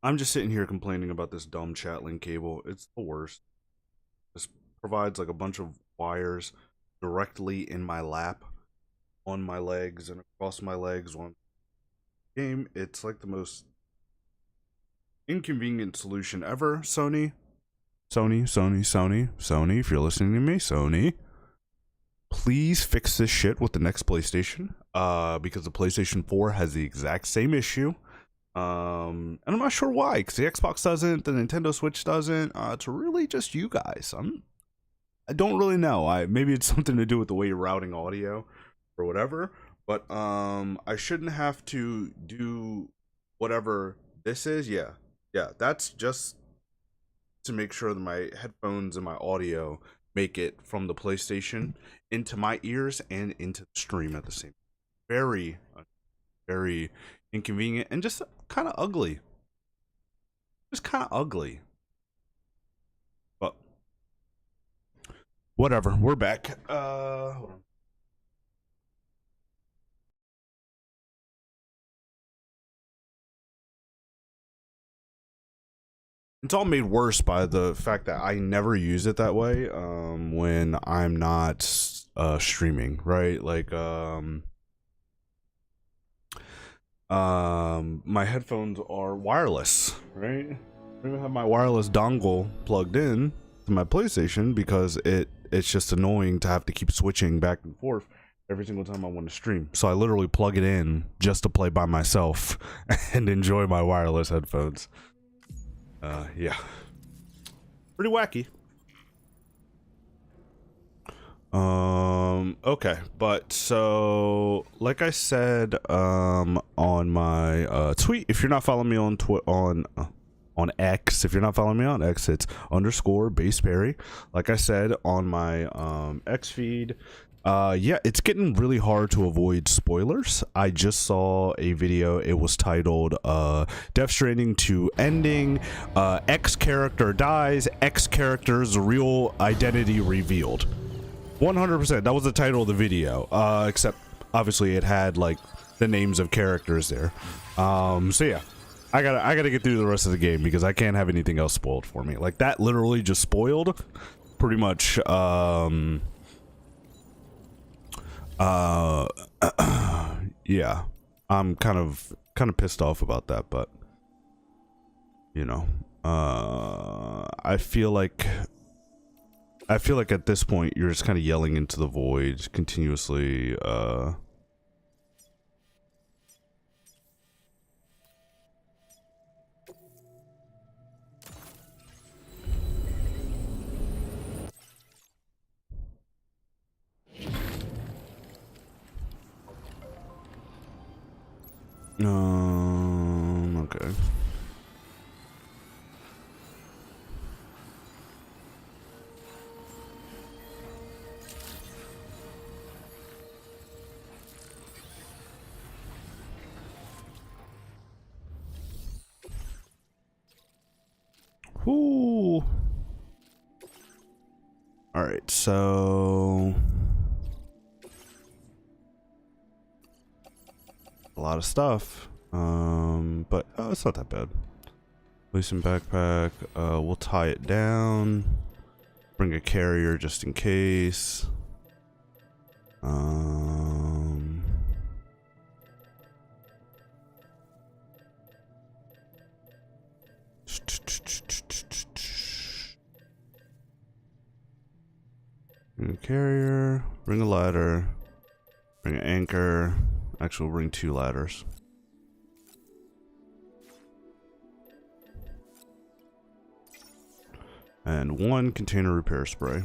I'm just sitting here complaining about this dumb chat link cable. It's the worst. This provides like a bunch of wires directly in my lap, on my legs, and across my legs on game. It's like the most inconvenient solution ever. Sony, if you're listening to me, Sony, please fix this shit with the next PlayStation. Because the PlayStation 4 has the exact same issue. And I'm not sure why, because the Xbox doesn't, the Nintendo Switch doesn't. It's really just you guys. I don't really know. Maybe it's something to do with the way you're routing audio or whatever. But I shouldn't have to do whatever this is. Yeah, that's just to make sure that my headphones and my audio make it from the PlayStation into my ears and into the stream at the same time. Very, very inconvenient and just kind of ugly. Just kind of ugly. But whatever. We're back. Hold on. It's all made worse by the fact that I never use it that way when I'm not streaming, right? Like my headphones are wireless, right? I even have my wireless dongle plugged in to my PlayStation because it's just annoying to have to keep switching back and forth every single time I want to stream. So I literally plug it in just to play by myself and enjoy my wireless headphones. Yeah. Pretty wacky. Okay, but so like I said on my tweet, if you're not following me on on X, if you're not following me on X, it's _baseberry. Like I said on my X feed, yeah, it's getting really hard to avoid spoilers. I just saw a video. It was titled Death Stranding to ending, X character dies, X character's real identity revealed. 100%. That was the title of the video. Except obviously it had like the names of characters there. So yeah, I gotta get through the rest of the game because I can't have anything else spoiled for me. Like that literally just spoiled pretty much. Yeah, I'm kind of pissed off about that, but you know, I feel like at this point you're just kind of yelling into the void continuously. Okay. Ooh. All right, so a lot of stuff, but it's not that bad. Loosen backpack. We'll tie it down. Bring a carrier just in case. Bring a carrier. Bring a ladder. Bring an anchor. Actually, we'll bring 2 ladders. And 1 container repair spray.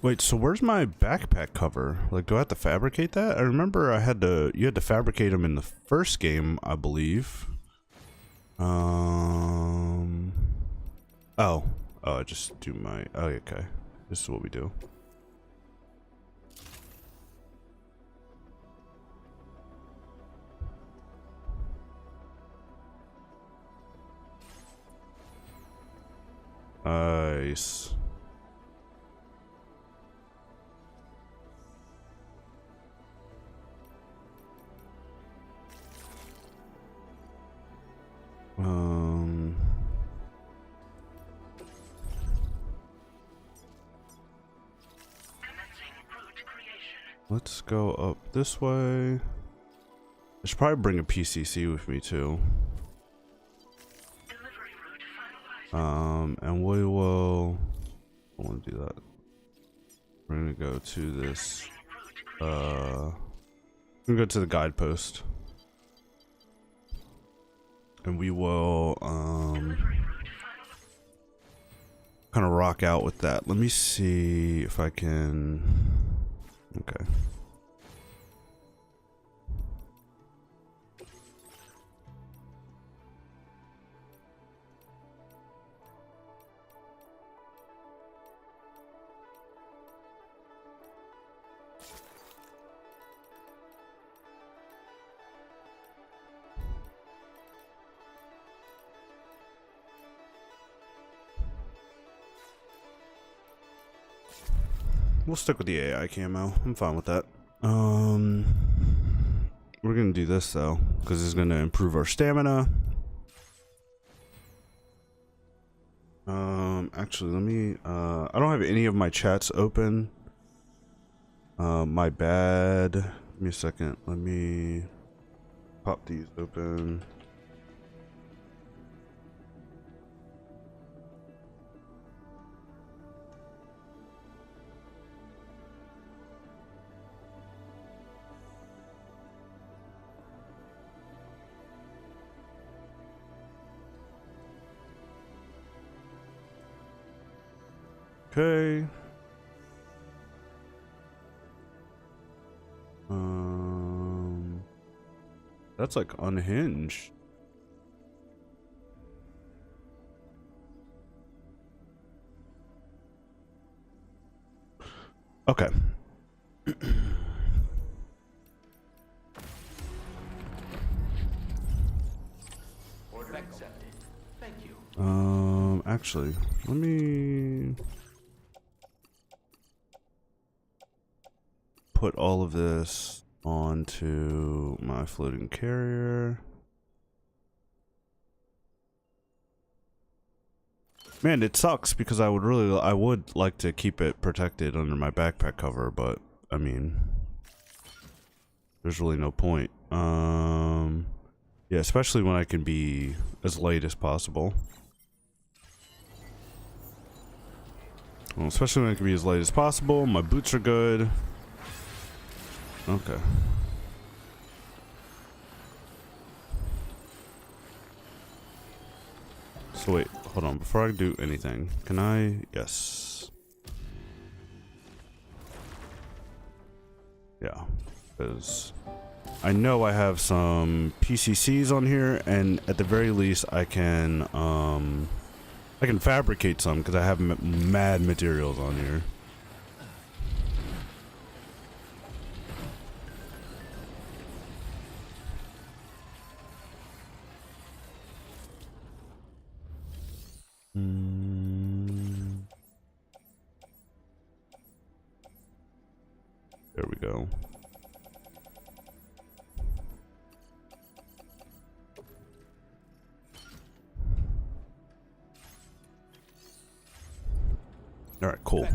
Wait, so where's my backpack cover? Like, do I have to fabricate that? I remember you had to fabricate them in the first game, I believe. Oh, I just do my, oh, okay. This is what we do. Nice. Let's go up this way. I should probably bring a PCC with me too. And we will. I want to do that. We're gonna go to this. We're gonna go to the guidepost, and we will kind of rock out with that. Let me see if I can. Okay. We'll stick with the AI camo. I'm fine with that. We're gonna do this though, because it's gonna improve our stamina. Actually, let me. I don't have any of my chats open. My bad. Give me a second. Let me pop these open. Okay. That's like unhinged. Okay. Order accepted. Thank you. Actually, let me put all of this onto my floating carrier. Man, it sucks because I would like to keep it protected under my backpack cover, but I mean, there's really no point. Yeah, especially when I can be as light as possible. Well, especially when I can be as light as possible. My boots are good. Okay. So wait, hold on. Before I do anything, can I? Yes. Yeah, because I know I have some PCCs on here, and at the very least, I can fabricate some because I have mad materials on here. There we go. All right, cool.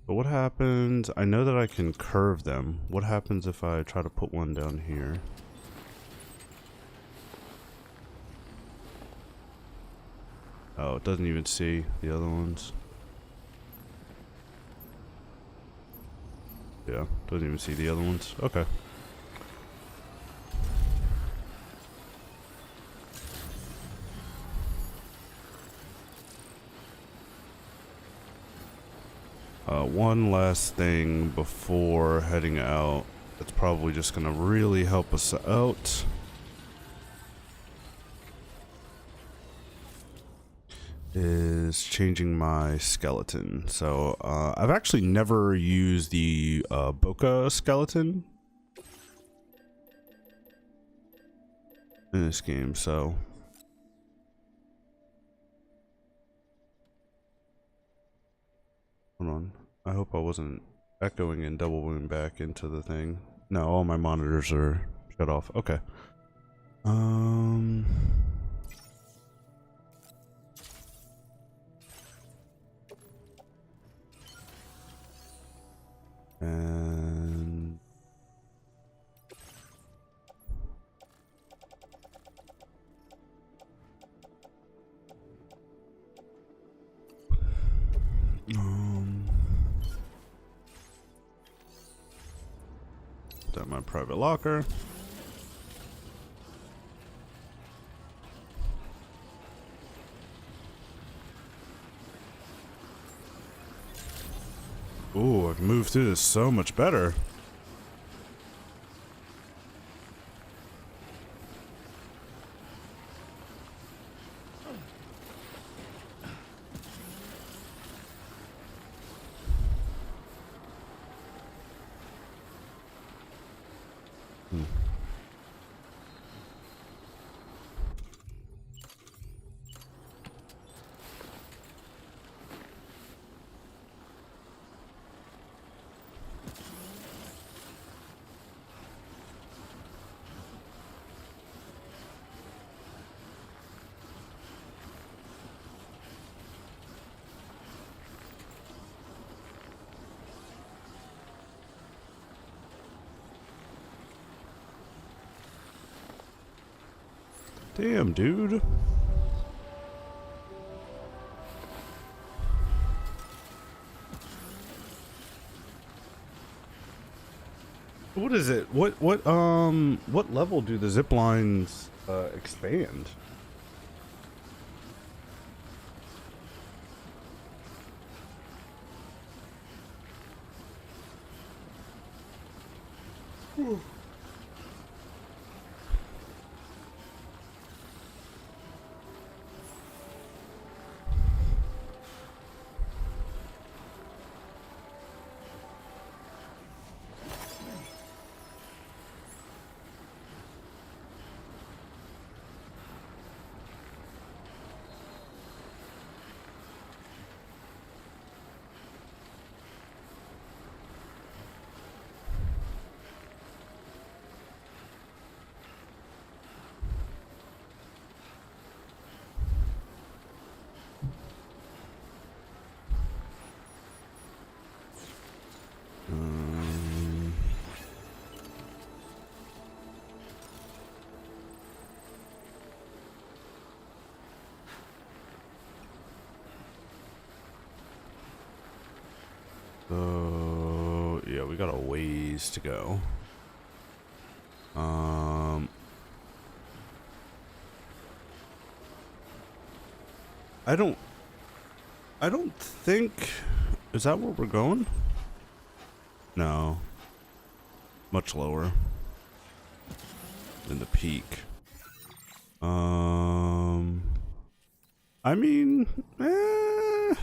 But what happens? I know that I can curve them. What happens if I try to put one down here? Oh, it doesn't even see the other ones. Yeah, doesn't even see the other ones. Okay. One last thing before heading out. That's probably just gonna really help us out. is changing my skeleton. So I've actually never used the Boca skeleton in this game, so hold on. I hope I wasn't echoing and doubling back into the thing. No, all my monitors are shut off. Okay. And that my private locker. Ooh, I can move through this so much better. Damn, dude. What is it? What level do the zip lines expand? So yeah, we got a ways to go. I don't think, is that where we're going? No, much lower than the peak. I mean, it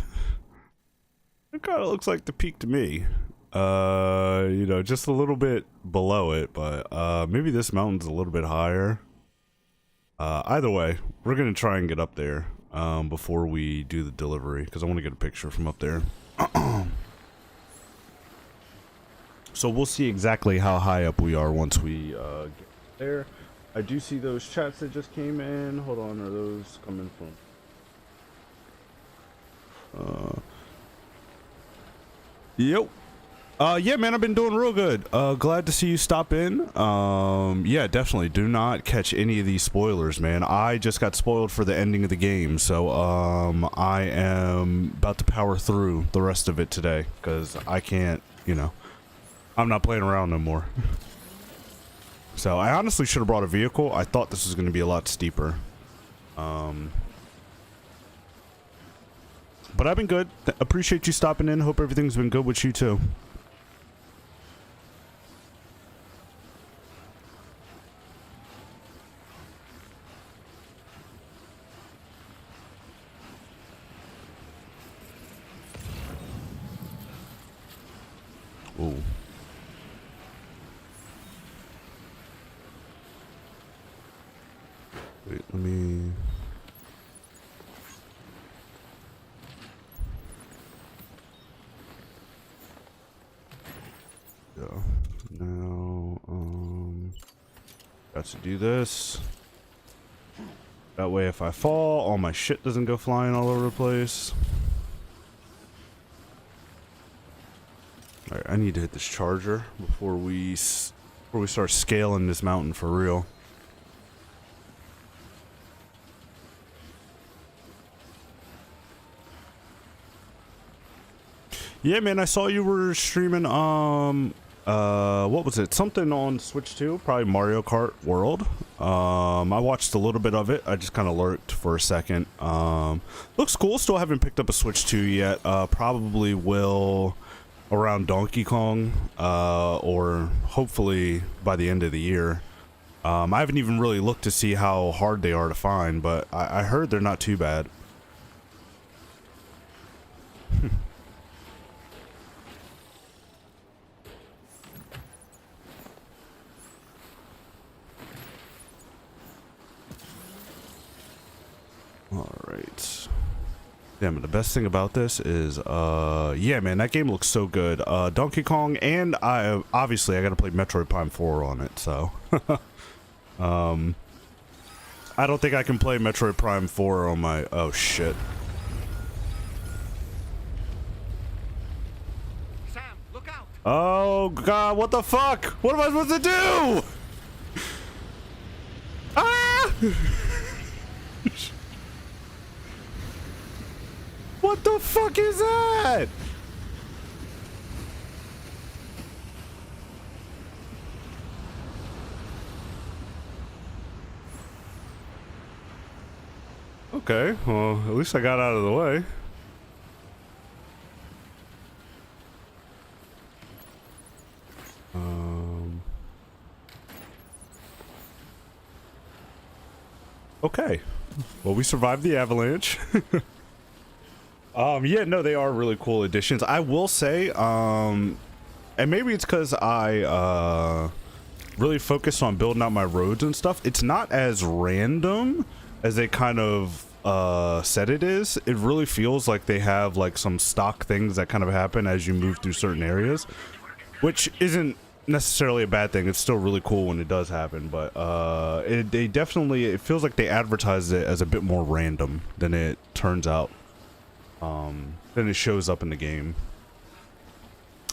kind of looks like the peak to me. You know, just a little bit below it, but maybe this mountain's a little bit higher. Either way, we're gonna try and get up there before we do the delivery, because I want to get a picture from up there. So we'll see exactly how high up we are once we get there. I do see those chats that just came in. Hold on, are those coming from? Yep. Yeah, man, I've been doing real good. Glad to see you stop in. Yeah, definitely. Do not catch any of these spoilers, man. I just got spoiled for the ending of the game, so I am about to power through the rest of it today, because I can't, you know, I'm not playing around no more. So I honestly should have brought a vehicle. I thought this was going to be a lot steeper. But I've been good. Appreciate you stopping in. Hope everything's been good with you too. Ooh. Wait, let me... Yeah. Now, got to do this. That way if I fall, all my shit doesn't go flying all over the place. Alright, I need to hit this charger before we start scaling this mountain for real. Yeah, man, I saw you were streaming, what was it? Something on Switch 2, probably Mario Kart World. I watched a little bit of it. I just kind of lurked for a second. Looks cool. Still haven't picked up a Switch 2 yet. Probably will around Donkey Kong, or hopefully by the end of the year. I haven't even really looked to see how hard they are to find, but I heard they're not too bad. Alright. Damn, the best thing about this is, yeah, man, that game looks so good. Donkey Kong, and obviously I gotta play Metroid Prime 4 on it, so. I don't think I can play Metroid Prime 4 on my, oh shit. Sam, look out! Oh god, what the fuck? What am I supposed to do? Ah! What the fuck is that? Okay, well, at least I got out of the way. Okay. Well, we survived the avalanche. Yeah, no, they are really cool additions. I will say, and maybe it's because I, really focused on building out my roads and stuff. It's not as random as they kind of, said it is. It really feels like they have, like, some stock things that kind of happen as you move through certain areas, which isn't necessarily a bad thing. It's still really cool when it does happen, but, they definitely, it feels like they advertised it as a bit more random than it turns out. Then it shows up in the game.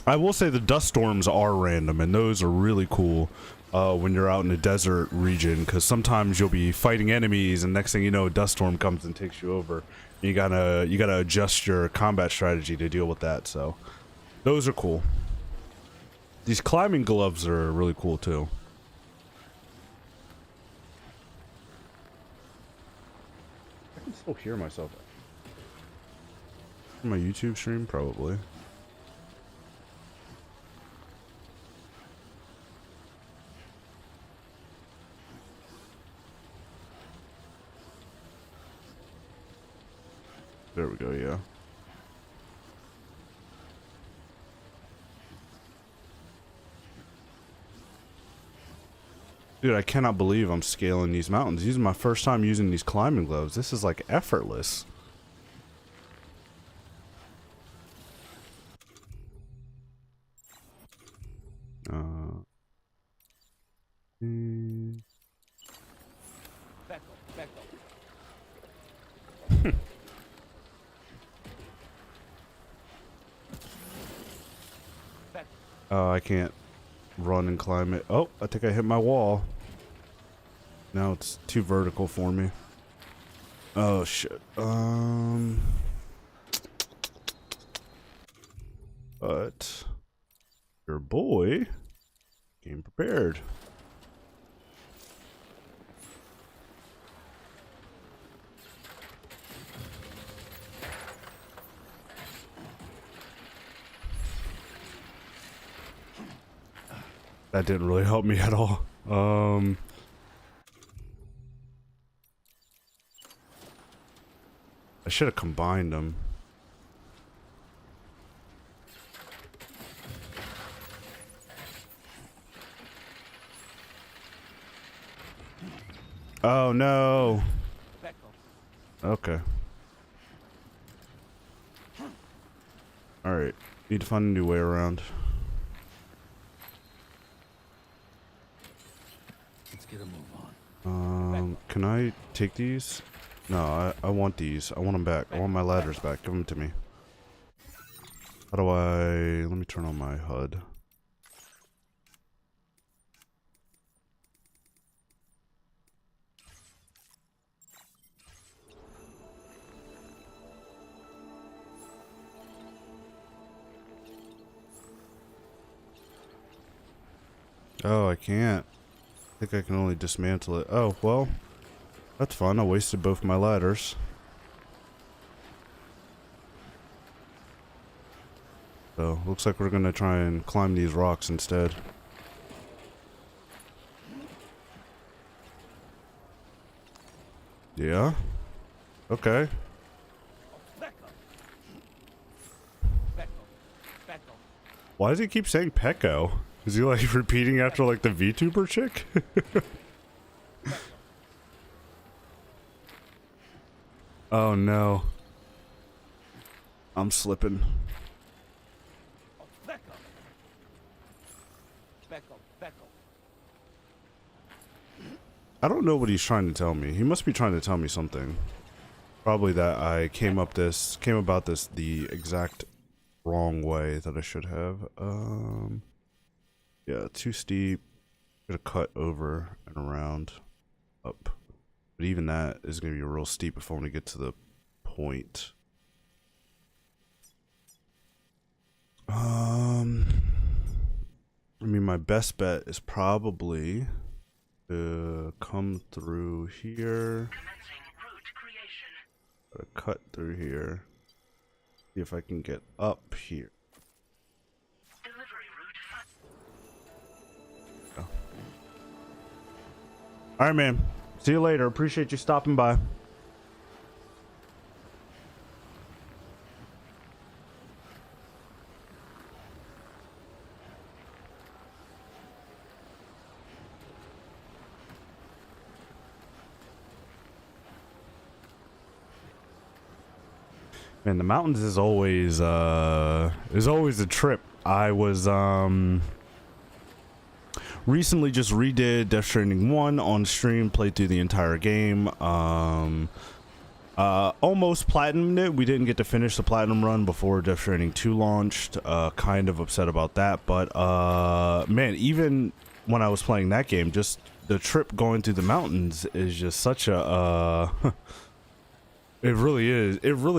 I will say the dust storms are random, and those are really cool when you're out in the desert region, because sometimes you'll be fighting enemies, and next thing you know, a dust storm comes and takes you over. You gotta adjust your combat strategy to deal with that. So those are cool. These climbing gloves are really cool too. I can still hear myself. My YouTube stream, probably. There we go, yeah. Dude, I cannot believe I'm scaling these mountains. This is my first time using these climbing gloves. This is like effortless. Oh, I can't run and climb it. Oh, I think I hit my wall. Now it's too vertical for me. Oh shit. But your boy came prepared. That didn't really help me at all. I should have combined them. Oh no. Becco. Okay. Alright. Need to find a new way around. Let's get a move on. Can I take these? No, I want these. I want them back. I want my ladders back. Give them to me. How do I... Let me turn on my HUD. Oh, I can't. I think I can only dismantle it. Oh, well. That's fun. I wasted both my ladders. So, looks like we're gonna try and climb these rocks instead. Yeah? Okay. Why does he keep saying Pecco? Is he like repeating after like the VTuber chick? Oh no. I'm slipping. I don't know what he's trying to tell me. He must be trying to tell me something. Probably that I came about this the exact wrong way that I should have. Yeah, too steep. Gonna cut over and around up. But even that is gonna be real steep if I want to get to the point. I mean, my best bet is probably to come through here. Cut through here. See if I can get up here. Oh. Alright, man. See you later. Appreciate you stopping by. Man, the mountains is always a trip. I was recently just redid Death Stranding 1 on stream, played through the entire game. Almost platinumed it. We didn't get to finish the platinum run before Death Stranding 2 launched. Kind of upset about that, but man, even when I was playing that game, just the trip going through the mountains is just such a it really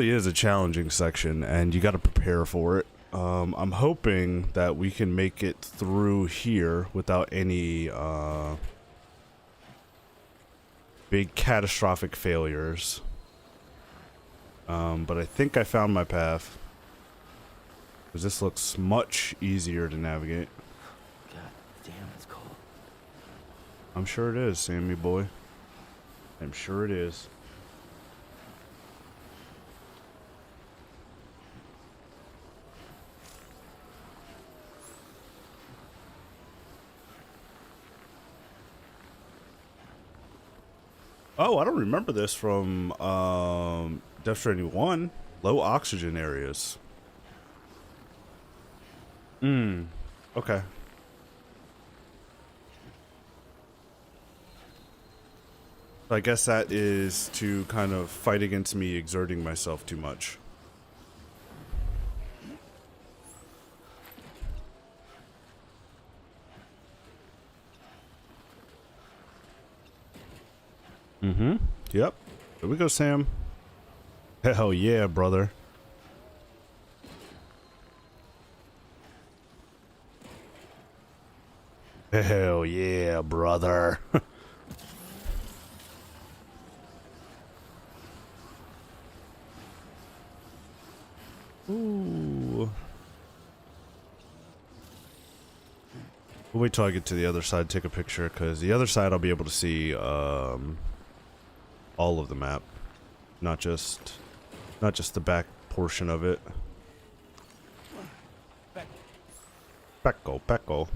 is a challenging section, and you got to prepare for it. I'm hoping that we can make it through here without any big catastrophic failures. But I think I found my path, because this looks much easier to navigate. God damn, it's cold. I'm sure it is, Sammy boy. I'm sure it is. Oh, I don't remember this from Death Stranding 1. Low oxygen areas. Okay. I guess that is to kind of fight against me exerting myself too much. Yep. Here we go, Sam. Hell yeah, brother. Hell yeah, brother. Ooh. We'll wait till I get to the other side, take a picture, because the other side I'll be able to see all of the map, not just the back portion of it. Pecco.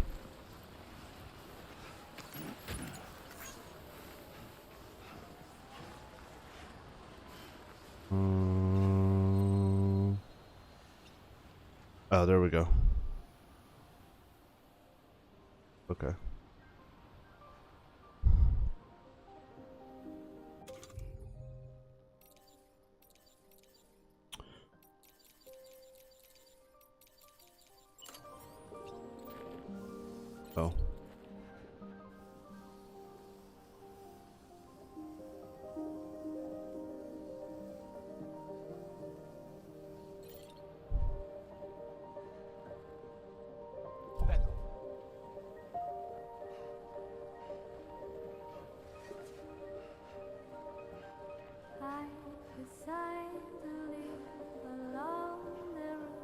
Okay. Oh. Back up. I decide to live along the road,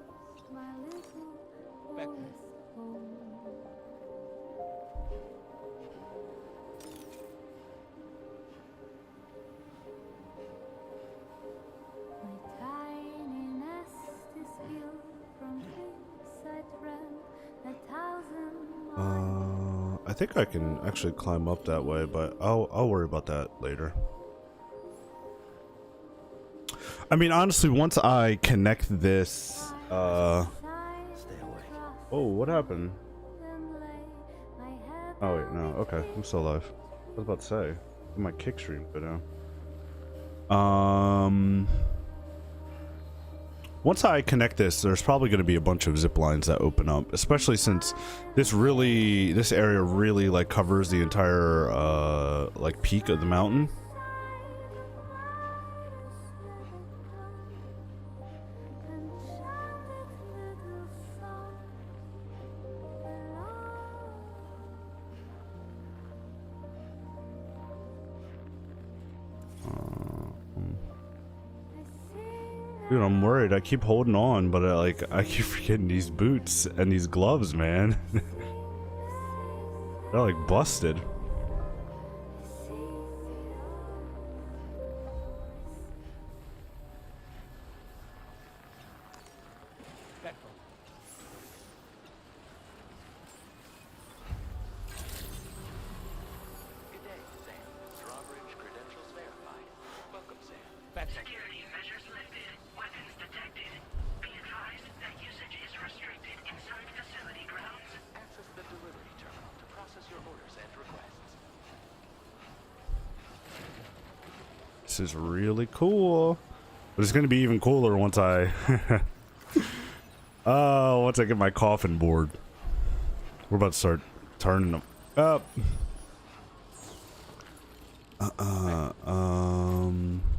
my little Back. forest home. My tiny nest is built from twigs I dreamt 1,000 miles. I think I can actually climb up that way, but I'll worry about that later. I mean, honestly, once I connect this, Stay away. oh, what happened? Oh wait, no. Okay, I'm still alive. I was about to say, my kick stream go down. Once I connect this, there's probably going to be a bunch of zip lines that open up, especially since this area really like covers the entire like peak of the mountain. Dude, I'm worried. I keep holding on, but I keep forgetting these boots and these gloves, man. They're like busted. Back up. Good day, Sam. Drawbridge credentials verified. Welcome, Sam. Back up. Security measures lifted. Weapons detected. Be advised that usage is restricted inside facility grounds. Access the delivery terminal to process your orders and requests. This is really cool. But it's gonna be even cooler once I once I get my coffin board. We're about to start turning them up.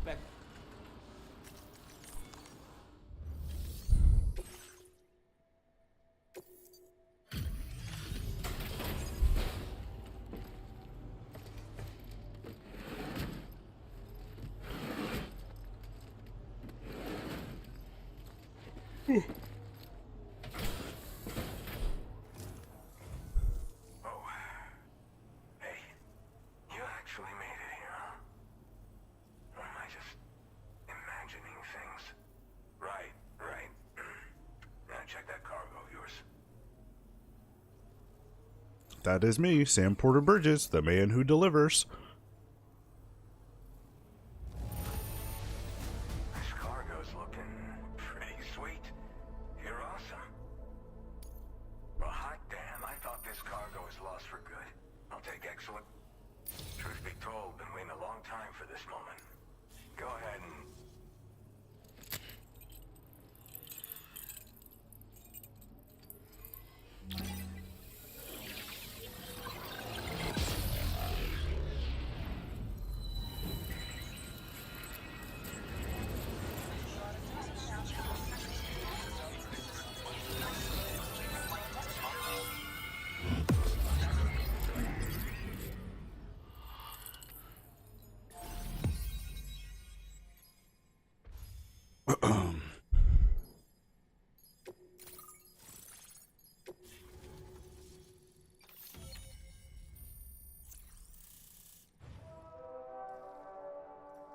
Back. Oh. Hey, you actually made it here, huh? Or am I just imagining things? Right, right. Now check that cargo of yours. That is me, Sam Porter Bridges, the man who delivers. This cargo's looking pretty sweet. You're awesome. Well, hot damn, I thought this cargo was lost for good. I'll take excellent. Truth be told, been waiting a long time for this moment. Go ahead and...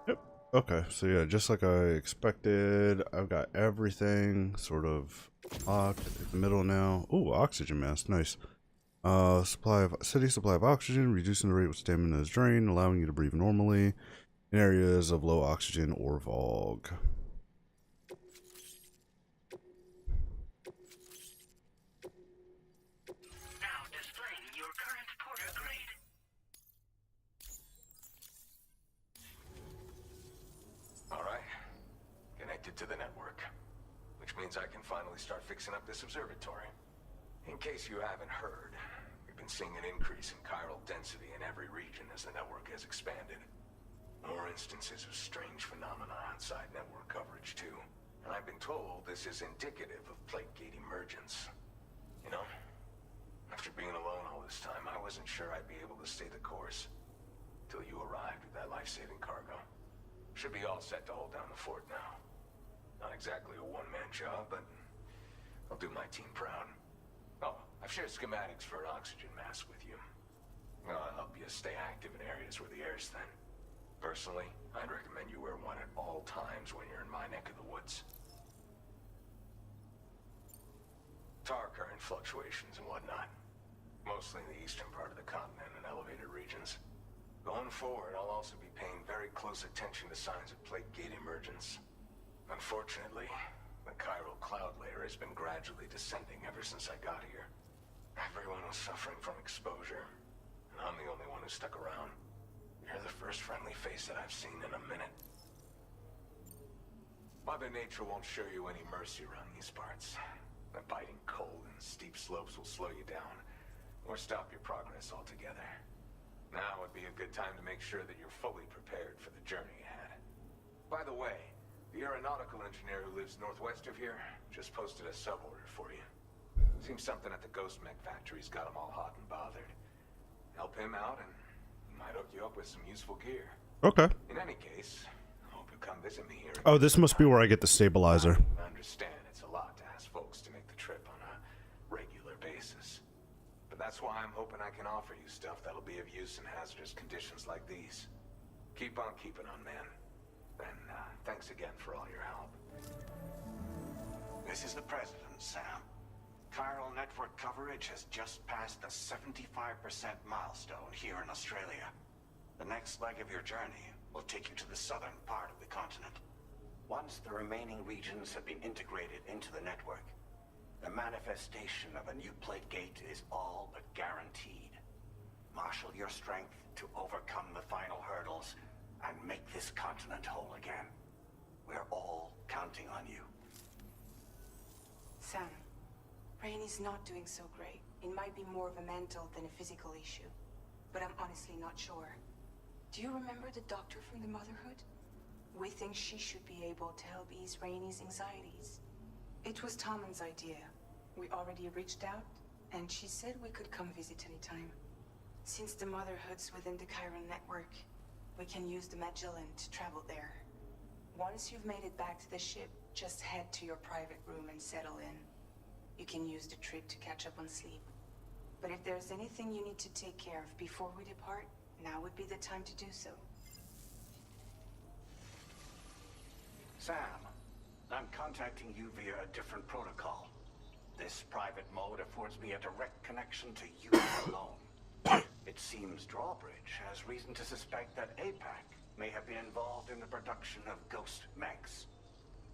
Yep. Okay, so yeah, just like I expected, I've got everything sort of locked in the middle now. Ooh, oxygen mask, nice. Steady supply of oxygen, reducing the rate of stamina is drained, allowing you to breathe normally in areas of low oxygen or fog. Now displaying your finally start fixing up this observatory. In case you haven't heard, we've been seeing an increase in chiral density in every region as the network has expanded. More instances of strange phenomena outside network coverage too. And I've been told this is indicative of plate gate emergence. You know, after being alone all this time, I wasn't sure I'd be able to stay the course. Till you arrived with that life-saving cargo. Should be all set to hold down the fort now. Not exactly a one-man job, but I'll do my team proud. Oh, I've shared schematics for an oxygen mask with you. I'll help you stay active in areas where the air's thin. Personally, I'd recommend you wear one at all times when you're in my neck of the woods. Tar current fluctuations and whatnot. Mostly in the eastern part of the continent and elevated regions. Going forward, I'll also be paying very close attention to signs of plate gate emergence. Unfortunately, the chiral cloud layer has been gradually descending ever since I got here. Everyone was suffering from exposure, and I'm the only one who stuck around. You're the first friendly face that I've seen in a minute. Mother Nature won't show you any mercy around these parts. The biting cold and steep slopes will slow you down, or stop your progress altogether. Now would be a good time to make sure that you're fully prepared for the journey ahead. By the way, the aeronautical engineer who lives northwest of here just posted a sub-order for you. Seems something at the Ghost Mech factory's got him all hot and bothered. Help him out and he might hook you up with some useful gear. Okay. In any case, I hope you come visit me here. Oh, this must be where I get the stabilizer. I understand it's a lot to ask folks to make the trip on a regular basis. But that's why I'm hoping I can offer you stuff that'll be of use in hazardous conditions like these. Keep on keeping on, man. And thanks again for all your help. This is the President, Sam. Chiral network coverage has just passed the 75% milestone here in Australia. The next leg of your journey will take you to the southern part of the continent. Once the remaining regions have been integrated into the network, the manifestation of a new plate gate is all but guaranteed. Marshal your strength to overcome the final hurdles and make this continent whole again. We're all counting on you. Sam, Rainy's not doing so great. It might be more of a mental than a physical issue, but I'm honestly not sure. Do you remember the doctor from the Motherhood? We think she should be able to help ease Rainy's anxieties. It was Tommen's idea. We already reached out, and she said we could come visit anytime. Since the Motherhood's within the chiral network, we can use the Magellan to travel there. Once you've made it back to the ship, just head to your private room and settle in. You can use the trip to catch up on sleep. But if there's anything you need to take care of before we depart, now would be the time to do so. Sam, I'm contacting you via a different protocol. This private mode affords me a direct connection to you alone. It seems Drawbridge has reason to suspect that APAC may have been involved in the production of ghost mechs.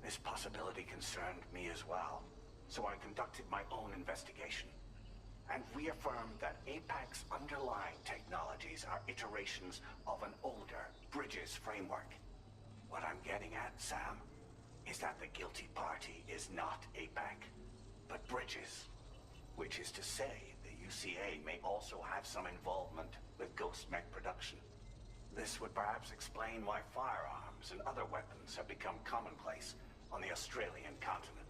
This possibility concerned me as well, so I conducted my own investigation and reaffirmed that APAC's underlying technologies are iterations of an older Bridges framework. What I'm getting at, Sam, is that the guilty party is not APAC, but Bridges, which is to say the UCA may also have some involvement with ghost mech production. This would perhaps explain why firearms and other weapons have become commonplace on the Australian continent.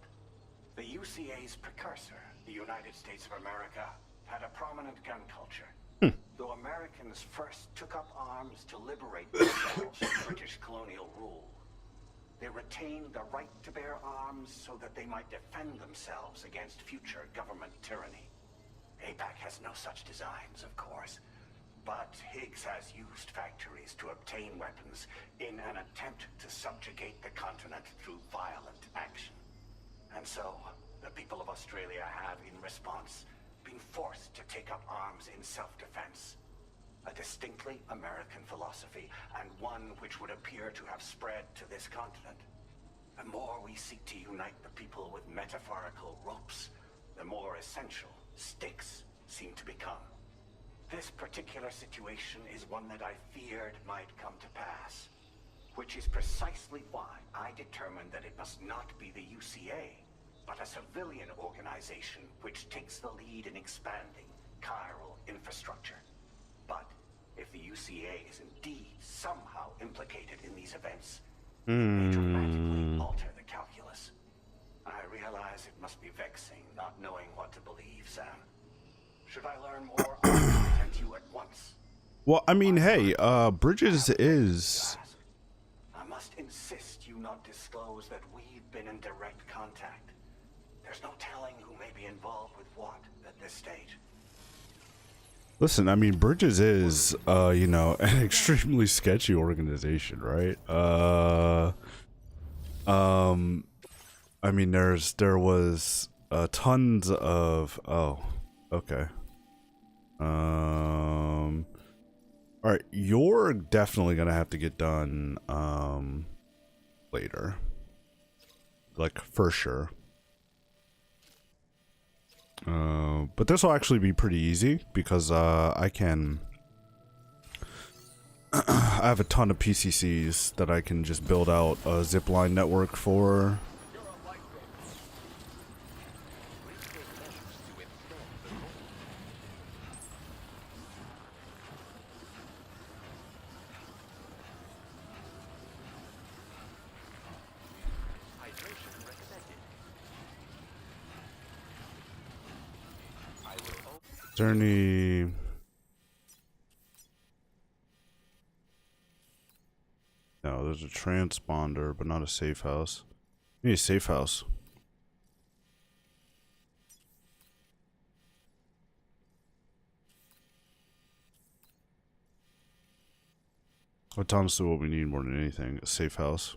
The UCA's precursor, the United States of America, had a prominent gun culture. Though Americans first took up arms to liberate themselves from British colonial rule, they retained the right to bear arms so that they might defend themselves against future government tyranny. APAC has no such designs, of course, but Higgs has used factories to obtain weapons in an attempt to subjugate the continent through violent action. And so, the people of Australia have, in response, been forced to take up arms in self-defense. A distinctly American philosophy, and one which would appear to have spread to this continent. The more we seek to unite the people with metaphorical ropes, the more essential stakes seem to become. This particular situation is one that I feared might come to pass, which is precisely why I determined that it must not be the UCA, but a civilian organization which takes the lead in expanding chiral infrastructure. But if the UCA is indeed somehow implicated in these events, it may dramatically alter the calculus. I realize it must be vexing not knowing what to believe, Sam. Should I learn more, I'll contact you at once. Well, I mean, hey, Bridges is... I must insist you not disclose that we've been in direct contact. There's no telling who may be involved with what at this stage. Listen, I mean, Bridges is, you know, an extremely sketchy organization, right? I mean, there was tons of... Oh, okay. All right, you're definitely gonna have to get done later, like for sure. But this will actually be pretty easy because I have a ton of PCCs that I can just build out a zipline network for. Is there any... No, there's a transponder, but not a safe house. I need a safe house. That's honestly what we need more than anything, a safe house.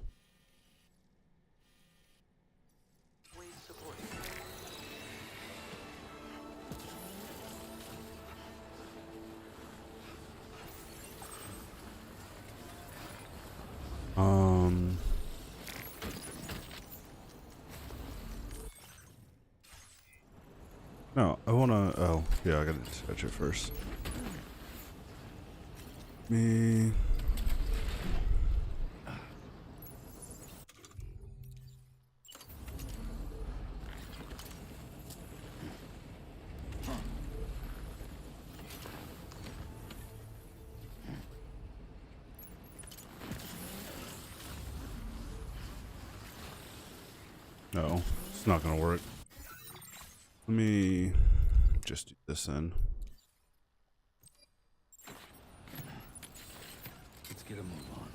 No, I wanna, oh, yeah, I gotta dispatch it first. Me. No, it's not gonna work. Let me just do this then. Let's get a move on.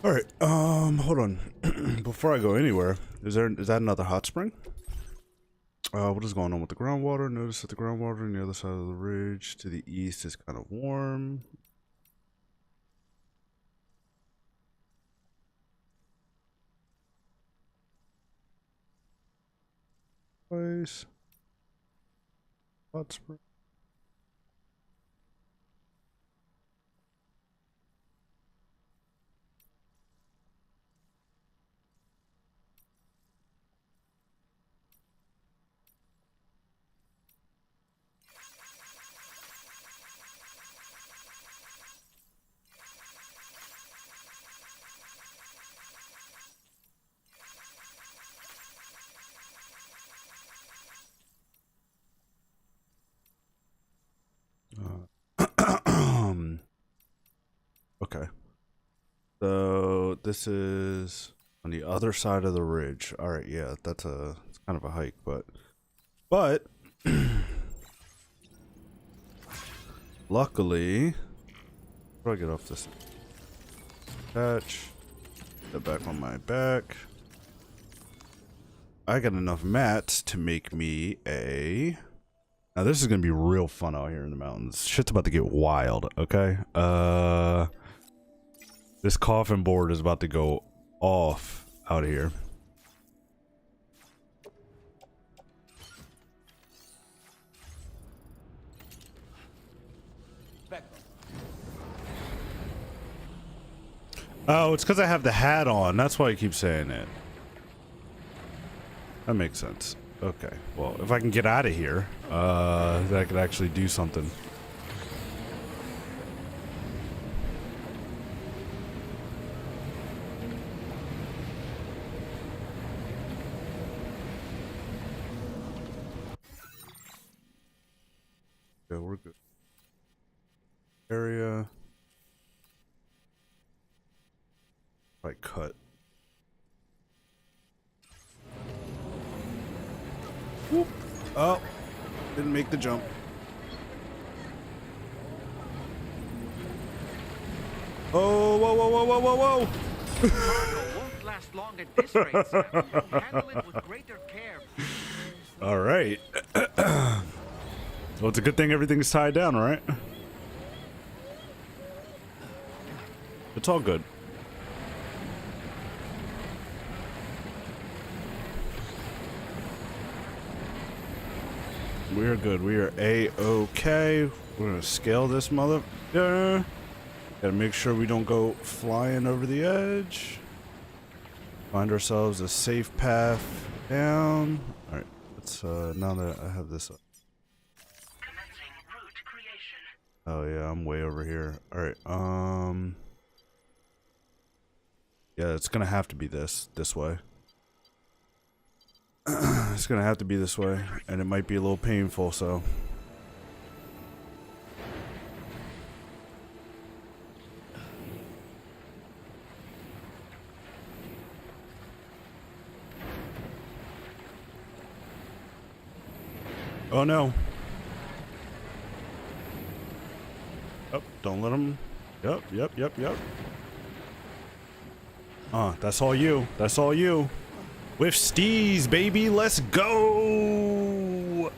All right, hold on. Before I go anywhere, is that another hot spring? What is going on with the groundwater? Notice that the groundwater on the other side of the ridge to the east is kind of warm. Place. Hot spring. Okay. So this is on the other side of the ridge. All right, yeah, it's kind of a hike, but luckily, how do I get off this patch? Get back on my back. I got enough mats to make me a... Now this is gonna be real fun out here in the mountains. Shit's about to get wild, okay? This coffin board is about to go off out here. Back. Oh, it's because I have the hat on. That's why I keep saying it. That makes sense. Okay. Well, if I can get out of here, then I could actually do something. Yeah, we're good. Area. If I cut. Whoop. Oh, didn't make the jump. Oh, whoa, whoa, whoa, whoa, whoa, whoa. Cargo won't last long at this rate, Sam. Handle it with greater care. All right. Well, it's a good thing everything's tied down, right? It's all good. We're good. We are A-okay. We're gonna scale this mother. Gotta make sure we don't go flying over the edge. Find ourselves a safe path down. All right. Let's now that I have this up. Oh yeah, I'm way over here. All right. Yeah, it's gonna have to be this way. It's gonna have to be this way, and it might be a little painful, so. Oh no. Oh, don't let him. Yep. That's all you. That's all you. With steez, baby, let's go.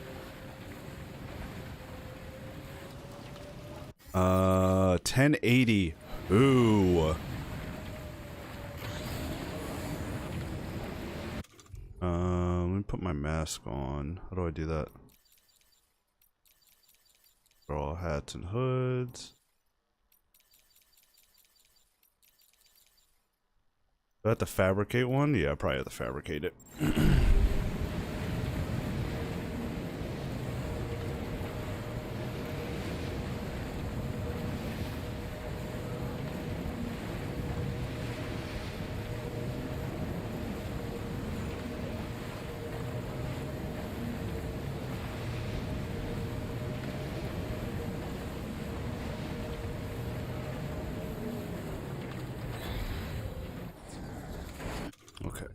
1080. Ooh. Let me put my mask on. How do I do that? All hats and hoods. Do I have to fabricate one? Yeah, I probably have to fabricate it. Okay.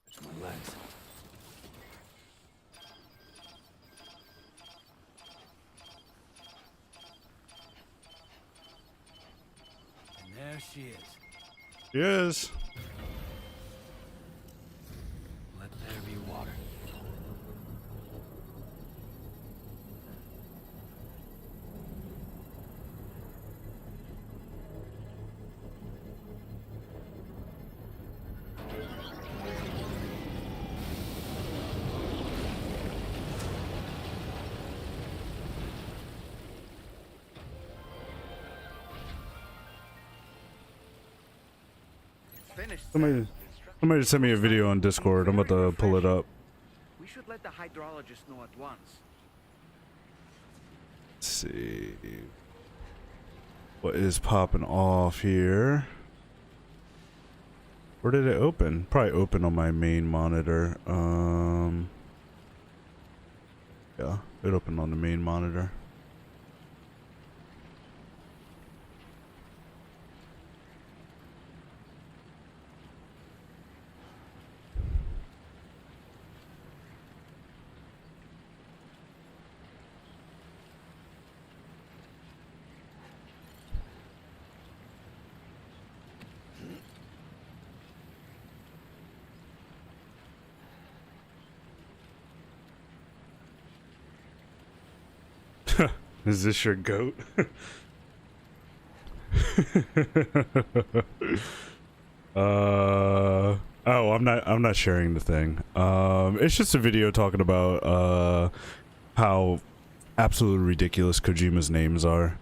It's my legs. And there she is. Yes. Let there be water. Finished. Somebody sent me a video on Discord. I'm about to pull it up. We should let the hydrologist know at once. Let's see. What is popping off here? Where did it open? Probably open on my main monitor. Yeah, it opened on the main monitor. Is this your goat? Oh, I'm not sharing the thing. It's just a video talking about how absolutely ridiculous Kojima's names are.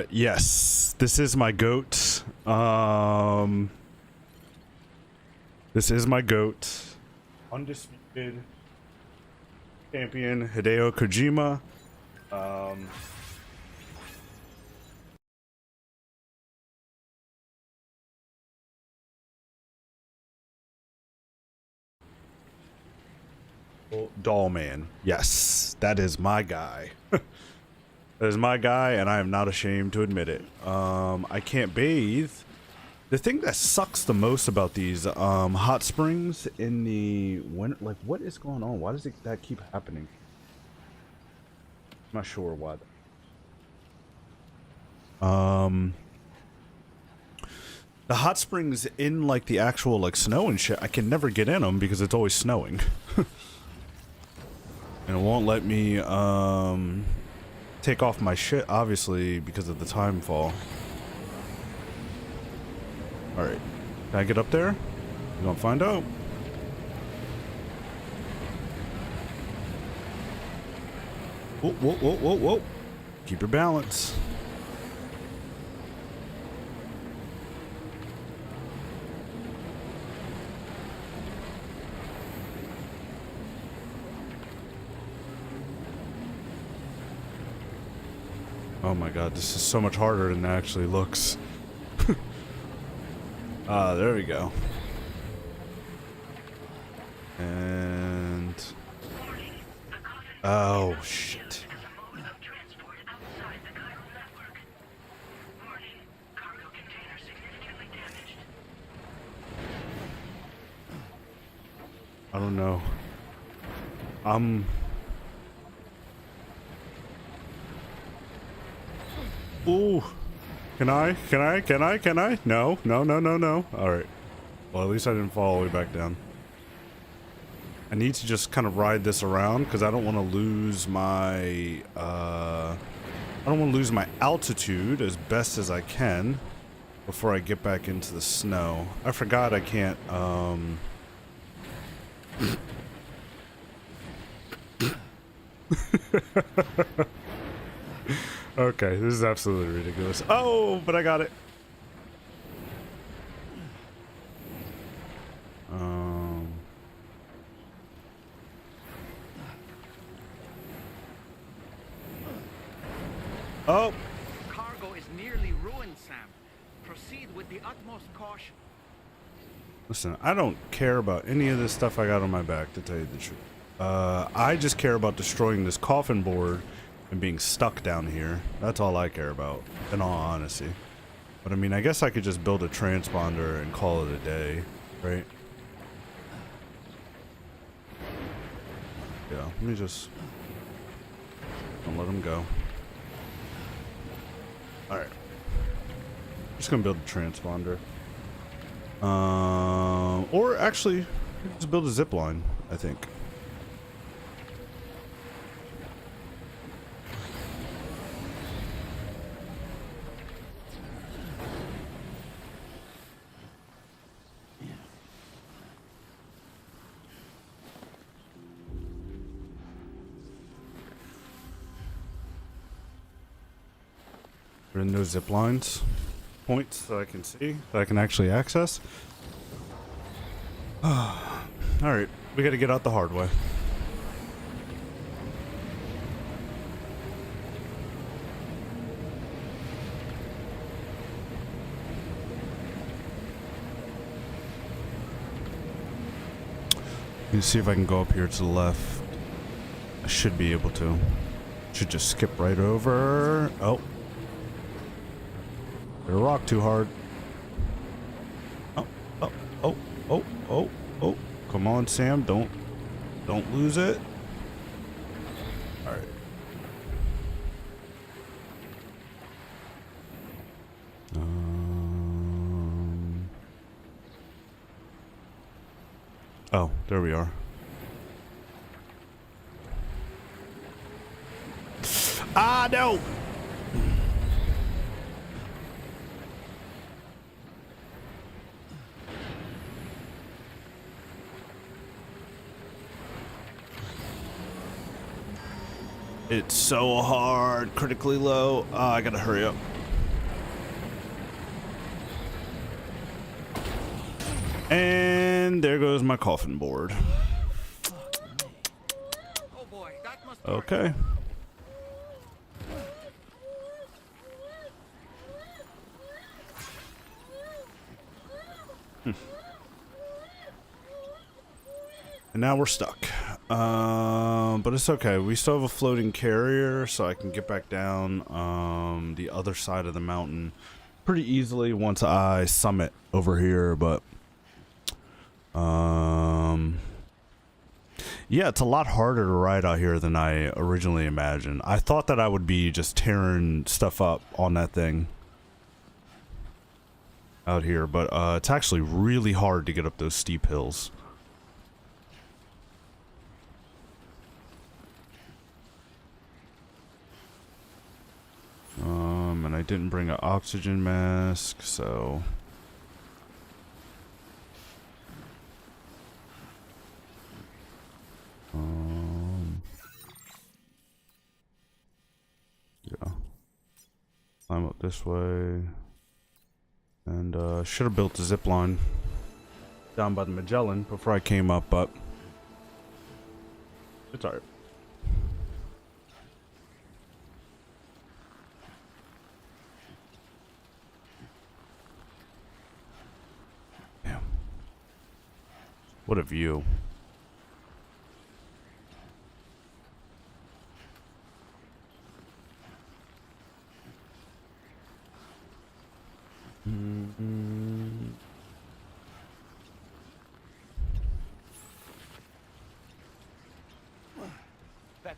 Yes, this is my goat. This is my goat. Undisputed champion Hideo Kojima. Doll Man. Yes, that is my guy. That is my guy, and I am not ashamed to admit it. I can't bathe. The thing that sucks the most about these hot springs in the winter, like, what is going on? Why does that keep happening? I'm not sure why. The hot springs in like the actual like snow and shit, I can never get in them because it's always snowing. And it won't let me take off my shit, obviously, because of the time fall. Alright. Can I get up there? We're gonna find out. Whoa, whoa, whoa, whoa, whoa. Keep your balance. Oh my god, this is so much harder than it actually looks. There we go. And... oh, shit. I don't know. Ooh. Can I? No. Alright. Well, at least I didn't fall all the way back down. I need to just kind of ride this around because I don't want to lose my, I don't want to lose my altitude as best as I can before I get back into the snow. I forgot I can't, okay, this is absolutely ridiculous. Oh, but I got it. Oh. Cargo is nearly ruined, Sam. Proceed with the utmost caution. Listen, I don't care about any of this stuff I got on my back, to tell you the truth. I just care about destroying this coffin board and being stuck down here. That's all I care about, in all honesty. But I mean, I guess I could just build a transponder and call it a day, right? Yeah, let me just... don't let him go. Alright. Just gonna build a transponder. Or actually, just build a zip line, I think. There are no zip lines. Points that I can see, that I can actually access. Alright, we gotta get out the hard way. Let me see if I can go up here to the left. I should be able to. Should just skip right over. Oh. Hit a rock too hard. Oh, oh, oh, oh, oh, oh. Come on, Sam. Don't lose it. All right. Oh, there we are. Ah, no! It's so hard, critically low. I gotta hurry up. And there goes my coffin board. Oh boy, that must hurt. Okay. And now we're stuck. But it's okay. We still have a floating carrier, so I can get back down the other side of the mountain pretty easily once I summit over here. But yeah, it's a lot harder to ride out here than I originally imagined. I thought that I would be just tearing stuff up on that thing out here, but it's actually really hard to get up those steep hills. And I didn't bring an oxygen mask, so yeah. Climb up this way. And should have built a zip line down by the Magellan before I came up, but it's alright. Damn. What a view. Back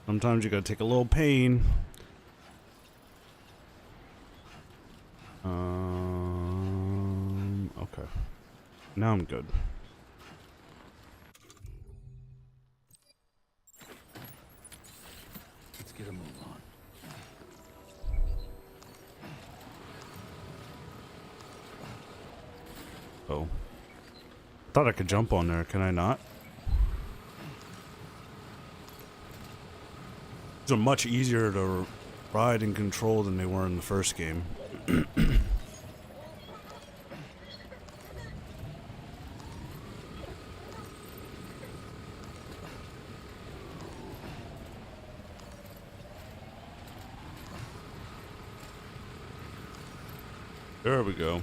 Sometimes you gotta take a little pain. Okay. Now I'm good. Let's get a move on. Oh. Thought I could jump on there. Can I not? These are much easier to ride and control than they were in the first game. There we go.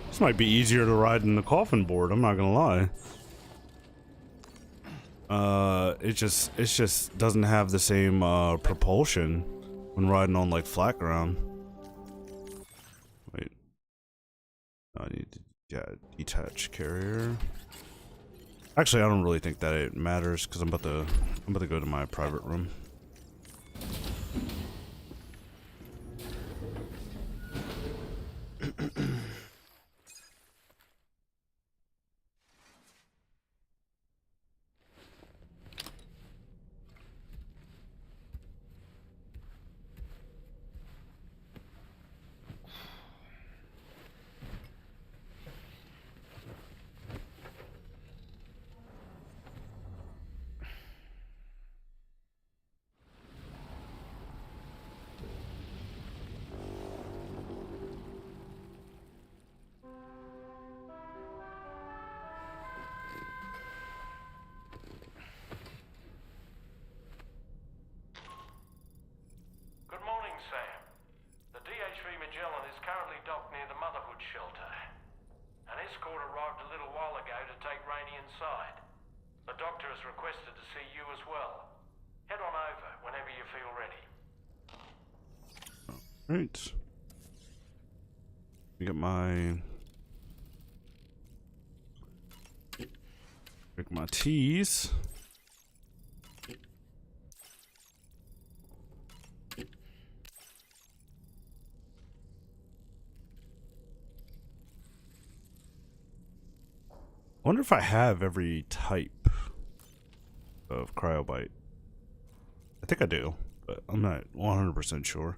This might be easier to ride than the coffin board, I'm not gonna lie. It just doesn't have the same propulsion when riding on like flat ground. Wait. I need to detach carrier. Actually, I don't really think that it matters because I'm about to go to my private room. Right. Get my teas. I wonder if I have every type of cryobite. I think I do, but I'm not 100% sure.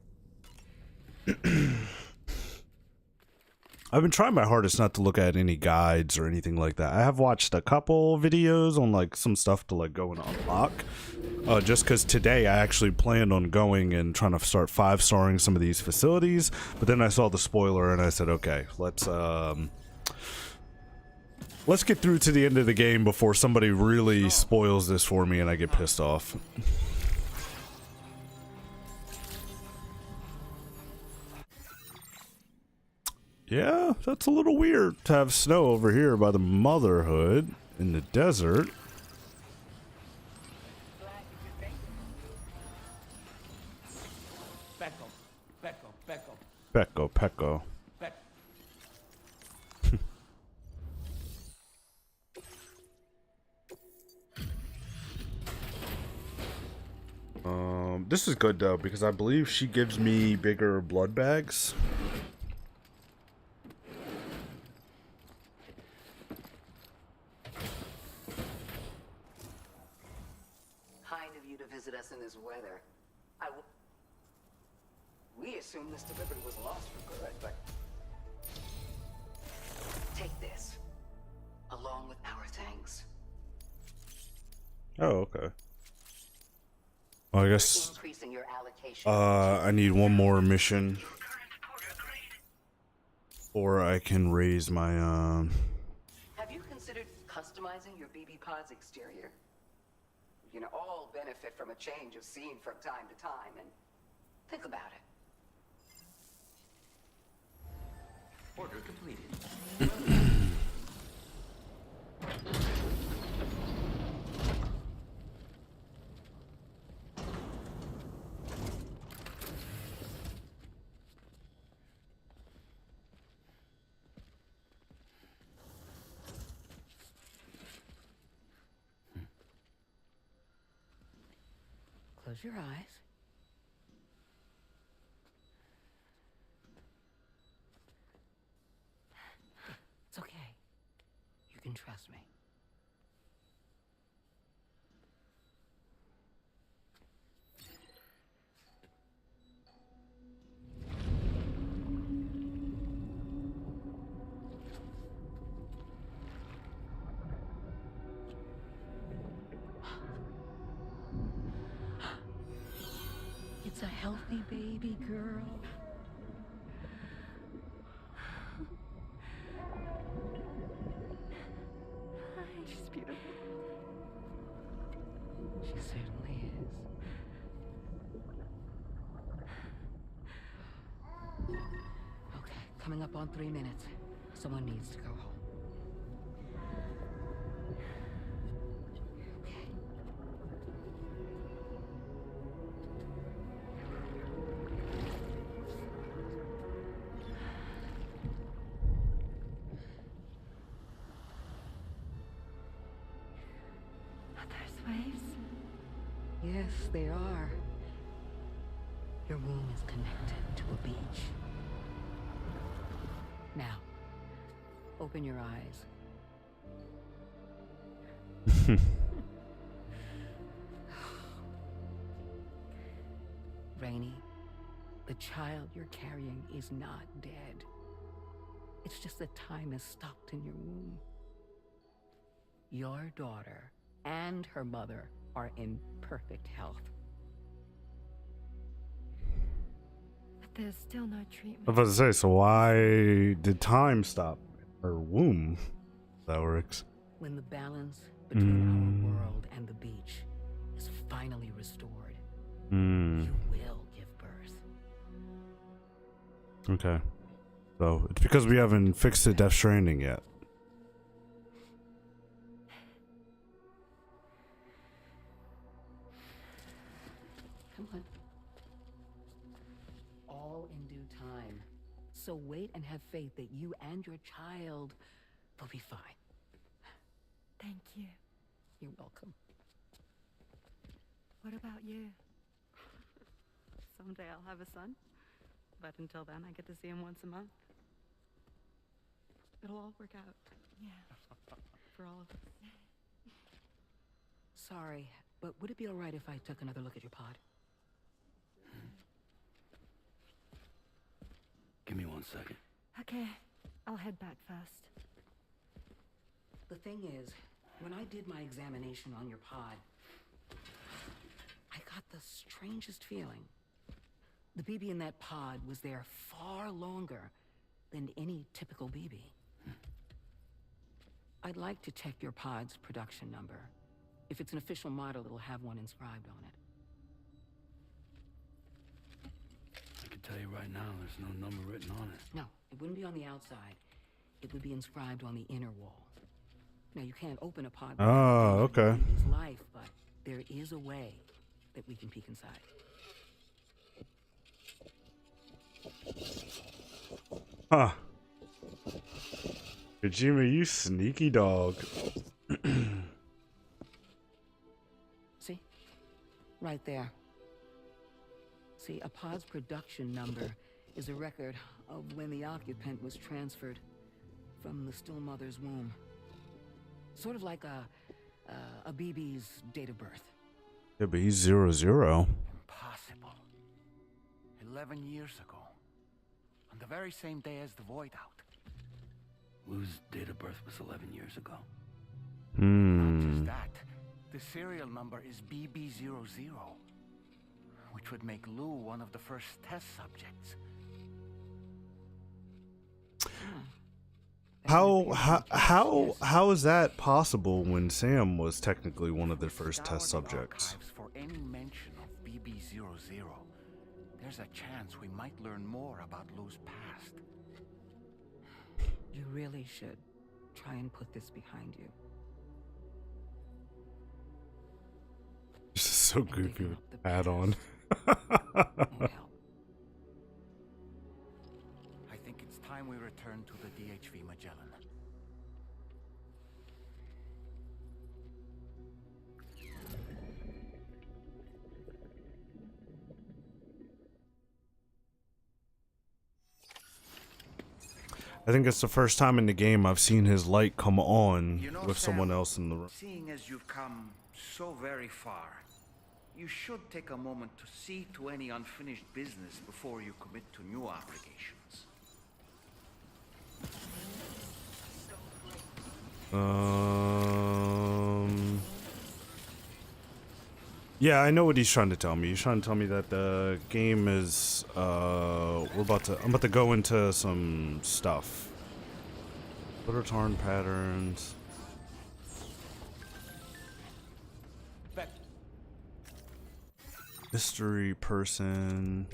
I've been trying my hardest not to look at any guides or anything like that. I have watched a couple videos on like some stuff to like go and unlock. Just because today I actually planned on going and trying to start 5-starring some of these facilities, but then I saw the spoiler and I said, okay, let's get through to the end of the game before somebody really spoils this for me and I get pissed off. Yeah, that's a little weird to have snow over here by the motherhood in the desert. Pecco. This is good though because I believe she gives me bigger blood bags. Kind of you to visit us in this weather. We assumed this delivery was lost for good, but take this, along with our thanks. Oh, okay. Well, I guess Increasing your allocation. I need one more mission, or I can raise my Have you considered customizing your BB pod's exterior? You can all benefit from a change of scene from time to time, and think about it. Order completed. Close your eyes. It's okay. You can trust me. It's a healthy baby girl. She's beautiful. She certainly is. Okay, coming up on 3 minutes. Someone needs to go home. Waves? Yes, they are. Your womb is connected to a beach. Now, open your eyes. Rainy, the child you're carrying is not dead. It's just that time has stopped in your womb. Your daughter and her mother are in perfect health. But there's still no I treatment. was about to say, so why did time stop in her womb? That works. When the balance between our world and the beach is finally restored, you will give birth. Okay. So it's because we haven't fixed the Death Stranding yet. Come on. all in due time. So wait and have faith that you and your child will be fine. Thank you. You're welcome. What about you? Someday I'll have a son, but until then I get to see him once a month. It'll all work out. Yeah. For all of us. Sorry, but would it be all right if I took another look at your pod? Give me 1 second. Okay, I'll head back first. The thing is, when I did my examination on your pod, I got the strangest feeling. The BB in that pod was there far longer than any typical BB. I'd like to check your pod's production number. If it's an official model, it'll have one inscribed on it. I can tell you right now, there's no number written on it. No, it wouldn't be on the outside. It would be inscribed on the inner wall. Now, you can't open a pod Oh, okay. baby's life, but there is a way that we can peek inside. Huh. Kojima, you sneaky dog. See? Right there. See, a pod's production number is a record of when the occupant was transferred from the still mother's womb. Sort of like a BB's date of birth. Yeah, but he's 00. Impossible. 11 years ago. On the very same day as the Void Out. Lou's date of birth was 11 years ago. Not just that, the serial number is BB00, which would make Lou one of the first test subjects. How is that possible when Sam was technically one of the first test subjects? For any mention of BB00, there's a chance we might learn more about Lou's past. You really should try and put this behind you. This is so goofy with hat on. Won't help. I think it's time we return to the DHV Magellan. I think it's the first time in the game I've seen his light come on You know, with Sam, someone else in the room. Seeing as you've come so very far, you should take a moment to see to any unfinished business before you commit to new obligations. Yeah, I know what he's trying to tell me. He's trying to tell me that the game is I'm about to go into some stuff. Phototarn patterns. Mystery person.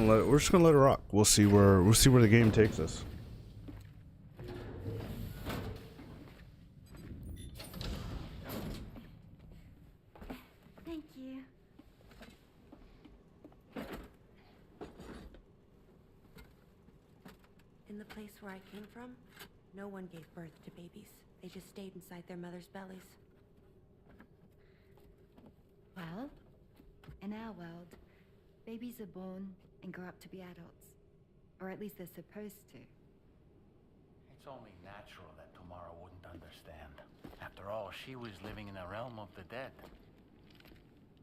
We're just gonna let it rock. We'll see where the game takes us. Thank you. In the place where I came from, no one gave birth to babies. They just stayed inside their mother's bellies. Well, in our world, babies are born and grow up to be adults. Or at least they're supposed to. It's only natural that tomorrow wouldn't understand. After all, she was living in a realm of the dead.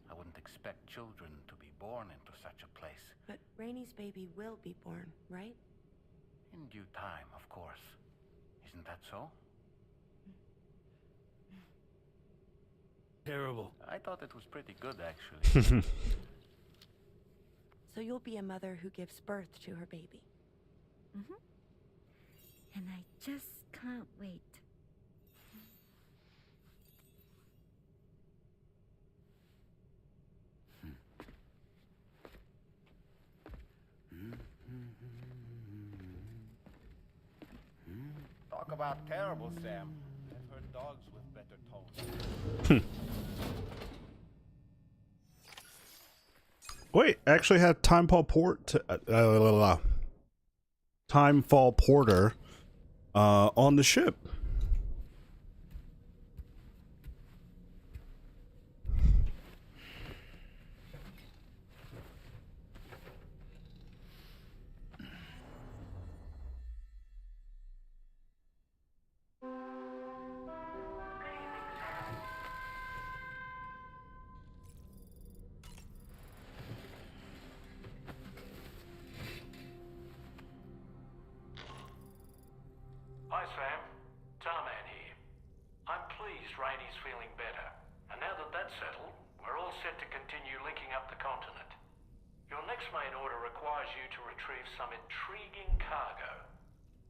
I wouldn't expect children to be born into such a place. But Rainey's baby will be born, right? In due time, of course. Isn't that so? Terrible. I thought it was pretty good, actually. So you'll be a mother who gives birth to her baby. Mm-hmm. And I just can't wait. Talk about terrible, Sam. I've heard dogs with better tones. Wait, actually had Timefall Porter on the ship. Hi Sam, Tarman here. I'm pleased Rainey's feeling better, and now that that's settled, we're all set to continue linking up the continent. Your next main order requires you to retrieve some intriguing cargo.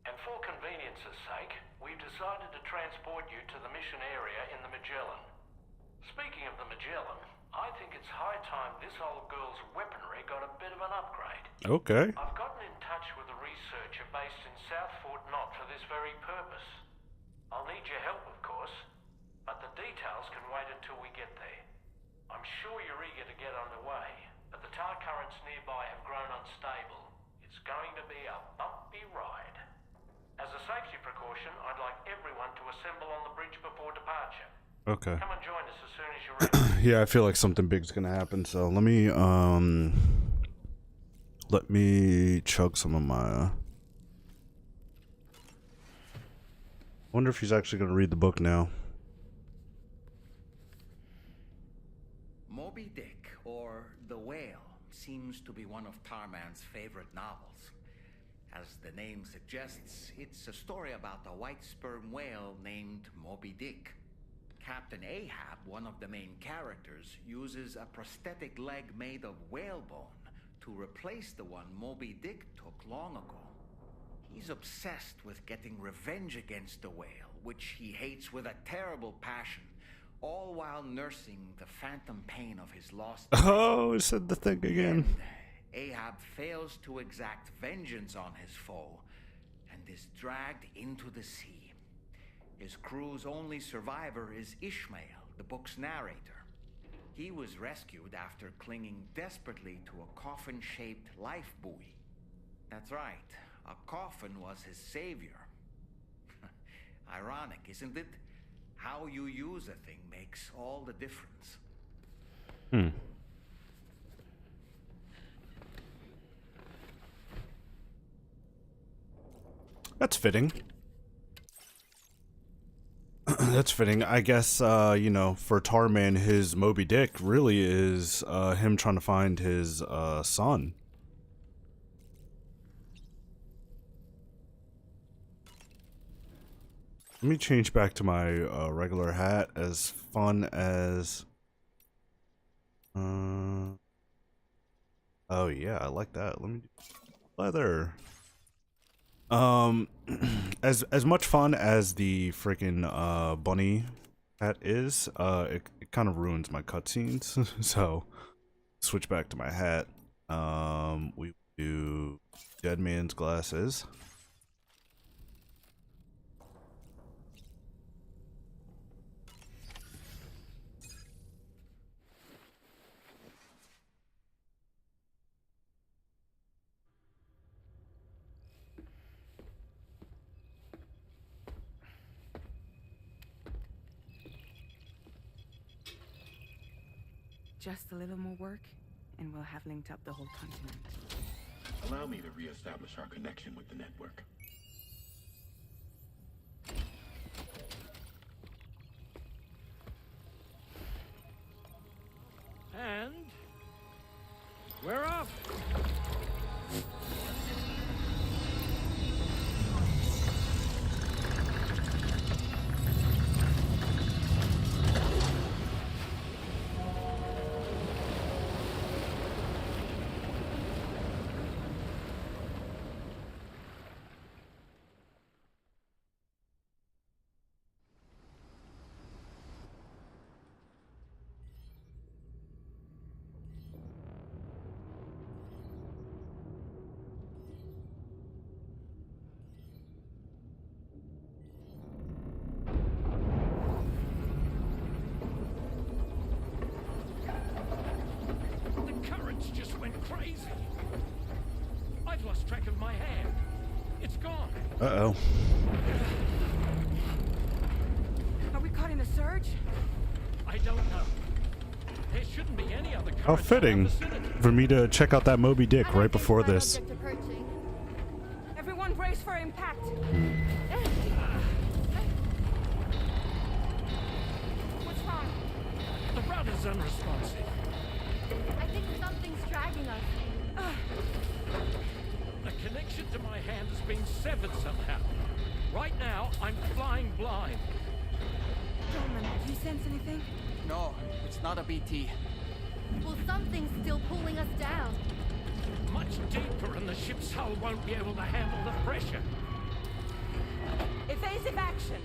And for convenience's sake, we've decided to transport you to the mission area in the Magellan. Speaking of the Magellan, I think it's high time this old girl's weaponry got a bit of an upgrade. Okay. I've gotten in touch with a researcher based in South Fort Knott for this very purpose. I'll need your help, of course, but the details can wait until we get there. I'm sure you're eager to get underway, but the tar currents nearby have grown unstable. It's going to be a bumpy ride. As a safety precaution, I'd like everyone to assemble on the bridge before departure. Okay. Come and join us as soon as you're ready. Yeah, I feel like something big's gonna happen, so let me chug some of my wonder if he's actually gonna read the book now. Moby Dick, or The Whale, seems to be one of Tarman's favorite novels. As the name suggests, it's a story about a white sperm whale named Moby Dick. Captain Ahab, one of the main characters, uses a prosthetic leg made of whalebone to replace the one Moby Dick took long ago. He's obsessed with getting revenge against the whale, which he hates with a terrible passion, all while nursing the phantom pain of his lost life. Oh, it said the thing again. Ahab fails to exact vengeance on his foe and is dragged into the sea. His crew's only survivor is Ishmael, the book's narrator. He was rescued after clinging desperately to a coffin-shaped life buoy. That's right, a coffin was his savior. Ironic, isn't it? How you use a thing makes all the difference. That's fitting. That's fitting. I guess, you know, for Tarman, his Moby Dick really is him trying to find his son. Let me change back to my regular hat. As fun as... oh yeah, I like that. Let me do leather. As much fun as the freaking bunny hat is, it kind of ruins my cutscenes. So switch back to my hat. We do Dead Man's Glasses. Just a little more work, and we'll have linked up the whole continent. Allow me to reestablish our connection with the network. Uh-oh. Are we caught in a surge? I don't know. There shouldn't be any other How currents in our fitting vicinity. for me to check out that Moby Dick right before this. Everyone brace for impact. What's wrong? The rudder's unresponsive. I think something's dragging us. The connection to my hand has been severed somehow. Right now, I'm flying blind. Roman, do you sense anything? No, it's not a BT. Well, something's still pulling us down. Much deeper, and the ship's hull won't be able to handle the pressure. Evasive action.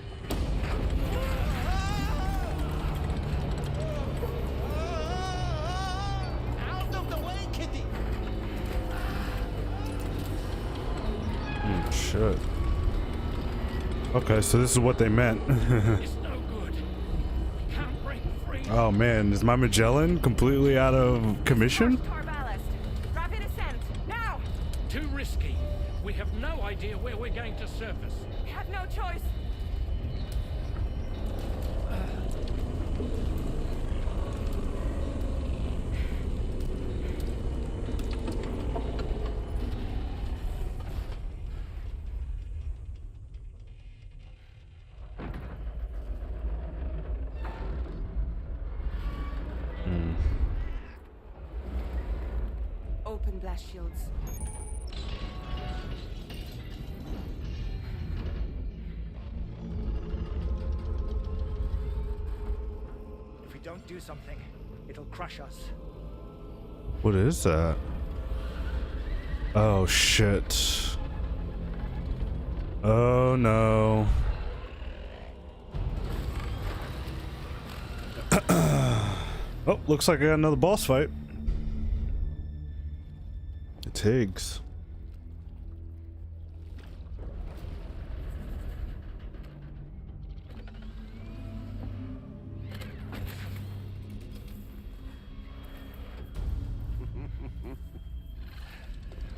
Out of the way, kitty! Shit. Okay, so this is what they meant. It's no good. We can't break free. Oh man, is my Magellan completely out of commission? Tar ballast. Rapid ascent. Now! Too risky. We have no idea where we're going to surface. We have no choice. Open blast shields. If we don't do something, it'll crush us. What is that? Oh shit. Oh no. Oh, looks like I got another boss fight. It's Higgs.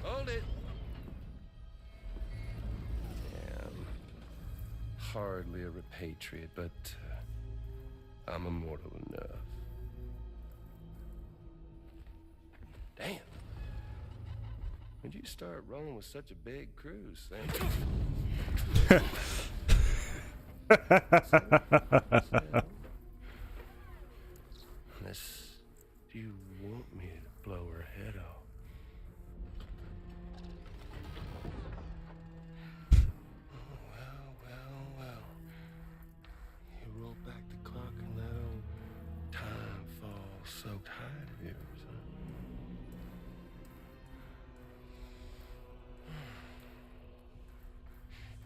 Hold it. Yeah, I'm hardly a repatriate, but I'm immortal enough. Damn. When'd you start rolling with such a big crew, Sam? Unless you want me to blow her head off. Well. You roll back the clock and let old time fall soaked hide of yours, huh?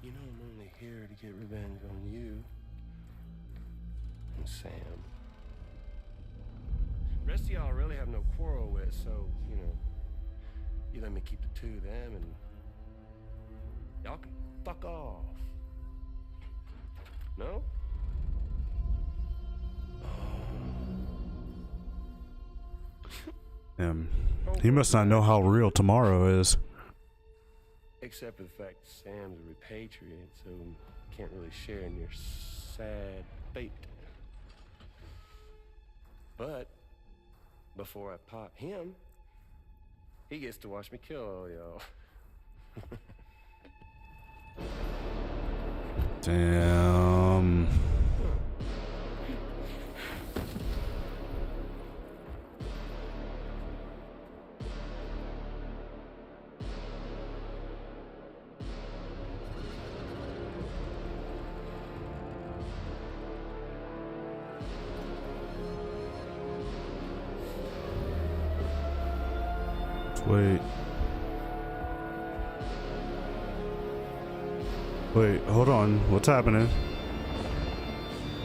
You know I'm only here to get revenge on you and Sam. Rest of y'all really have no quarrel with, so, you know, you let me keep the two of them and y'all can fuck off. No? He must not know how real tomorrow is. Except for the fact that Sam's a repatriate, so can't really share in your sad fate. But before I pop him, he gets to watch me kill all y'all. Damn. Wait, hold on. What's happening?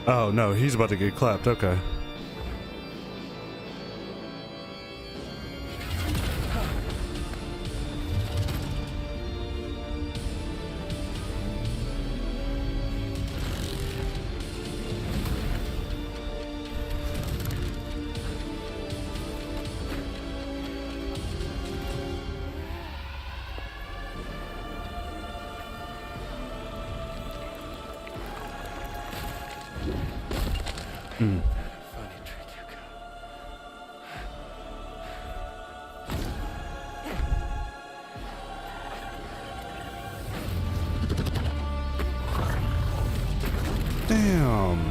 Oh, no, he's about to get clapped. Okay. Mm. Funny trick you got. Damn.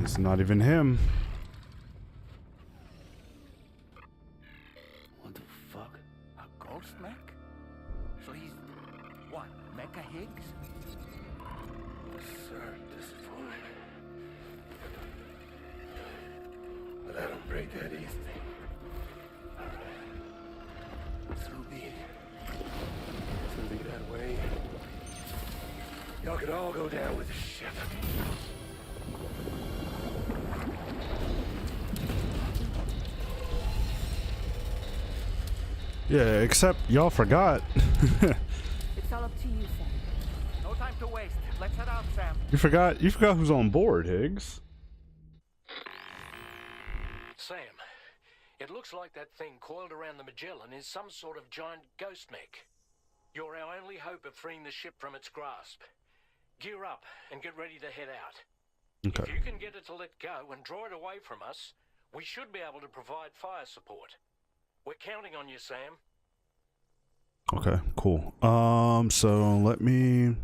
It's not even him. What the fuck? A ghost mech? So he's what? Mecha Higgs? Sir, disappointed. But I don't break that easy. So be it. It's gonna be that way. Y'all can all go down with the ship. Yeah, except y'all forgot. It's all up to you, Sam. No time to waste. Let's head out, Sam. You forgot who's on board, Higgs. Sam, it looks like that thing coiled around the Magellan is some sort of giant ghost mech. You're our only hope of freeing the ship from its grasp. Gear up and get ready to head out. Okay. If you can get it to let go and draw it away from us, we should be able to provide fire support. We're counting on you, Sam. Okay, cool. So let me.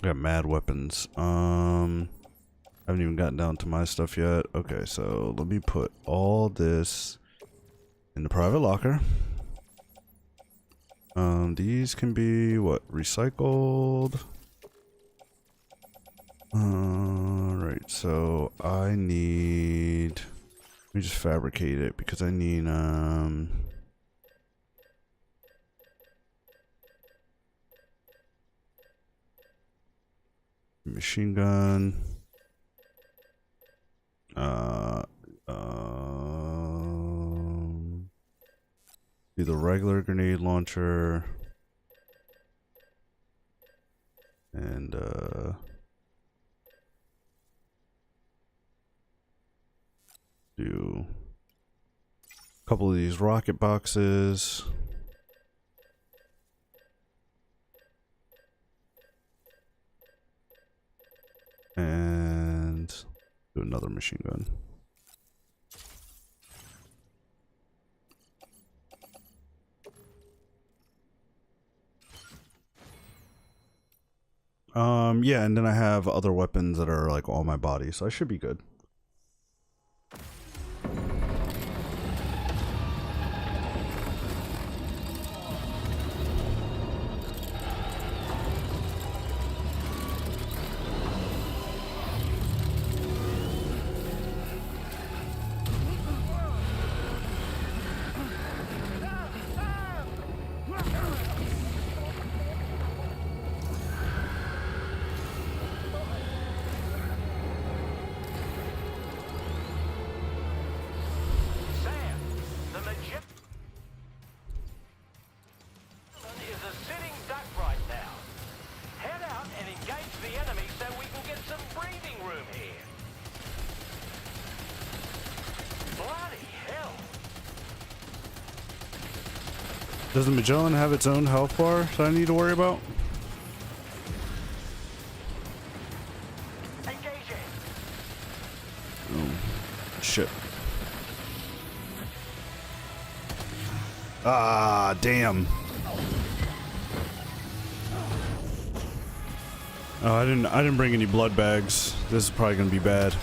I got mad weapons. I haven't even gotten down to my stuff yet. Okay, so let me put all this in the private locker. These can be what? Recycled. Right, so I need. Let me just fabricate it because I need machine gun, do the regular grenade launcher, and do a couple of these rocket boxes. And do another machine gun. Yeah, and then I have other weapons that are like on my body, so I should be good. Does the Magellan have its own health bar that I need to worry about? Oh, shit. Ah, damn. Oh, I didn't bring any blood bags. This is probably gonna be bad.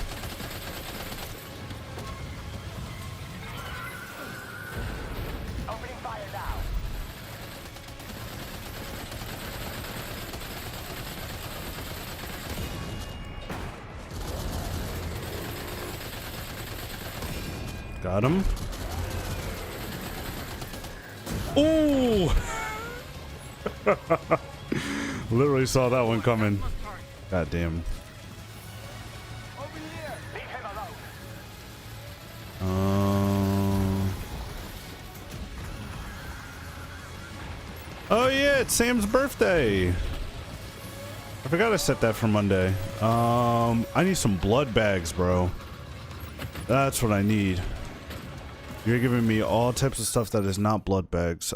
Got him. Oh! Literally saw that one coming. God damn. Oh yeah, it's Sam's birthday. I forgot I set that for Monday. I need some blood bags, bro. That's what I need. You're giving me all types of stuff that is not blood bags.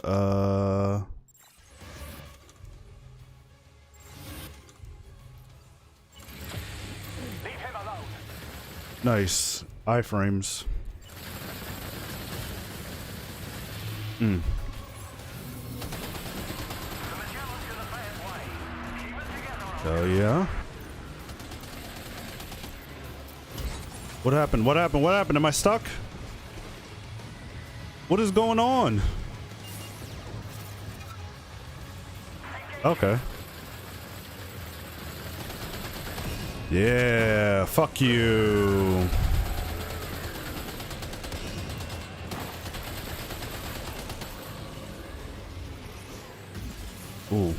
Nice. Iframes. Oh yeah. What happened? What happened? What happened? Am I stuck? What is going on? Okay. Yeah, fuck you. Ooh.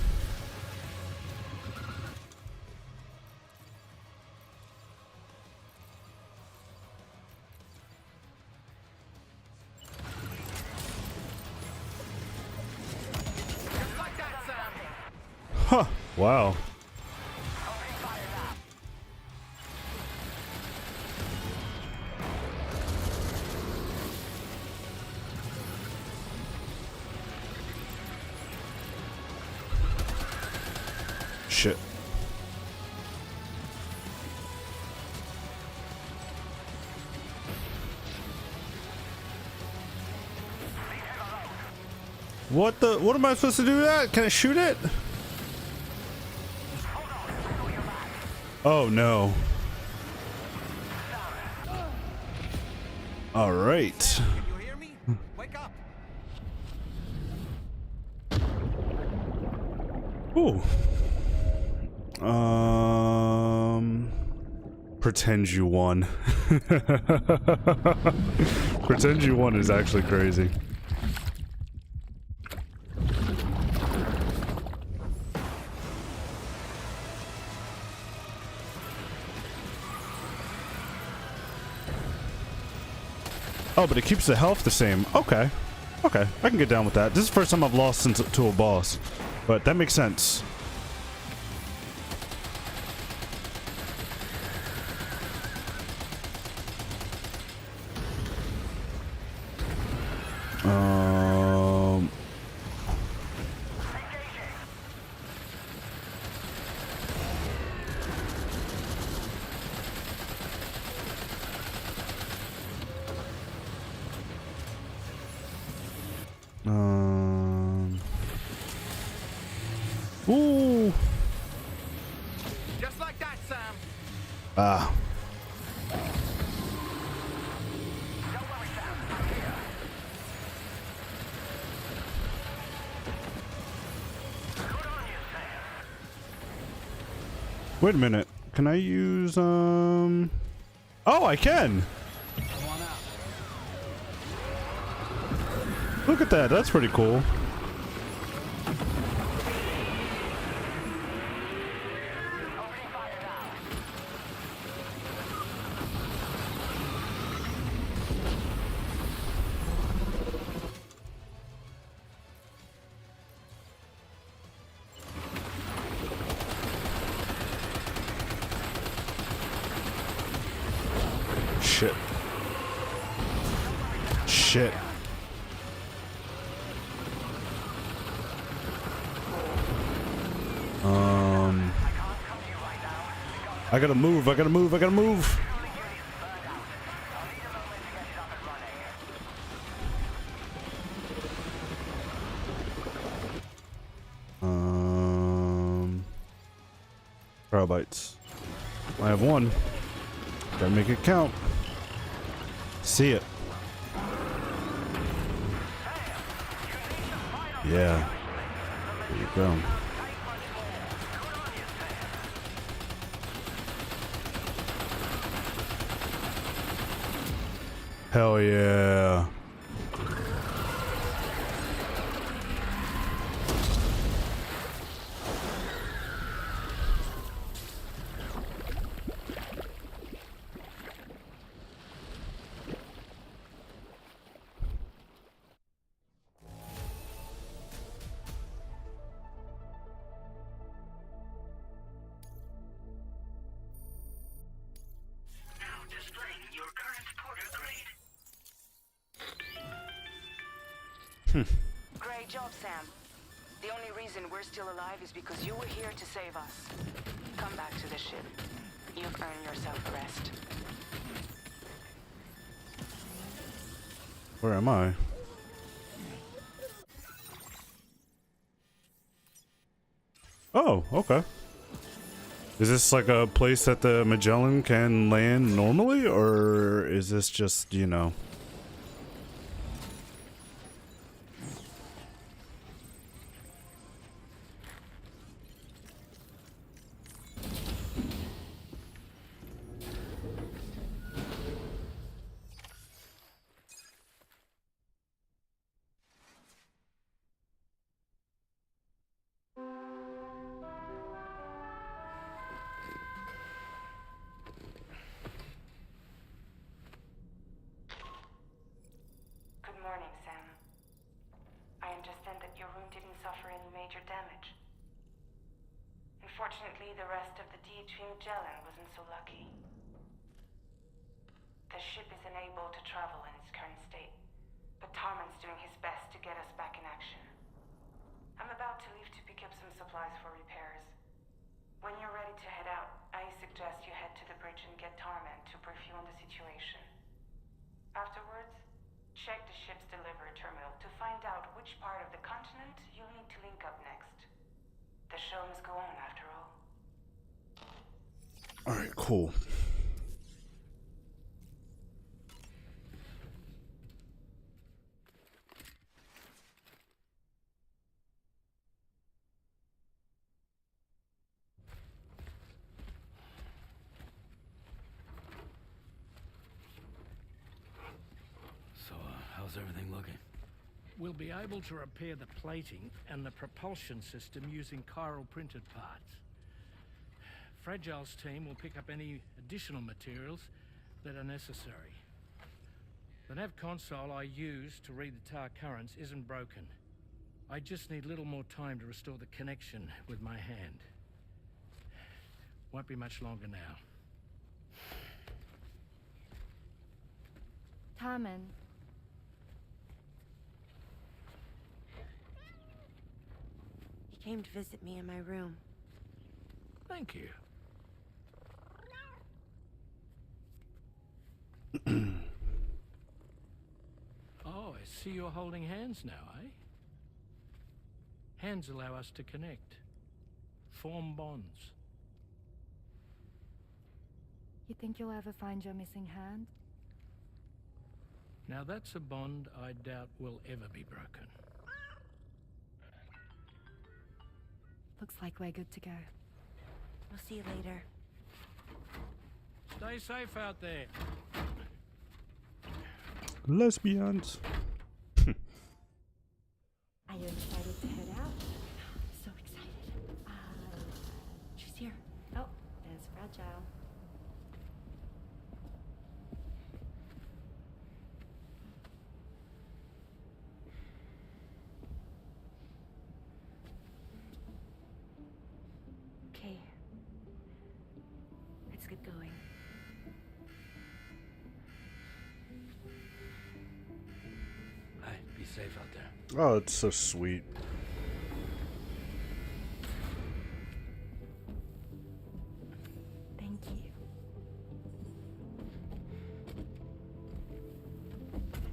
Huh. Wow. Shit. What the? What am I supposed to do that? Can I shoot it? Oh no. All right. You hear me? Wake up. Ooh. Pretend you won. Pretend you won is actually crazy. Oh, but it keeps the health the same. Okay. Okay, I can get down with that. This is the first time I've lost to a boss, but that makes sense. Ooh. Just like that, Sam. Ah. Wait a minute. Can I use Oh, I can. Look at that. That's pretty cool. Shit. Shit. I gotta move, I gotta move, I gotta move. Terabytes. I have one. Gotta make it count. See it. Yeah. There you go. Hell yeah. Great job, Sam. The only reason we're still alive is because you were here to save us. Come back to the ship. You've earned yourself a rest. Where am I? Oh, okay. Is this like a place that the Magellan can land normally, or is this just, you know? Good morning, Sam. I understand that your room didn't suffer any major damage. Unfortunately, the rest of the DHV Magellan wasn't so lucky. The ship is unable to travel in its current state, but Tarman's doing his best to get us back in action. I'm about to leave to pick up some supplies for repairs. When you're ready to head out, I suggest you head to the bridge and get Tarman to brief you on the situation. Afterwards, check the ship's delivery terminal to find out which part of the continent you'll need to link up next. The show must go on, after all. Alright, cool. So, how's everything looking? We'll be able to repair the plating and the propulsion system using chiral printed parts. Fragile's team will pick up any additional materials that are necessary. The nav console I use to read the tar currents isn't broken. I just need a little more time to restore the connection with my hand. Won't be much longer now. Tarman. He came to visit me in my room. Thank you. Oh, I see you're holding hands now, eh? Hands allow us to connect, form bonds. You think you'll ever find your missing hand? Now that's a bond I doubt will ever be broken. Looks like we're good to go. We'll see you later. Stay safe out there. Lesbians. Are you excited to head out? So excited. She's here. Oh, there's Fragile. Okay. Let's get going. Hey, be safe out there. Oh, it's so sweet. Thank you.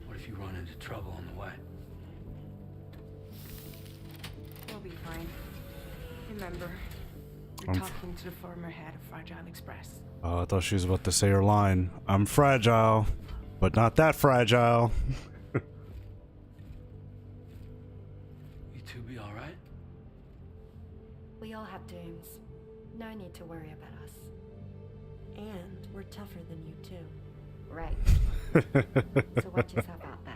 What if you run into trouble on the way? We'll be fine. Remember, you're I'm talking to the former head of Fragile Express. Oh, I thought she was about to say her line. I'm fragile, but not that fragile. You two be alright? We all have dooms. No need to worry about us. And we're tougher than you, too. Right. So watch yourself out there.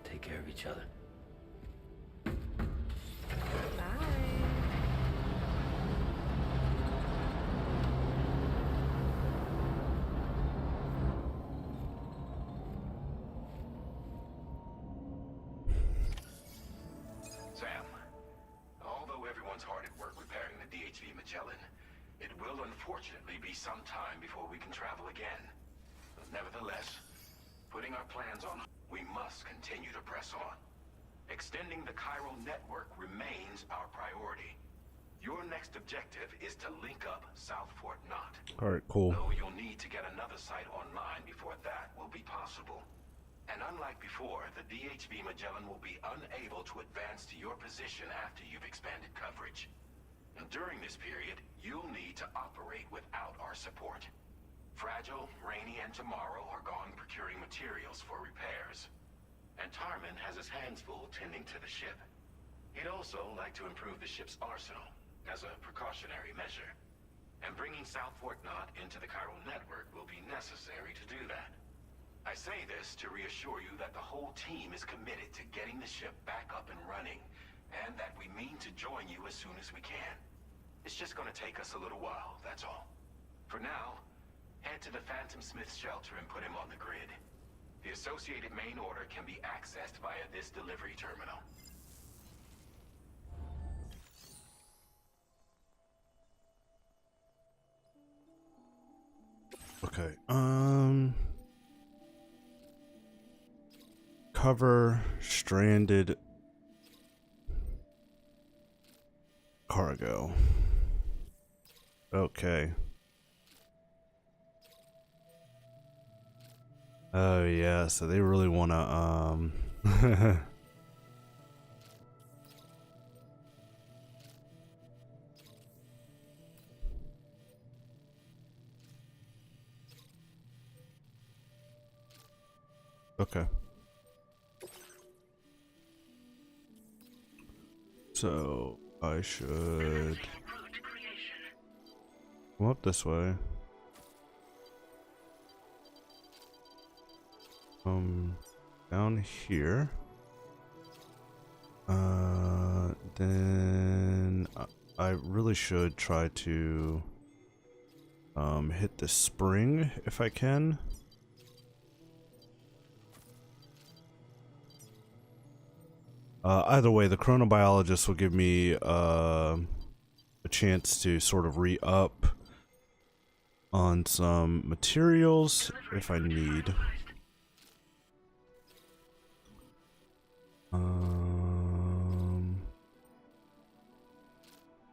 Take care of each other. Sam, although everyone's hard at work repairing the DHV Magellan, it will unfortunately be some time before we can travel again. Nevertheless, putting setting our plans on. We must continue to press on. Extending the chiral network remains our priority. Your next objective is to link up South Fort Knot. Alright, cool. Though you'll need to get another site online before that will be possible. And unlike before, the DHV Magellan will be unable to advance to your position after you've expanded coverage. And during this period, you'll need to operate without our support. Fragile, Rainy, and Tomorrow are gone procuring materials for repairs. And Tarman has his hands full tending to the ship. He'd also like to improve the ship's arsenal as a precautionary measure. And bringing South Fort Knot into the chiral network will be necessary to do that. I say this to reassure you that the whole team is committed to getting the ship back up and running, and that we mean to join you as soon as we can. It's just gonna take us a little while, that's all. For now, head to the Phantom Smith shelter and put him on the grid. The associated main order can be accessed via this delivery terminal. Okay, cover stranded cargo. Okay. Oh yeah, so they really wanna okay. So I should come up this way. Down here. Then I really should try to hit the spring if I can. Either way, the chronobiologist will give me a chance to sort of re-up on some materials if I need.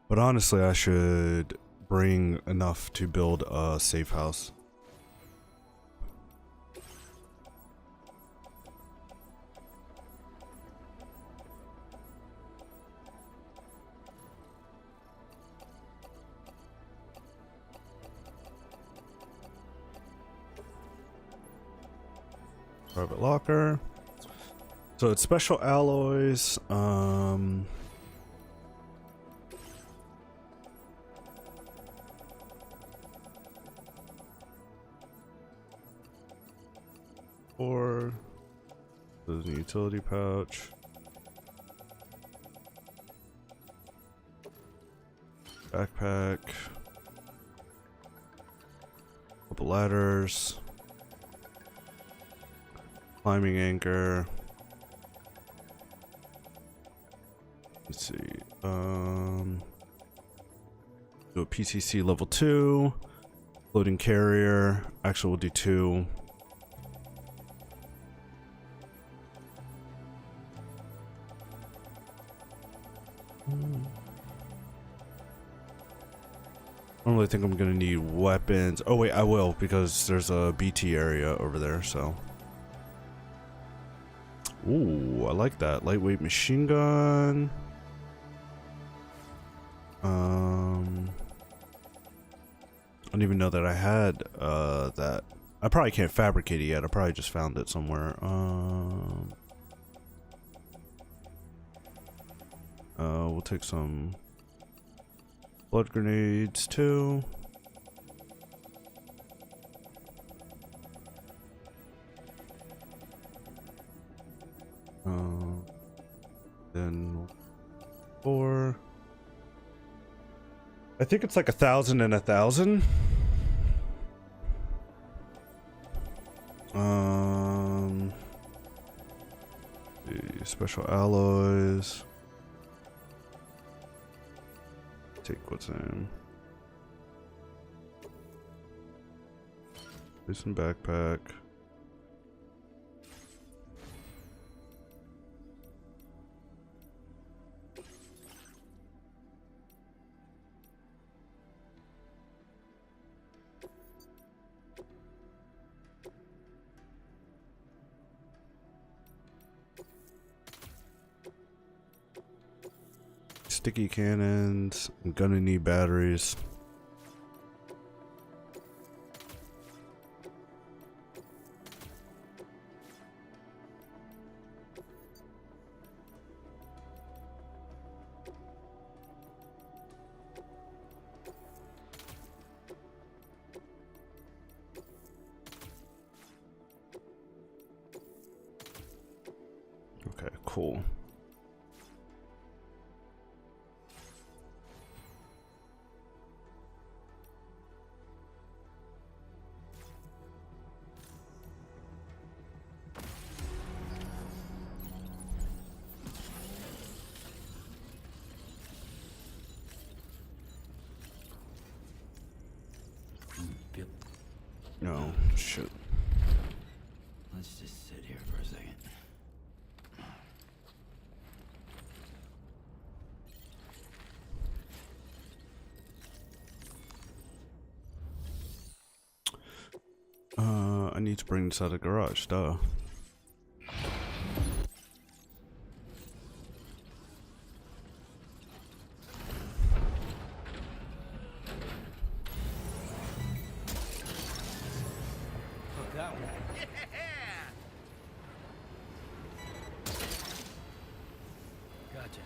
But honestly, I should bring enough to build a safe house. Private locker. So it's special alloys. Or there's a utility pouch. Backpack. Couple ladders. Climbing anchor. Let's see. Do a PCC level 2. Floating carrier. Actually, we'll do 2. I don't really think I'm gonna need weapons. Oh wait, I will, because there's a BT area over there, so. Ooh, I like that. Lightweight machine gun. I don't even know that I had that. I probably can't fabricate it yet. I probably just found it somewhere. We'll take some blood grenades too. Then 4. I think it's like 1,000 and 1,000. The special alloys. Take what's in. Do some backpack. sticky cannons. I'm gonna need batteries. Okay, cool. No, shit. Let's just sit here for a second. I need to bring this out of the garage, duh. That one. Gotcha.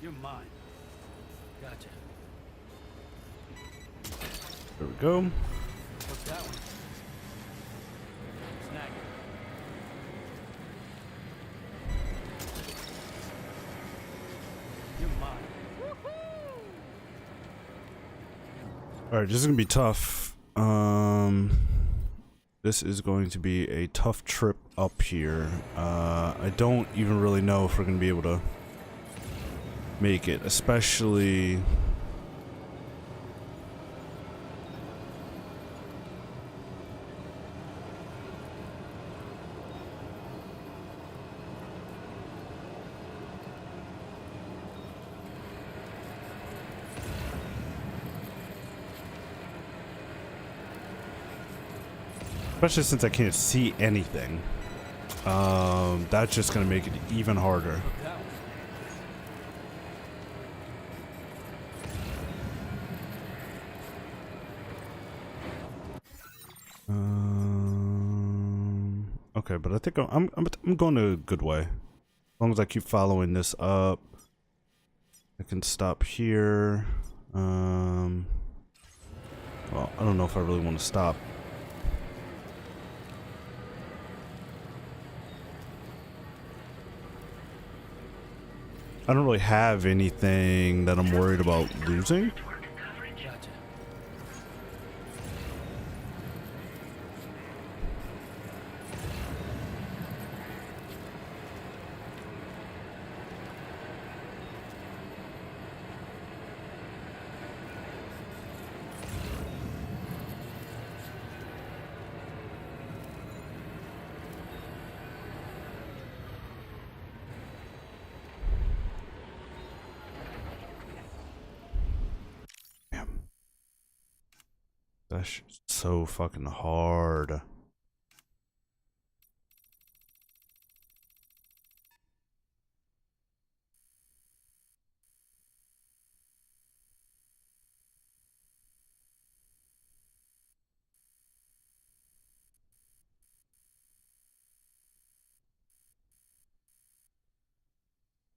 You're mine. Gotcha. There we go. What's that one? Snag it. You're mine. Alright, this is gonna be tough. This is going to be a tough trip up here. I don't even really know if we're gonna be able to make it, especially since I can't see anything. That's just gonna make it even harder. Okay, but I think I'm going a good way. As long as I keep following this up, I can stop here. Well, I don't know if I really want to stop. I don't really have anything that I'm worried about losing. Gotcha. That's so fucking hard.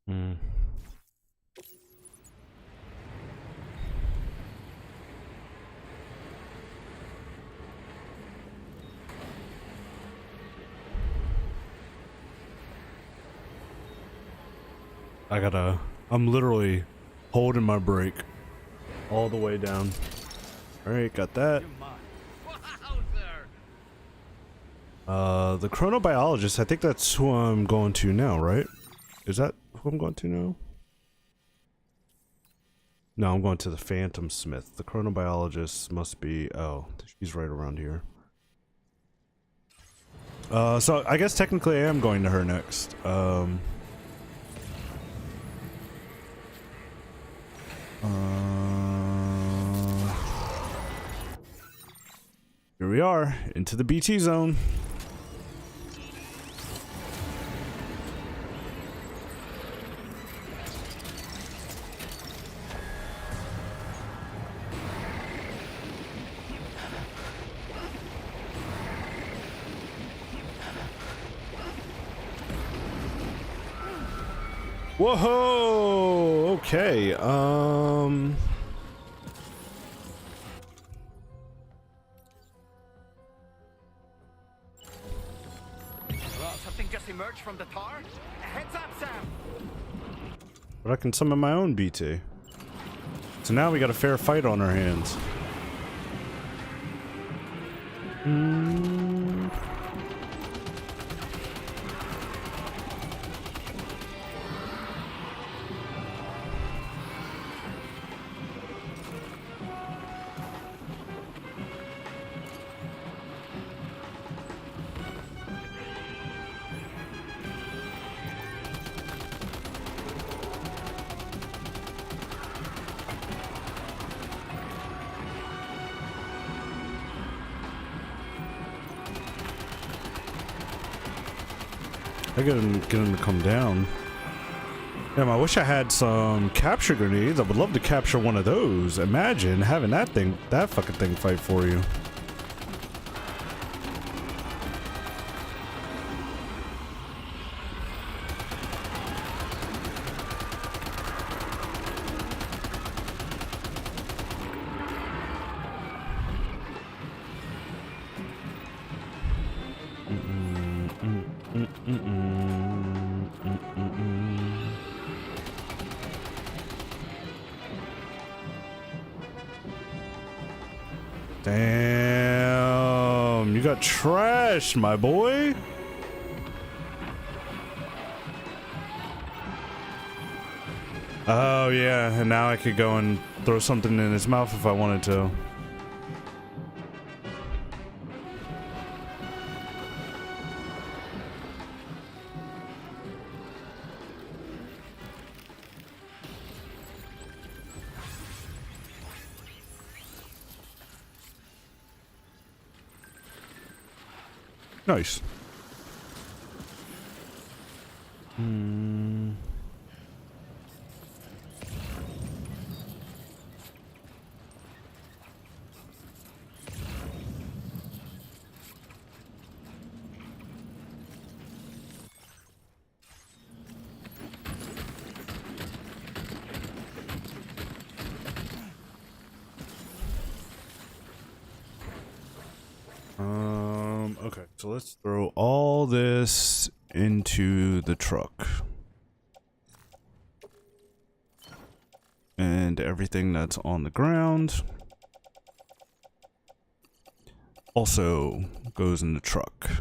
Hmm. I'm literally holding my brake all the way down. Alright, got that. The chronobiologist, I think that's who I'm going to now, right? Is that who I'm going to now? No, I'm going to the Phantom Smith. The chronobiologist must be, oh, she's right around here. So I guess technically I am going to her next. Here we are, into the BT zone. Whoa! Okay, Well, something just emerged from the tar. Heads up, Sam. but I can summon my own BT. So now we got a fair fight on our hands. I get him to come down. Damn, I wish I had some capture grenades. I would love to capture one of those. Imagine having that fucking thing fight for you. Damn, you got trashed, my boy. Oh yeah, and now I could go and throw something in his mouth if I wanted to. Nice. Okay, so let's throw all this into the truck. And everything that's on the ground also goes in the truck.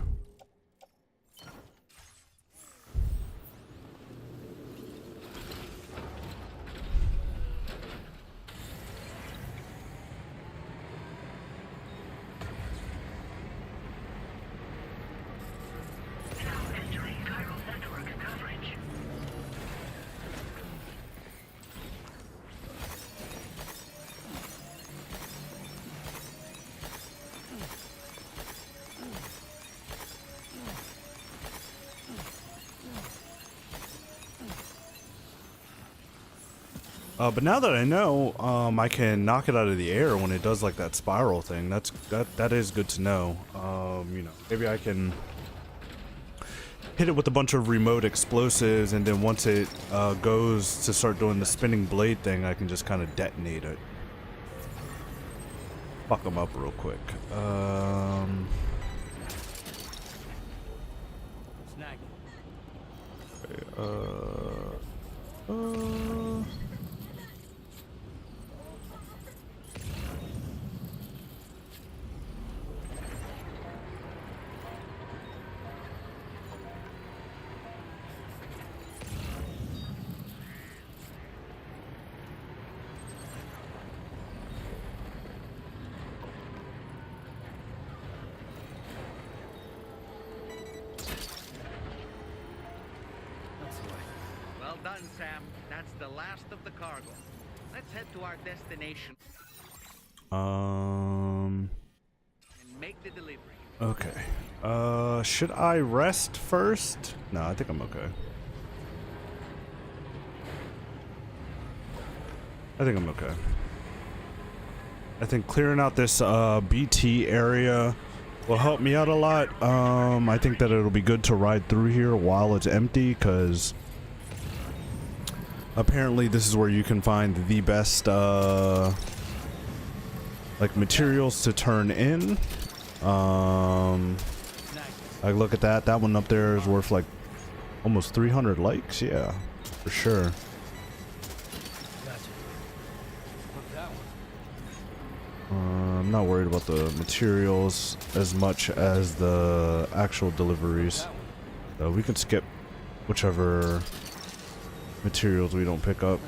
But now that I know, I can knock it out of the air when it does like that spiral thing. That is good to know. You know, maybe I can hit it with a bunch of remote explosives, and then once it goes to start doing the spinning blade thing, I can just kind of detonate it. Fuck them up real quick. Well done, Sam. That's the last of the cargo. Let's head to our destination. And make the delivery. Okay. Should I rest first? No, I think I'm okay. I think I'm okay. I think clearing out this BT area will help me out a lot. I think that it'll be good to ride through here while it's empty, because apparently this is where you can find the best like materials to turn in. Like, look at that. That one up there is worth like almost 300 likes. Yeah, for sure. I'm not worried about the materials as much as the actual deliveries. So we can skip whichever materials we don't pick up.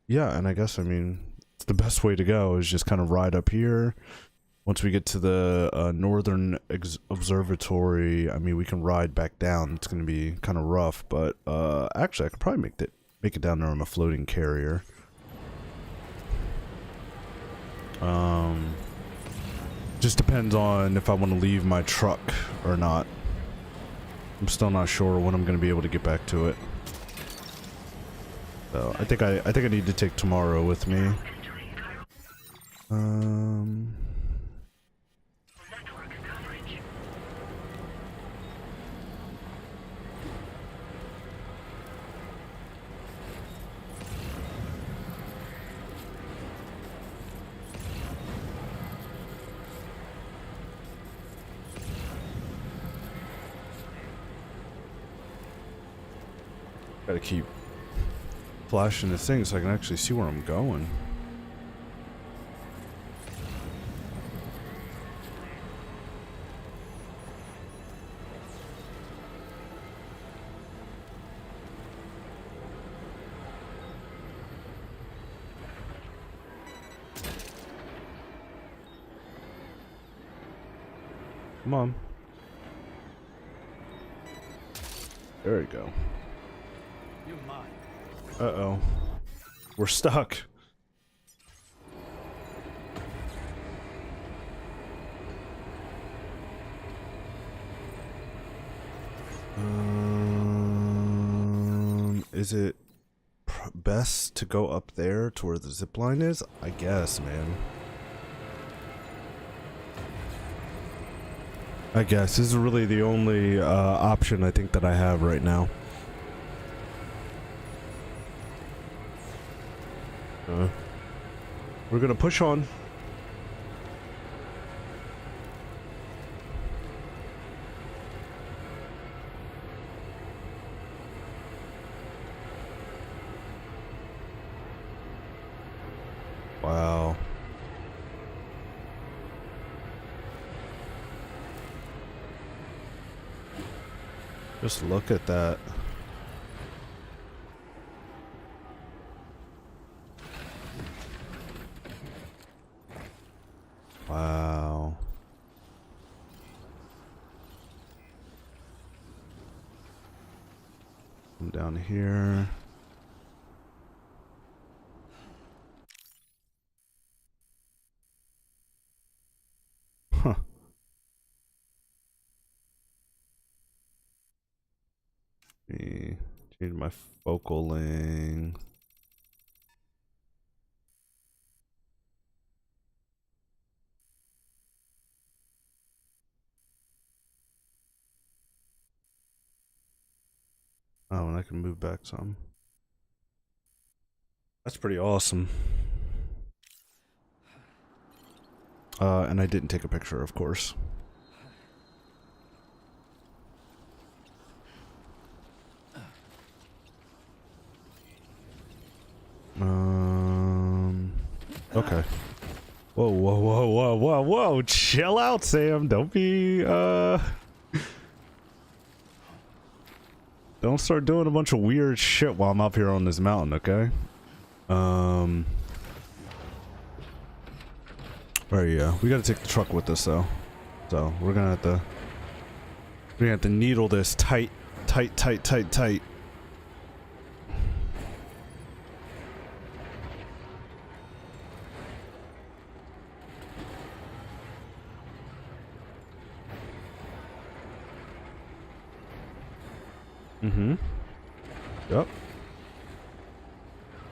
Yeah, and I guess, I mean, the best way to go is just kind of ride up here. Once we get to the northern observatory, I mean, we can ride back down. It's going to be kind of rough, but actually I could probably make it down there on a floating carrier. Just depends on if I want to leave my truck or not. I'm still not sure when I'm going to be able to get back to it. So I think I need to take tomorrow with me. Gotta keep flashing this thing so I can actually see where I'm going. Come on. There we go. Uh-oh. We're stuck. Is it best to go up there to where the zip line is? I guess, man. I guess this is really the only option I think that I have right now. We're gonna push on. Wow. Just look at that. Wow. Come down here. Huh. Me change my focal length. Oh, and I can move back some. That's pretty awesome. And I didn't take a picture, of course. Okay. Whoa, whoa, whoa, whoa, whoa, whoa. Chill out, Sam. Don't be, don't start doing a bunch of weird shit while I'm up here on this mountain, okay? Alright, yeah. We gotta take the truck with us, though. So, we're gonna have to needle this tight. Mm-hmm. Yep.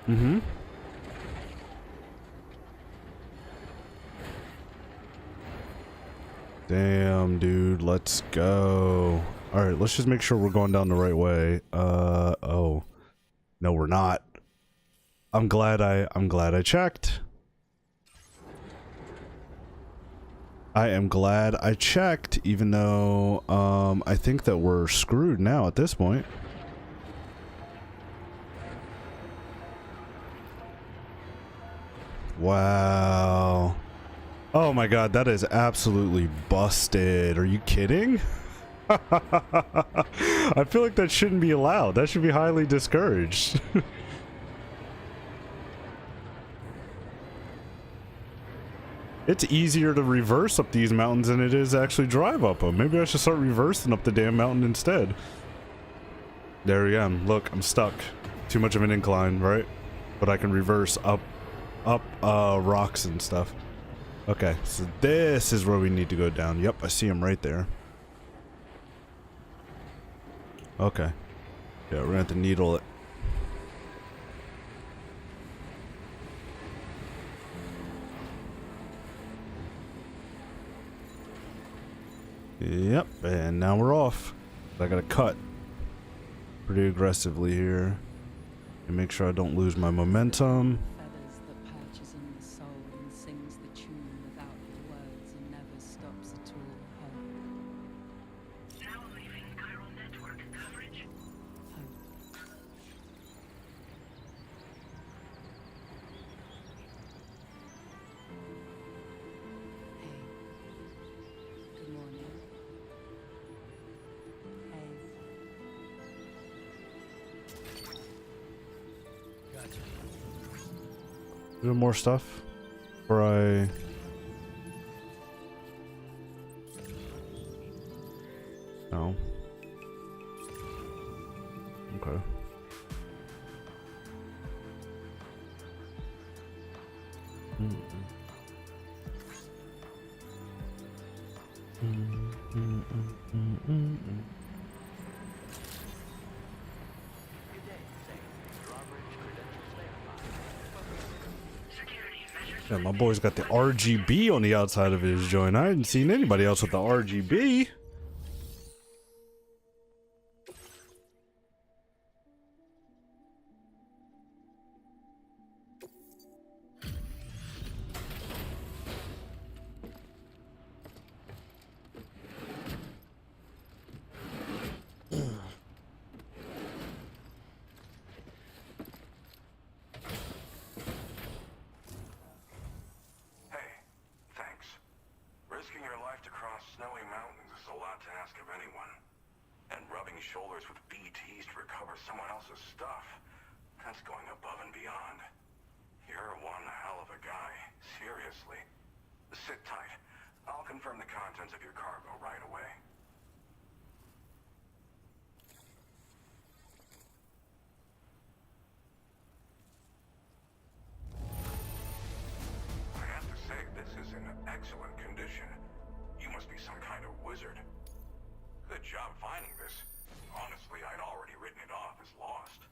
Mm-hmm. Damn, dude, let's go. All right, let's just make sure we're going down the right way. Oh. No, we're not. I'm glad I checked. I am glad I checked, even though I think that we're screwed now at this point. Wow. Oh my god, that is absolutely busted. Are you kidding? I feel like that shouldn't be allowed. That should be highly discouraged. It's easier to reverse up these mountains than it is to actually drive up them. Maybe I should start reversing up the damn mountain instead. There I am. Look, I'm stuck. Too much of an incline, right? But I can reverse up rocks and stuff. Okay, so this is where we need to go down. Yep, I see him right there. Okay. Yeah, we're gonna have to needle it. Yep, and now we're off. I gotta cut pretty aggressively here and make sure I don't lose my momentum. Feathers that perches in the soul and sings the tune without the words and never stops at all. Now leaving chiral network coverage. Good morning. Gotcha. Do more stuff before I... No. Okay. Yeah, my boy's got the RGB on the outside of his joint. I hadn't seen anybody else with the RGB. Risking your life to cross snowy mountains is a lot to ask of anyone. And rubbing shoulders with BTs to recover someone else's stuff, that's going above and beyond. You're one hell of a guy, seriously. Sit tight. I'll confirm the contents of your cargo right away. I have to say, this is in excellent condition. You must be some kind of wizard. Good job finding this. Honestly, I'd already written it off as lost.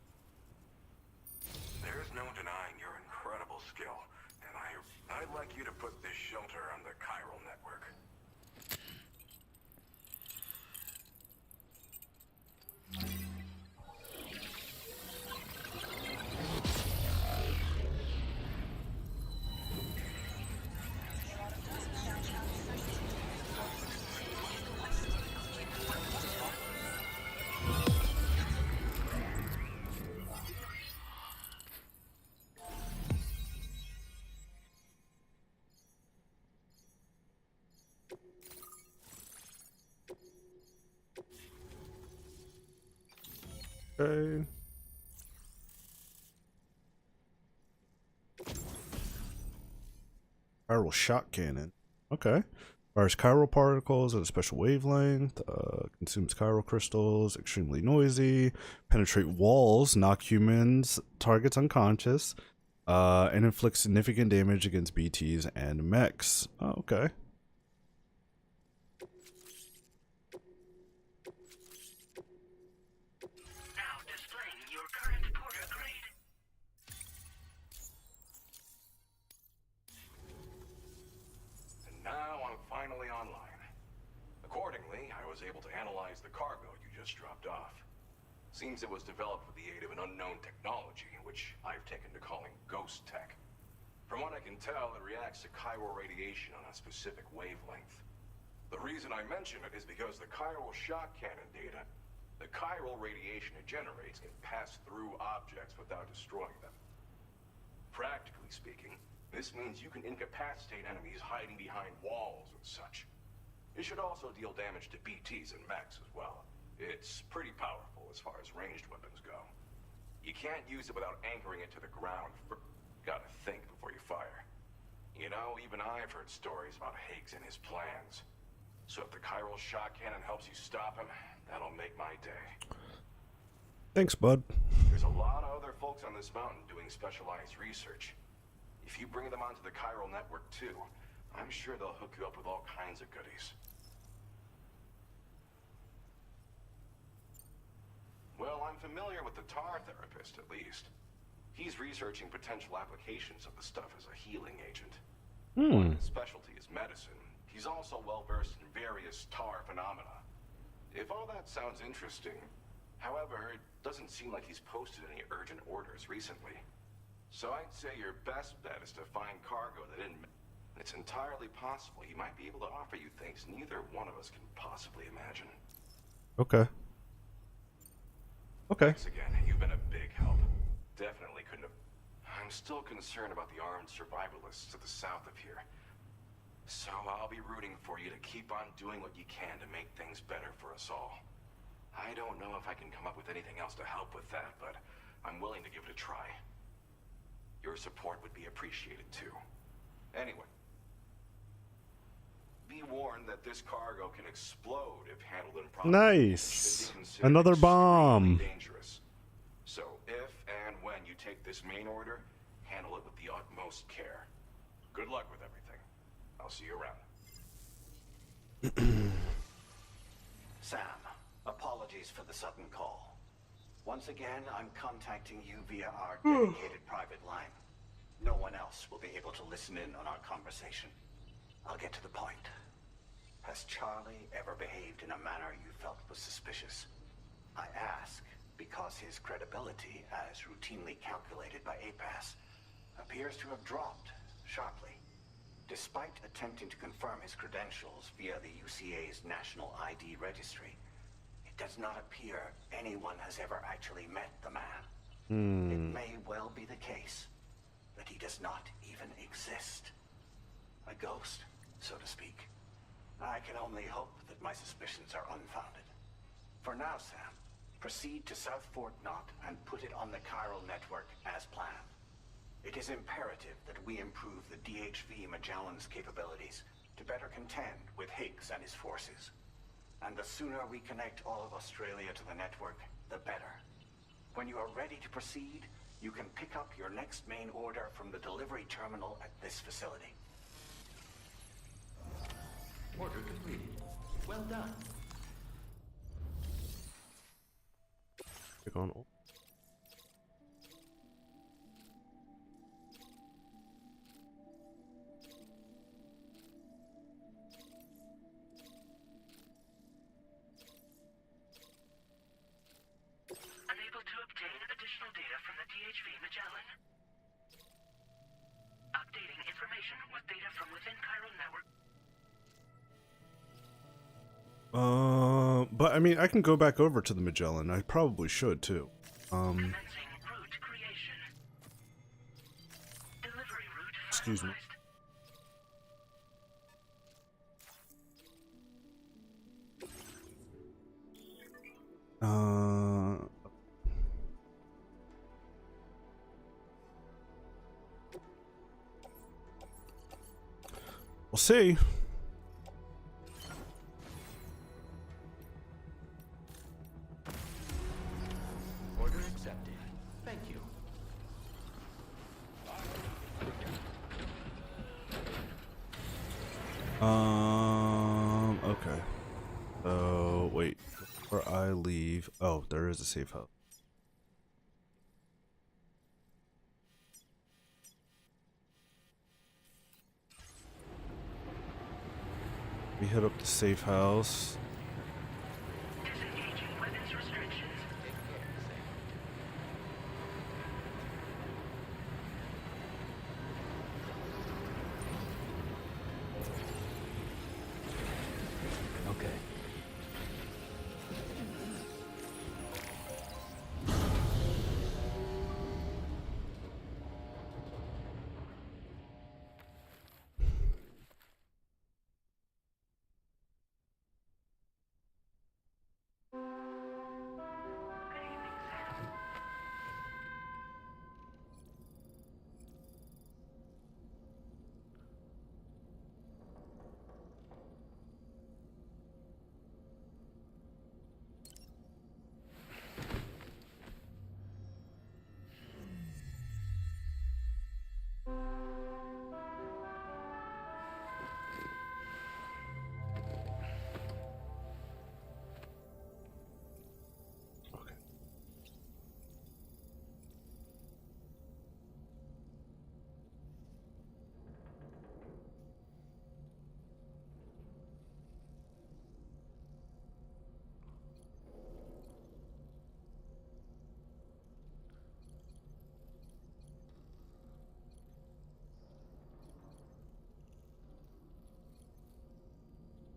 There's no denying your incredible skill, and I'd like you to put this shelter on the chiral network. Okay. Chiral shot cannon. Okay. Fires chiral particles at a special wavelength. Consumes chiral crystals. Extremely noisy. Penetrate walls. Knock humans targets unconscious. And inflicts significant damage against BTs and mechs. Oh, okay. was able to analyze the cargo you just dropped off. Seems it was developed with the aid of an unknown technology, which I've taken to calling ghost tech. From what I can tell, it reacts to chiral radiation on a specific wavelength. The reason I mention it is because the chiral shock cannon data, the chiral radiation it generates can pass through objects without destroying them. Practically speaking, this means you can incapacitate enemies hiding behind walls and such. It should also deal damage to BTs and mechs as well. It's pretty powerful as far as ranged weapons go. You can't use it without anchoring it to the ground. Gotta think before you fire. You know, even I've heard stories about Higgs and his plans. So if the chiral shock cannon helps you stop him, that'll make my day. Thanks, bud. There's a lot of other folks on this mountain doing specialized research. If you bring them onto the chiral network too, I'm sure they'll hook you up with all kinds of goodies. Well, I'm familiar with the tar therapist, at least. He's researching potential applications of the stuff as a healing agent. His specialty is medicine. He's also well-versed in various tar phenomena. If all that sounds interesting, however, it doesn't seem like he's posted any urgent orders recently. So I'd say your best bet is to find cargo that didn't... It's entirely possible he might be able to offer you things neither one of us can possibly imagine. Okay. Okay. Thanks again. You've been a big help. Definitely couldn't have... I'm still concerned about the armed survivalists to the south of here. So I'll be rooting for you to keep on doing what you can to make things better for us all. I don't know if I can come up with anything else to help with that, but I'm willing to give it a try. Your support would be appreciated too. Anyway, be warned that this cargo can explode if handled improperly. Nice. Another bomb. Dangerous. So if and when you take this main order, handle it with the utmost care. Good luck with everything. I'll see you around. Sam, apologies for the sudden call. Once again, I'm contacting you via our dedicated private line. No one else will be able to listen in on our conversation. I'll get to the point. Has Charlie ever behaved in a manner you felt was suspicious? I ask because his credibility, as routinely calculated by APAS, appears to have dropped sharply. Despite attempting to confirm his credentials via the UCA's National ID Registry, it does not appear anyone has ever actually met the man. It may well be the case that he does not even exist. A ghost, so to speak. I can only hope that my suspicions are unfounded. For now, Sam, proceed to South Fort Knot and put it on the chiral network as planned. It is imperative that we improve the DHV Magellan's capabilities to better contend with Higgs and his forces. And the sooner we connect all of Australia to the network, the better. When you are ready to proceed, you can pick up your next main order from the delivery terminal at this facility. Order completed. Well done. Click on all. Unable to obtain additional data from the DHV Magellan. Updating information with data from within chiral network. But I mean, I can go back over to the Magellan. I probably should too. Excuse me. We'll see. Order accepted. Thank you. Okay. So, wait. Before I leave... Oh, there is a safe house. We hit up the safe house.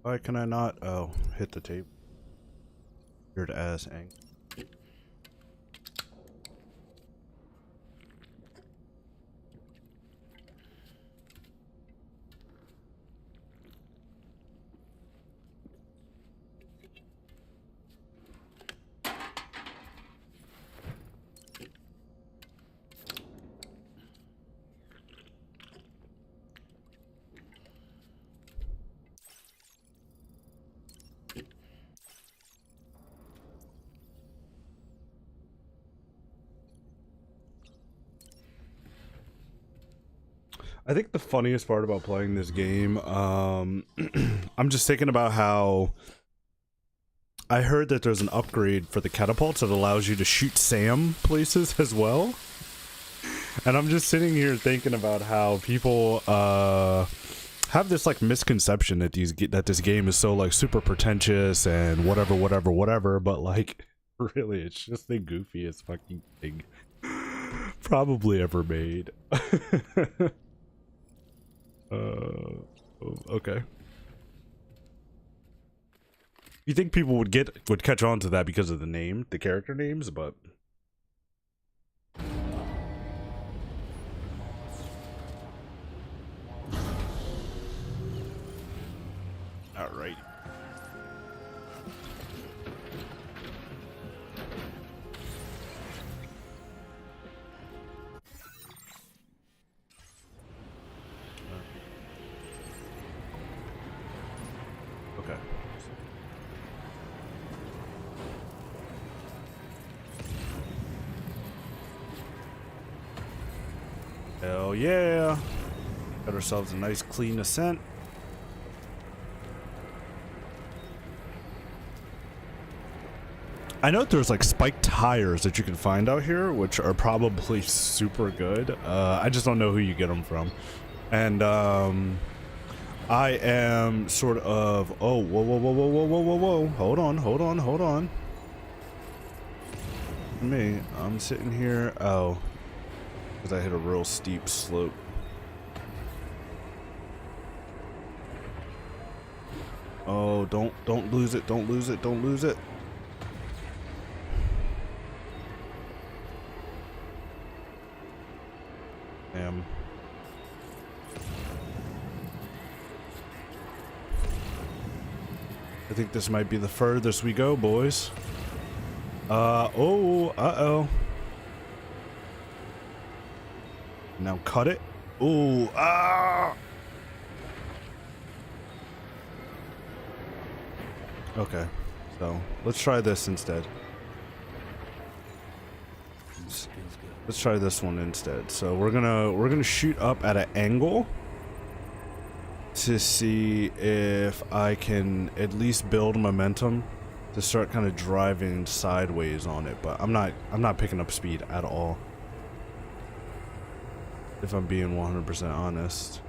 Why can I not? Oh, hit the tape. Weird ass ang. I think the funniest part about playing this game, I'm just thinking about how I heard that there's an upgrade for the catapults that allows you to shoot Sam places as well. And I'm just sitting here thinking about how people have this like misconception that this game is so like super pretentious and whatever, but like really it's just the goofiest fucking thing probably ever made. Okay. You think people would catch on to that because of the character names, but alright. Okay. Hell yeah. Got ourselves a nice clean ascent. I know there's like spiked tires that you can find out here, which are probably super good. I just don't know who you get them from. And I am sort of, oh, whoa. Hold on. I'm sitting here, oh, because I hit a real steep slope. Oh, don't lose it, don't lose it. Damn. I think this might be the furthest we go, boys. Uh-oh. Now cut it. Ooh, Okay, so let's try this instead. Let's try this one instead. So we're gonna shoot up at an angle to see if I can at least build momentum to start kind of driving sideways on it, but I'm not picking up speed at all, if I'm being 100% honest.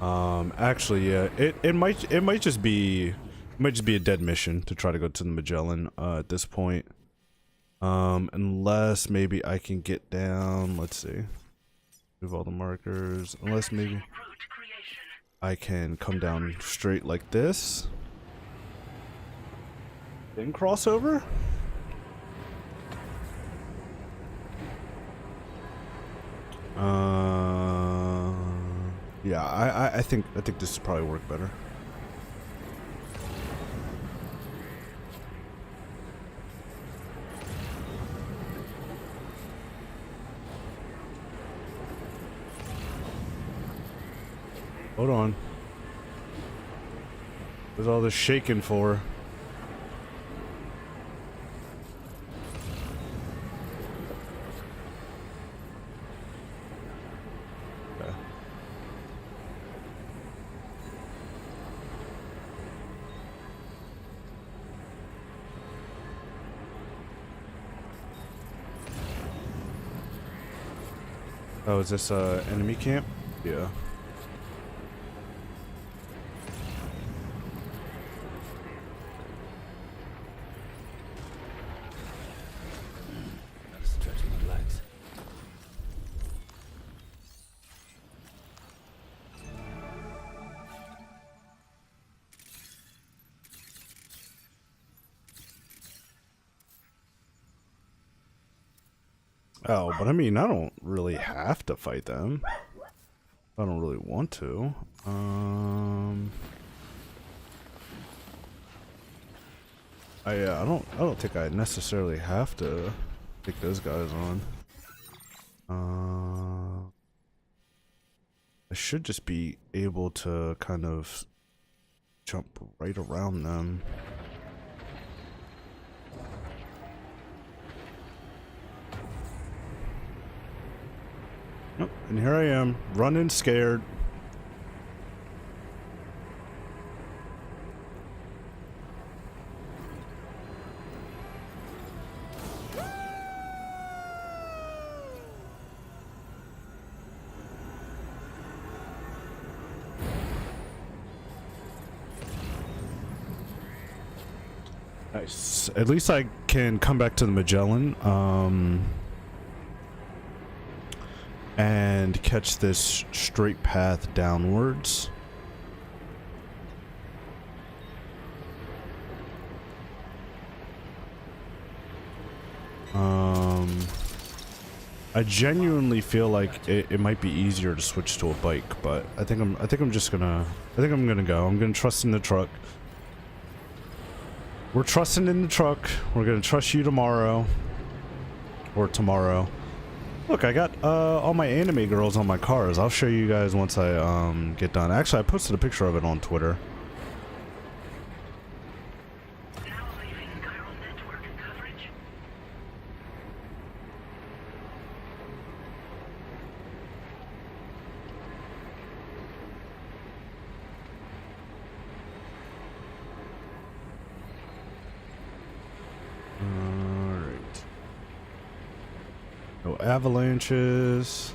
Actually, yeah, it might just be a dead mission to try to go to the Magellan at this point. Unless maybe I can get down, let's see, move all the markers, unless maybe I can come down straight like this, then cross over. Yeah, I think this would probably work better. Hold on. What's all this shaking for? Okay. Oh, is this enemy camp? Yeah. Oh, but I mean, I don't really have to fight them. I don't really want to. I don't think I necessarily have to take those guys on. I should just be able to kind of jump right around them. Nope, and here I am, running scared. Nice. At least I can come back to the Magellan, and catch this straight path downwards. I genuinely feel like it might be easier to switch to a bike, but I think I'm gonna go. I'm gonna trust in the truck. We're trusting in the truck. We're gonna trust you tomorrow. Or tomorrow. Look, I got all my anime girls on my cars. I'll show you guys once I get done. Actually, I posted a picture of it on Twitter. Alright. No avalanches.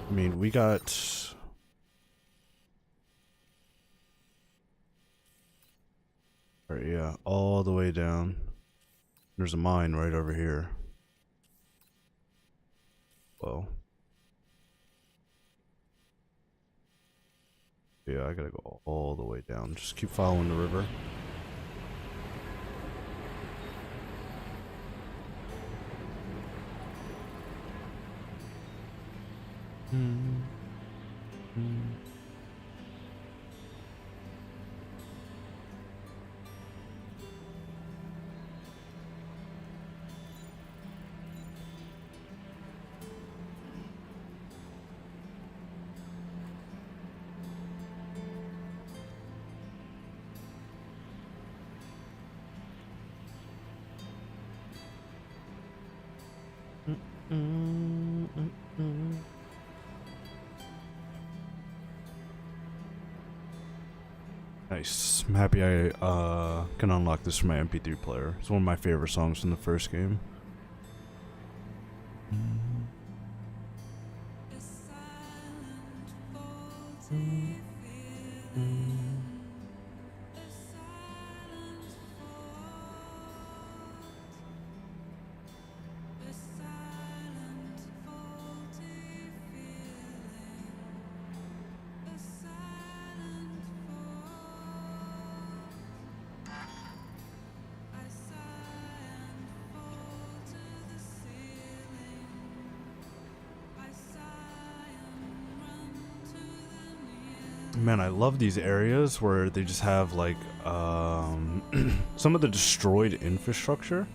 I mean, we got... Alright, yeah, all the way down. There's a mine right over here. Well. Yeah, I gotta go all the way down. Just keep following the river. Nice. I'm happy I can unlock this from my MP3 player. It's one of my favorite songs from the first game. Man, I love these areas where they just have like some of the destroyed infrastructure.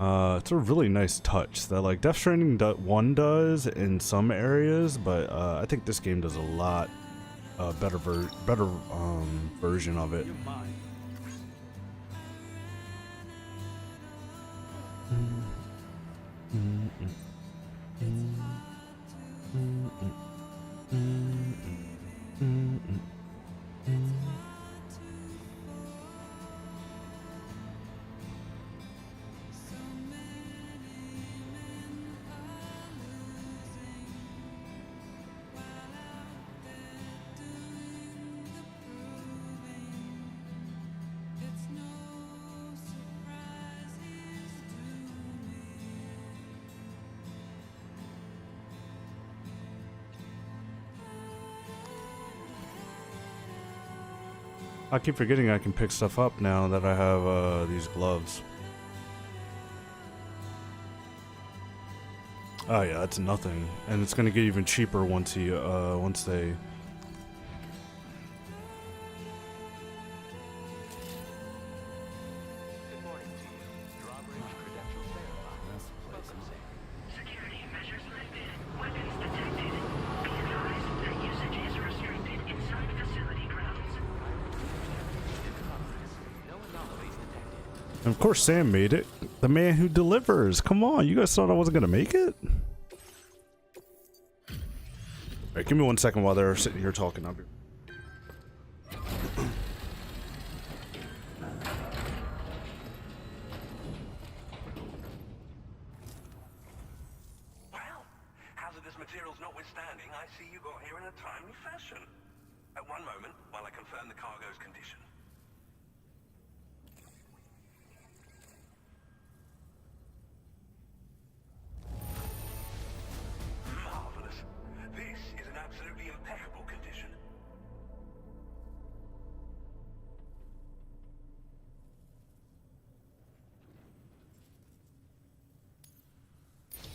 It's a really nice touch that like Death Stranding 1 does in some areas, but I think this game does a lot better version of it. I keep forgetting I can pick stuff up now that I have these gloves. Oh yeah, that's nothing, and it's gonna get even cheaper once they. Good morning to you. Drawbridge credentials verified. Welcome, Sam. Security measures lifted. Weapons detected. Be advised that usage is restricted inside facility grounds. No anomalies detected. And of course, Sam made it. The man who delivers. Come on, you guys thought I wasn't gonna make it? Alright, give me 1 second while they're sitting here talking. I'll be... Well, hazardous materials notwithstanding, I see you got here in a timely fashion. At one moment, while I confirm the cargo's condition. Marvelous. This is an absolutely impeccable condition.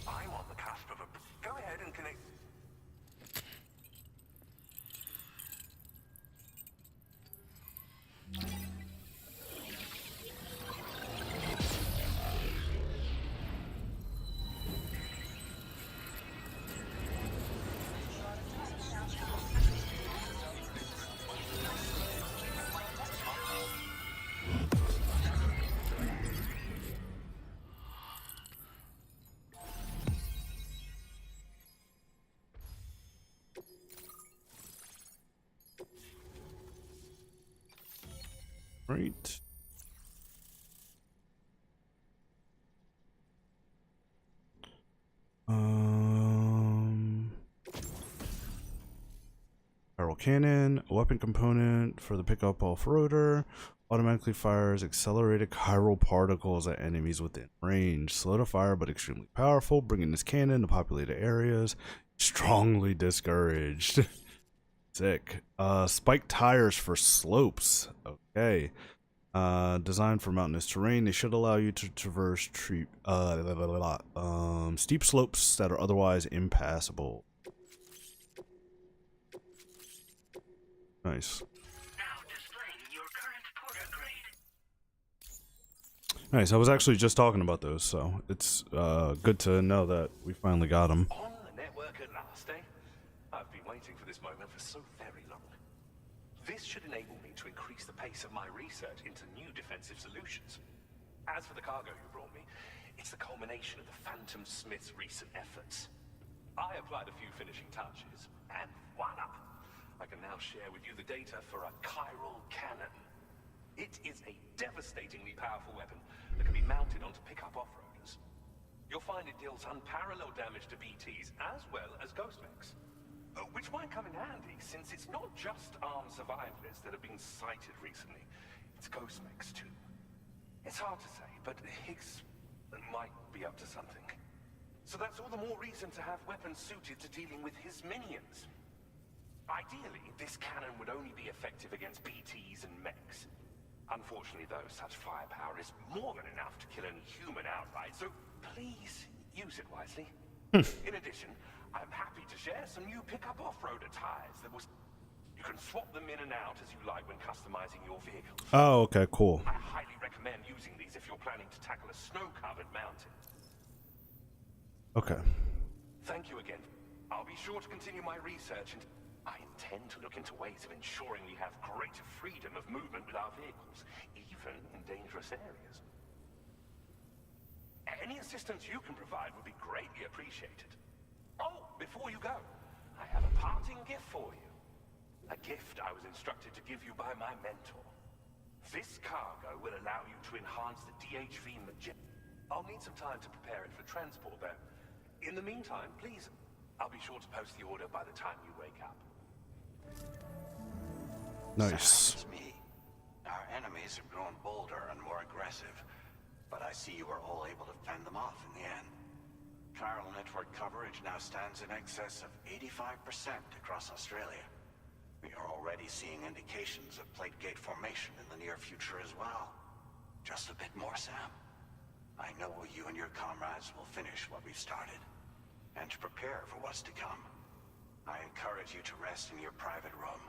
I'm on the cusp of a... Go ahead and connect... Right. Barrel cannon, a weapon component for the pickup off-roader, automatically fires accelerated chiral particles at enemies within range. Slow to fire but extremely powerful, bringing this cannon to populated areas. Strongly discouraged. Sick. Spiked tires for slopes. Okay. Designed for mountainous terrain, they should allow you to traverse steep slopes that are otherwise impassable. Nice. Now displaying your current porter grade. Nice. I was actually just talking about those, so it's good to know that we finally got them. On the network at last, eh? I've been waiting for this moment for so very long. This should enable me to increase the pace of my research into new defensive solutions. As for the cargo you brought me, it's the culmination of the Phantom Smith's recent efforts. I applied a few finishing touches, and voila! I can now share with you the data for a chiral cannon. It is a devastatingly powerful weapon that can be mounted onto pickup off-roaders. You'll find it deals unparalleled damage to BTs as well as ghost mechs. Which might come in handy, since it's not just armed survivalists that have been sighted recently. It's ghost mechs too. It's hard to say, but Higgs might be up to something. So that's all the more reason to have weapons suited to dealing with his minions. Ideally, this cannon would only be effective against BTs and mechs. Unfortunately, though, such firepower is more than enough to kill any human outright, so please use it wisely. In addition, I'm happy to share some new pickup off-roader tires that will... You can swap them in and out as you like when customizing your vehicle. Oh, okay, cool. I highly recommend using these if you're planning to tackle a snow-covered mountain. Okay. Thank you again. I'll be sure to continue my research, and I intend to look into ways of ensuring we have greater freedom of movement with our vehicles, even in dangerous areas. Any assistance you can provide would be greatly appreciated. Oh, before you go, I have a parting gift for you. A gift I was instructed to give you by my mentor. This cargo will allow you to enhance the DHV magenta. I'll need some time to prepare it for transport, though. In the meantime, please, I'll be sure to post the order by the time you wake up. Nice. Sounds me. Our enemies have grown bolder and more aggressive, but I see you were all able to fend them off in the end. Chiral network coverage now stands in excess of 85% across Australia. We are already seeing indications of plate gate formation in the near future as well. Just a bit more, Sam. I know you and your comrades will finish what we've started, and to prepare for what's to come. I encourage you to rest in your private room.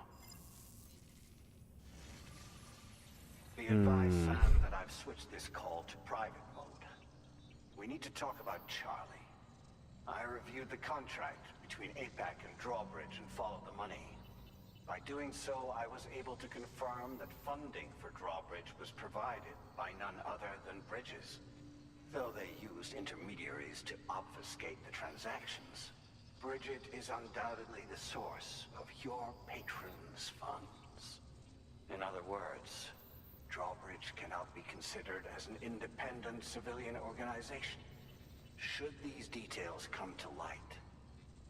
Be advised, Sam, that I've switched this call to private mode. We need to talk about Charlie. I reviewed the contract between APAC and Drawbridge and followed the money. By doing so, I was able to confirm that funding for Drawbridge was provided by none other than Bridges. Though they used intermediaries to obfuscate the transactions, Bridget is undoubtedly the source of your patron's funds. In other words, Drawbridge cannot be considered as an independent civilian organization. Should these details come to light,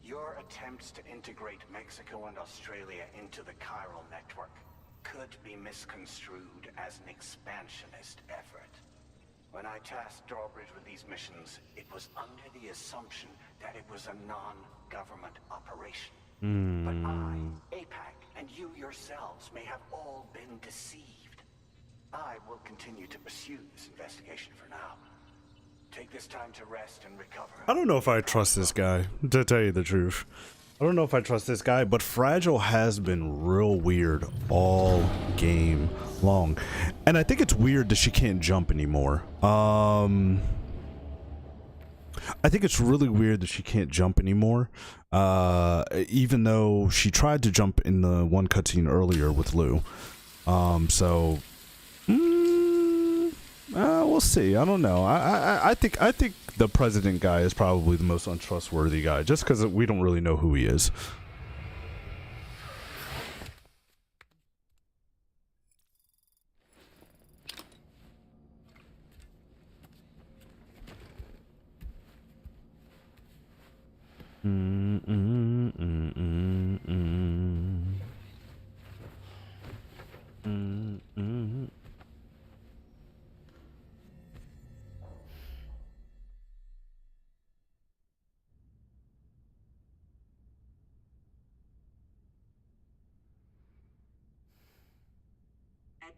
your attempts to integrate Mexico and Australia into the chiral network could be misconstrued as an expansionist effort. When I tasked Drawbridge with these missions, it was under the assumption that it was a non-government operation. But I, APAC, and you yourselves may have all been deceived. I will continue to pursue this investigation for now. Take this time to rest and recover. I don't know if I trust this guy, to tell you the truth. I don't know if I trust this guy, but Fragile has been real weird all game long. And I think it's weird that she can't jump anymore. I think it's really weird that she can't jump anymore. Even though she tried to jump in the one cutscene earlier with Lou. We'll see. I don't know. I think the president guy is probably the most untrustworthy guy, just because we don't really know who he is.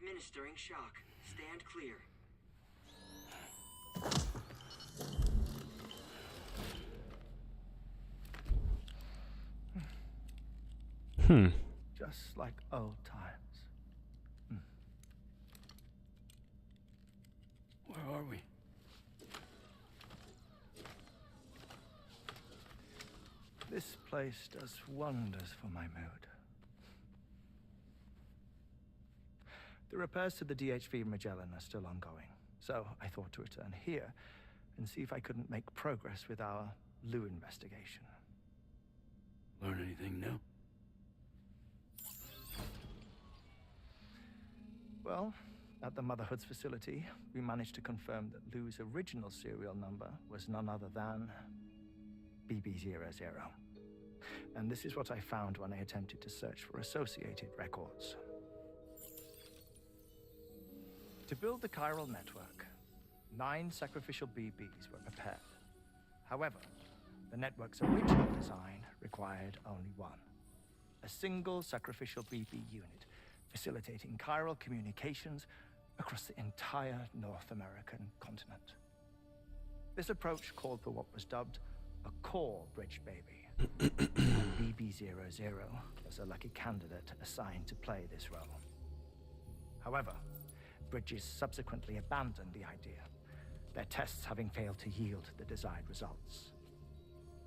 Administering shock. Stand clear. Just like old times. Where are we? This place does wonders for my mood. The repairs to the DHV Magellan are still ongoing, so I thought to return here and see if I couldn't make progress with our Lou investigation. Learn anything new? Well, at the Motherhood's facility, we managed to confirm that Lou's original serial number was none other than BB00. And this is what I found when I attempted to search for associated records. To build the chiral network, 9 sacrificial BBs were prepared. However, the network's original design required only one. A single sacrificial BB unit, facilitating chiral communications across the entire North American continent. This approach called for what was dubbed a core bridge baby. BB00 was a lucky candidate assigned to play this role. However, Bridges subsequently abandoned the idea, their tests having failed to yield the desired results.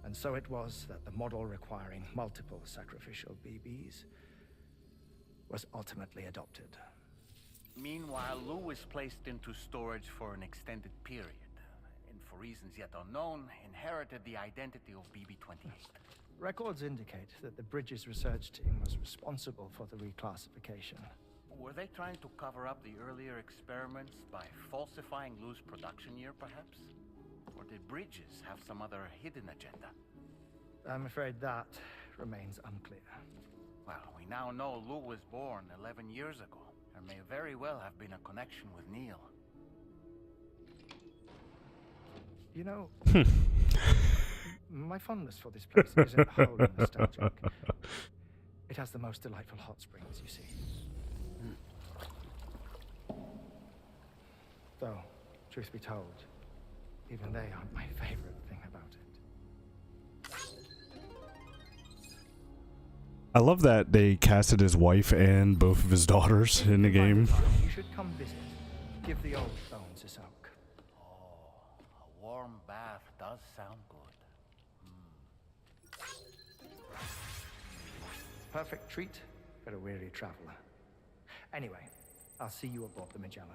And so it was that the model requiring multiple sacrificial BBs was ultimately adopted. Meanwhile, Lou was placed into storage for an extended period, and for reasons yet unknown, inherited the identity of BB-28. Records indicate that the Bridges research team was responsible for the reclassification. Were they trying to cover up the earlier experiments by falsifying Lou's production year, perhaps? Or did Bridges have some other hidden agenda? I'm afraid that remains unclear. Well, we now know Lou was born 11 years ago. There may very well have been a connection with Neil. You know, my fondness for this place isn't wholly nostalgic. It has the most delightful hot springs, you see. Though, truth be told, even they aren't my favorite thing about it. I love that they casted his wife and both of his daughters in the game. You should come visit. Give the old bones a soak. A warm bath does sound good. Perfect treat for a weary traveler. Anyway, I'll see you aboard the Magellan.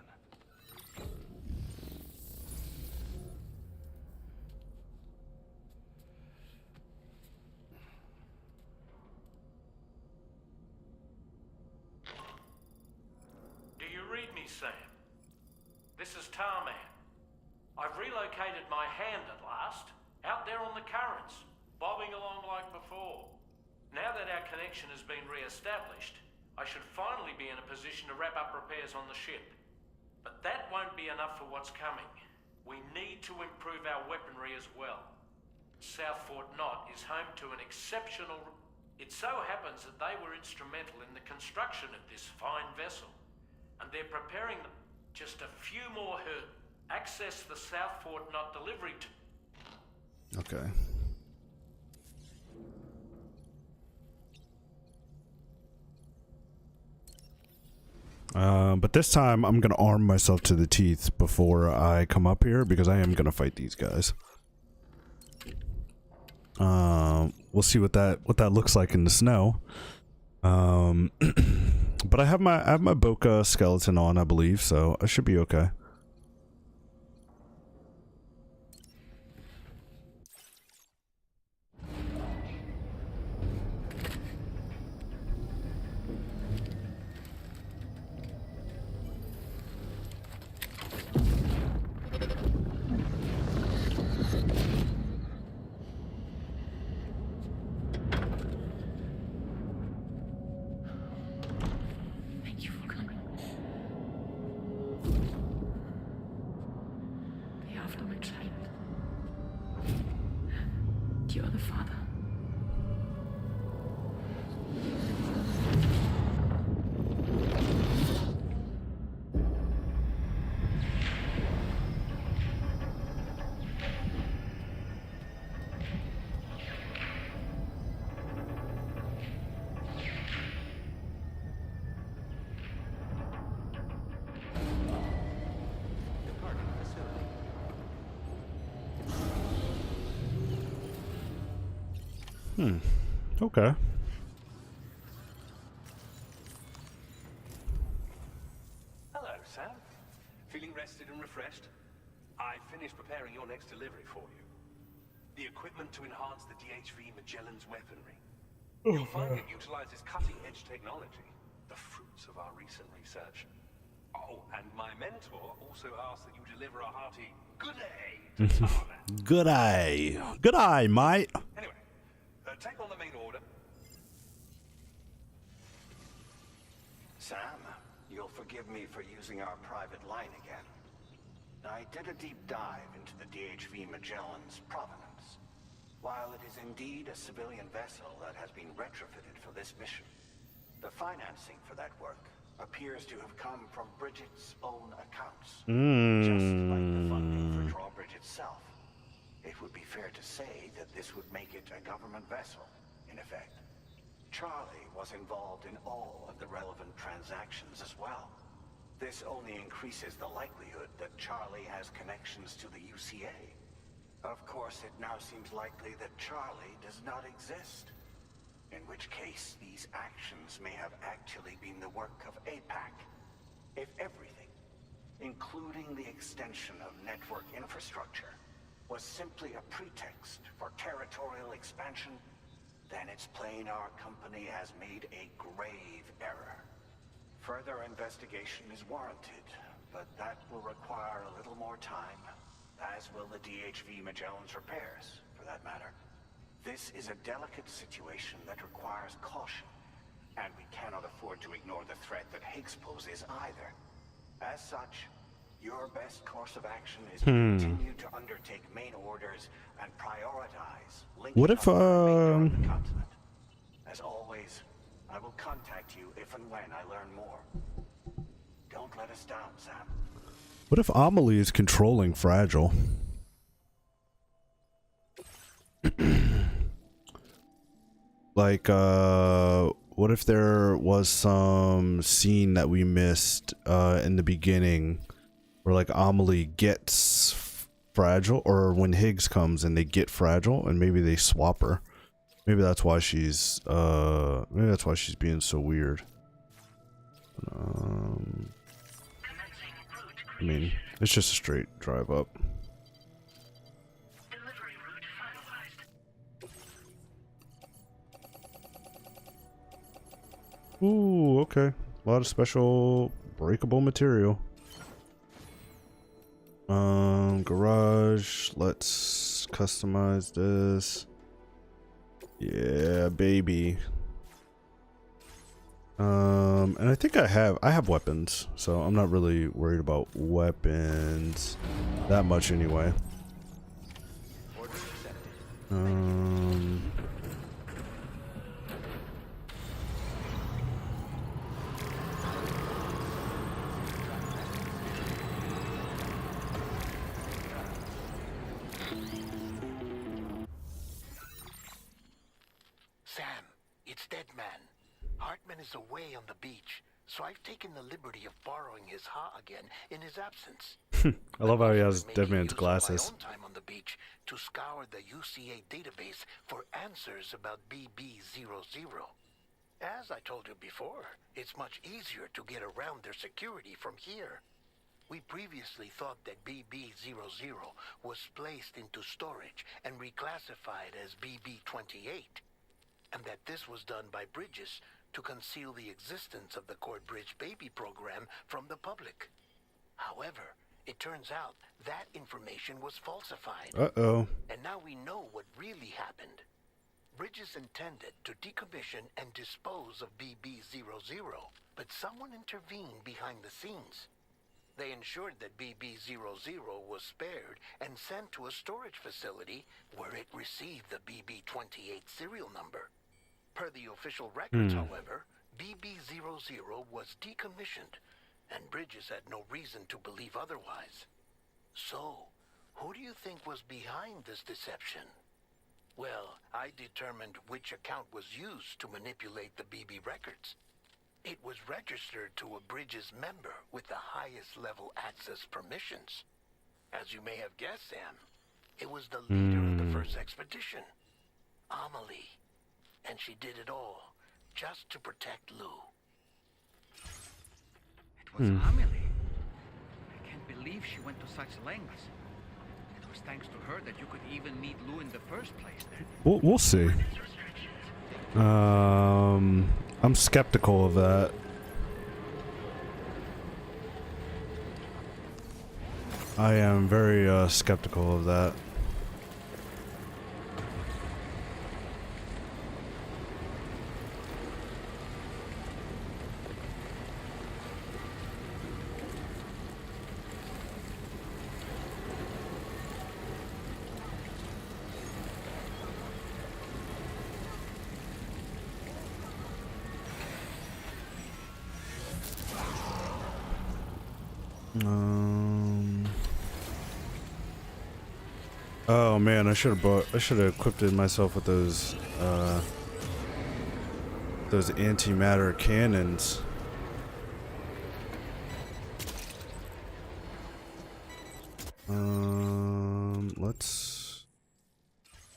Do you read me, Sam? This is Tarman. I've relocated my hand at last, out there on the currents, bobbing along like before. Now that our connection has been re-established, I should finally be in a position to wrap up repairs on the ship. But that won't be enough for what's coming. We need to improve our weaponry as well. South Fort Knot is home to an exceptional... It so happens that they were instrumental in the construction of this fine vessel. And they're preparing just a few more access the South Fort Knot delivery to... Okay. But this time I'm gonna arm myself to the teeth before I come up here because I am gonna fight these guys. We'll see what that looks like in the snow. But I have my Boca skeleton on, I believe, so I should be okay. Okay. Hello, Sam. Feeling rested and refreshed? I finished preparing your next delivery for you. The equipment to enhance the DHV Magellan's weaponry. You'll find it utilizes cutting-edge technology, the fruits of our recent research. Oh, and my mentor also asked that you deliver a hearty good day to Tarman. Good eye. Good eye, mate. Anyway, take on the main order. Sam, you'll forgive me for using our private line again. I did a deep dive into the DHV Magellan's provenance. While it is indeed a civilian vessel that has been retrofitted for this mission, the financing for that work appears to have come from Bridget's own accounts. Just like the funding for Drawbridge itself. It would be fair to say that this would make it a government vessel, in effect. Charlie was involved in all of the relevant transactions as well. This only increases the likelihood that Charlie has connections to the UCA. Of course, it now seems likely that Charlie does not exist. In which case, these actions may have actually been the work of APAC. If everything, including the extension of network infrastructure, was simply a pretext for territorial expansion, then it's plain our company has made a grave error. Further investigation is warranted, but that will require a little more time, as will the DHV Magellan's repairs, for that matter. This is a delicate situation that requires caution, and we cannot afford to ignore the threat that Higgs poses either. As such, your best course of action is to continue to undertake main orders and prioritize linking What if up the remainder of the continent. As always, I will contact you if and when I learn more. Don't let us down, Sam. What if Amelie is controlling Fragile? Like, what if there was some scene that we missed in the beginning where like Amelie gets Fragile, or when Higgs comes and they get Fragile and maybe they swap her. Maybe that's why she's being so weird. I mean, it's just a straight drive up. Ooh, okay. A lot of special breakable material. Garage. Let's customize this. Yeah, baby. And I think I have weapons, so I'm not really worried about weapons that much anyway. Sam, it's Deadman. Hartman is away on the beach, so I've taken the liberty of borrowing his ha again in his absence. I love how he has Deadman's glasses. My own time on the beach to scour the UCA database for answers about BB00. As I told you before, it's much easier to get around their security from here. We previously thought that BB00 was placed into storage and reclassified as BB28, and that this was done by Bridges to conceal the existence of the Corbridge baby program from the public. However, it turns out that information was falsified. Uh-oh. And now we know what really happened. Bridges intended to decommission and dispose of BB00, but someone intervened behind the scenes. They ensured that BB00 was spared and sent to a storage facility where it received the BB28 serial number. Per the official records, however, BB00 was decommissioned, and Bridges had no reason to believe otherwise. So, who do you think was behind this deception? Well, I determined which account was used to manipulate the BB records. It was registered to a Bridges member with the highest level access permissions. As you may have guessed, Sam, it was the leader of the first expedition, Amelie. And she did it all just to protect Lou. It was Amelie. I can't believe she went to such lengths. It was thanks to her that you could even meet Lou in the first place then. We'll see. I'm skeptical of that. I am very skeptical of that. Oh man, I should have equipped myself with those antimatter cannons. Let's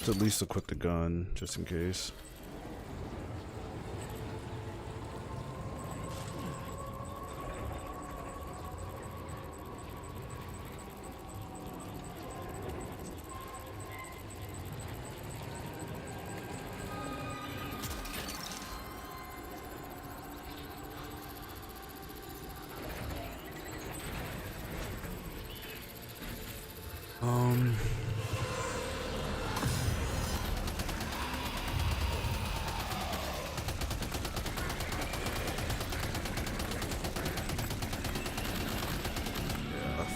at least equip the gun just in case.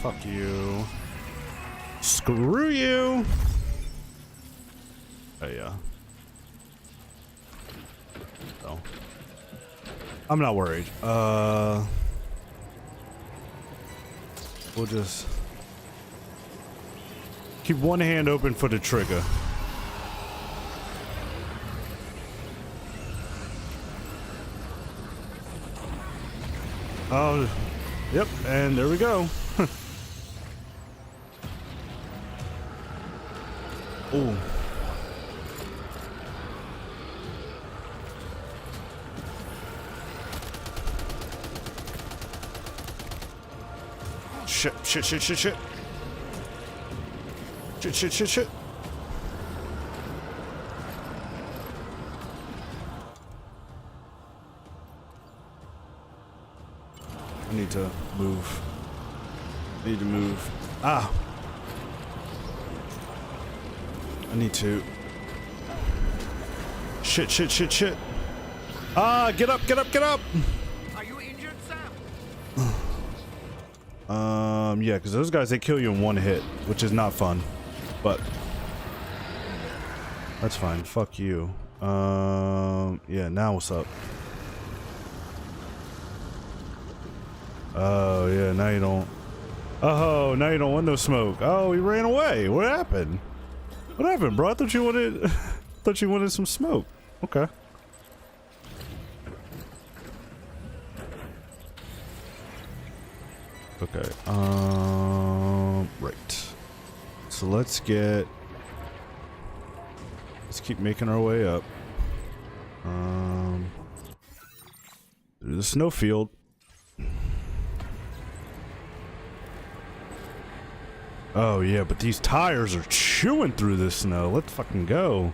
Fuck you. Screw you. Oh yeah. Oh. I'm not worried. We'll just keep one hand open for the trigger. Oh, yep, and there we go. Oh. Shit, shit, shit, shit, shit. Shit, shit, shit, shit. I need to move. I need to move. Ah. I need to. Shit, shit, shit, shit. Ah, get up, get up, get up. Are you injured, Sam? Yeah, because those guys, they kill you in one hit, which is not fun, but that's fine. Fuck you. Yeah, now what's up? Oh, yeah, now you don't. Oh, now you don't want no smoke. Oh, he ran away. What happened? What happened, bro? I thought you wanted, thought you wanted some smoke. Okay. Okay. Right. So let's keep making our way up. Through the snowfield. Oh yeah, but these tires are chewing through this snow. Let's fucking go.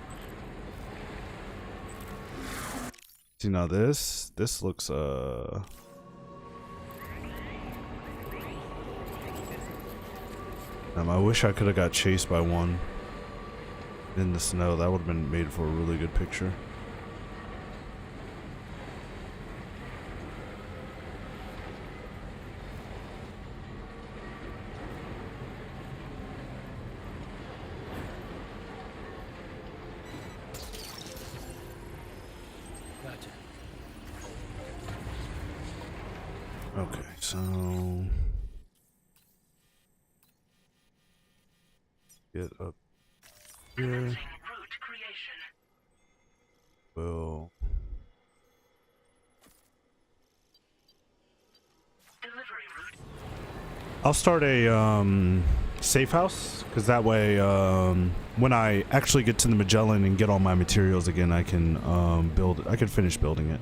See now this looks I wish I could have got chased by one in the snow. That would have been made for a really good picture. Gotcha. Okay, so get up here. Well, I'll start a safe house, because that way when I actually get to the Magellan and get all my materials again, I can I can finish building it.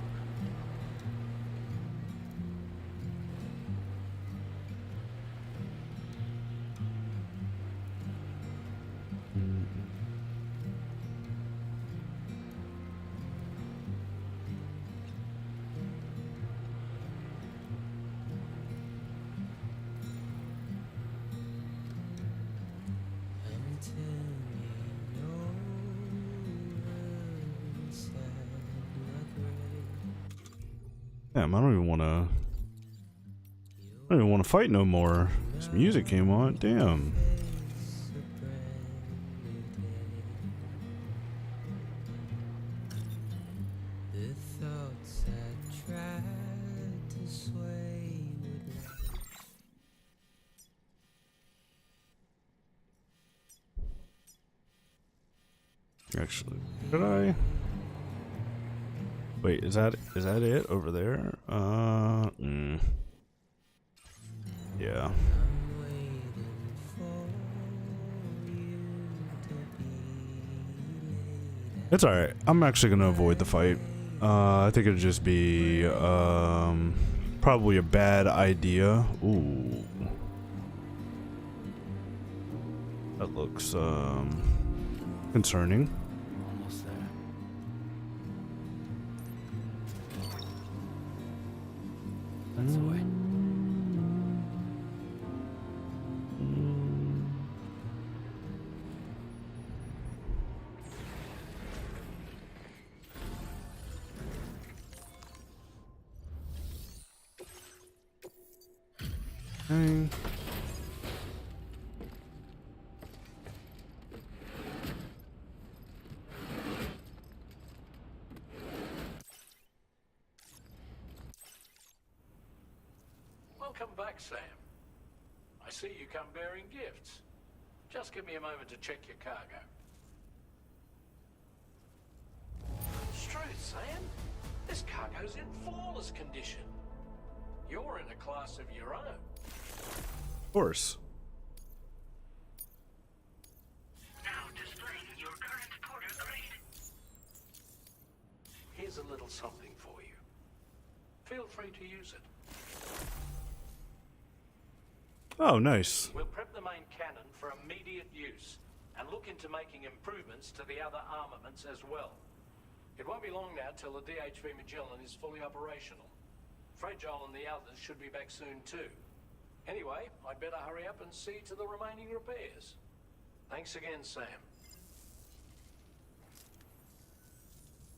Damn, I don't even want to fight no more. This music came on. Damn. Actually, did I? Wait, is that it over there? Yeah. It's alright. I'm actually gonna avoid the fight. I think it'd just be probably a bad idea. Ooh. That looks concerning. Almost there. That's the way. Okay. Welcome back, Sam. I see you come bearing gifts. Just give me a moment to check your cargo. It's true, Sam. This cargo's in flawless condition. You're in a class of your own. Of course. Now displaying your current porter grade. Here's a little something for you. Feel free to use it. Oh, nice. We'll prep the main cannon for immediate use and look into making improvements to the other armaments as well. It won't be long now till the DHV Magellan is fully operational. Fragile and the others should be back soon too. Anyway, I'd better hurry up and see to the remaining repairs. Thanks again, Sam.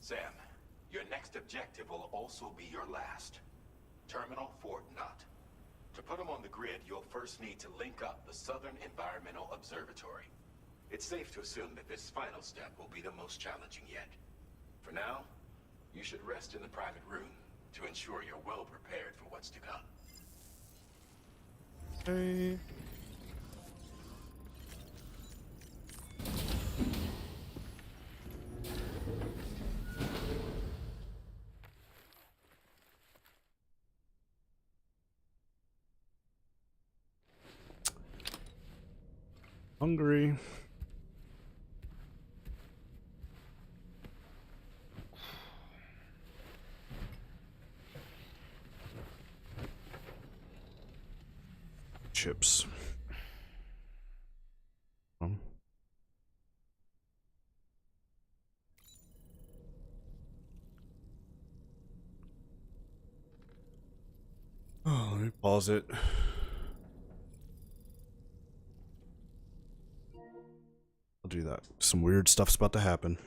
Sam, your next objective will also be your last. Terminal Fort Knott. To put them on the grid, you'll first need to link up the Southern Environmental Observatory. It's safe to assume that this final step will be the most challenging yet. For now, you should rest in the private room to ensure you're well prepared for what's to come. Hey. Hungry. Chips. Oh, let me pause it. I'll do that. Some weird stuff's about to happen.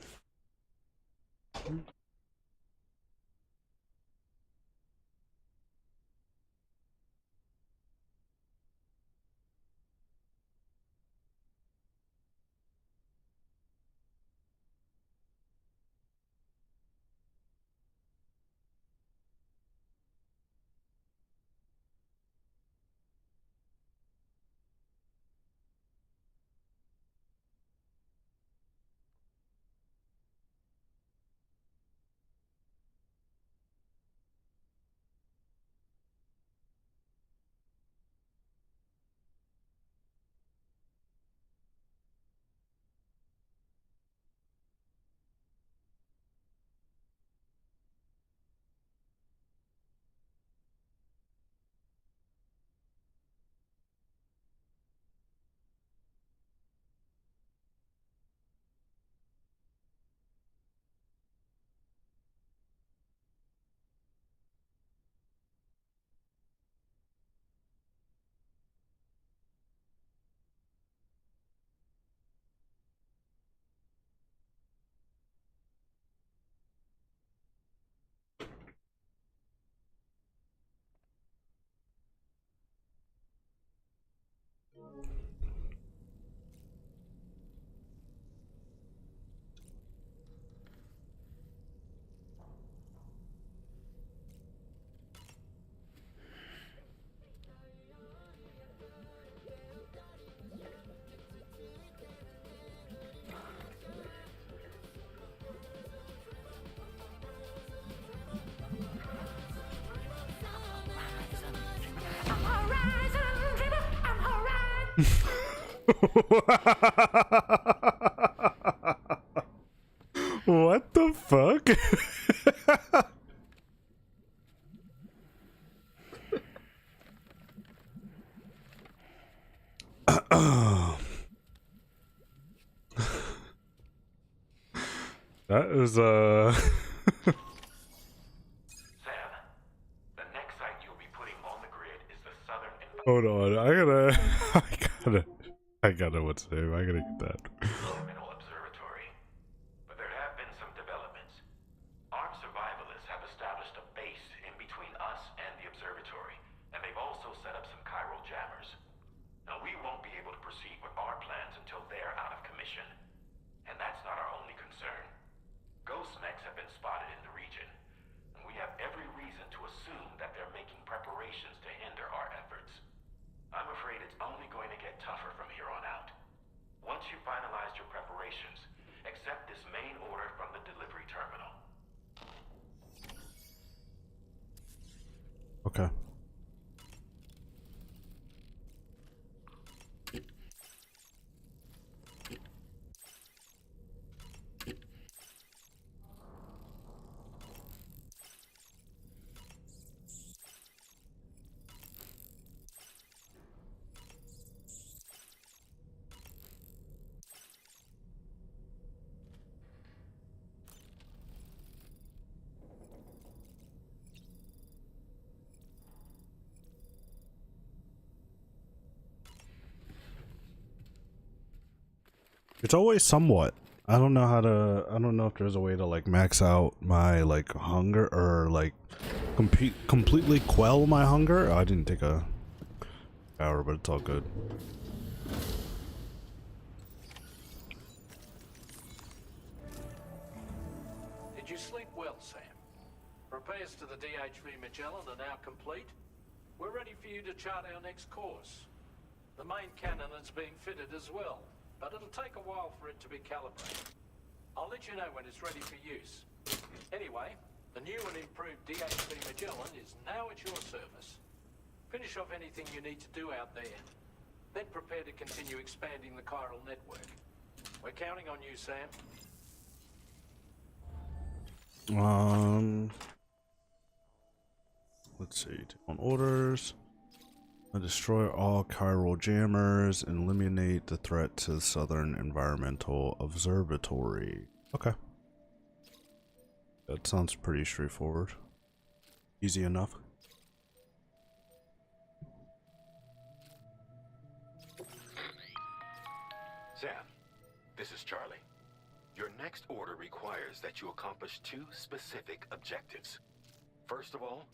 What the fuck? That is Sam, the next site you'll be putting on the grid is the Southern hold on, I gotta what's the name? I gotta get that. Environmental Observatory. But there have been some developments. Armed survivalists have established a base in between us and the observatory, and they've also set up some chiral jammers. Now, we won't be able to proceed with our plans until they're out of commission. And that's not our only concern. Ghost mechs have been spotted in the region, and we have every reason to assume that they're making preparations to hinder our efforts. Okay. It's always somewhat. I don't know how to. I don't know if there's a way to like max out my like hunger or like completely quell my hunger. I didn't take a shower, but it's all good. Did you sleep well, Sam? Repairs to the DHV Magellan are now complete. We're ready for you to chart our next course. The main cannon is being fitted as well, but it'll take a while for it to be calibrated. I'll let you know when it's ready for use. Anyway, the new and improved DHV Magellan is now at your service. Finish off anything you need to do out there. Then prepare to continue expanding the chiral network. We're counting on you, Sam. Let's see. On orders. Destroy all chiral jammers and eliminate the threat to the Southern Environmental Observatory. Okay. That sounds pretty straightforward. Easy enough. Sam, this is Charlie. Your next order requires that you accomplish 2 specific objectives. First of all,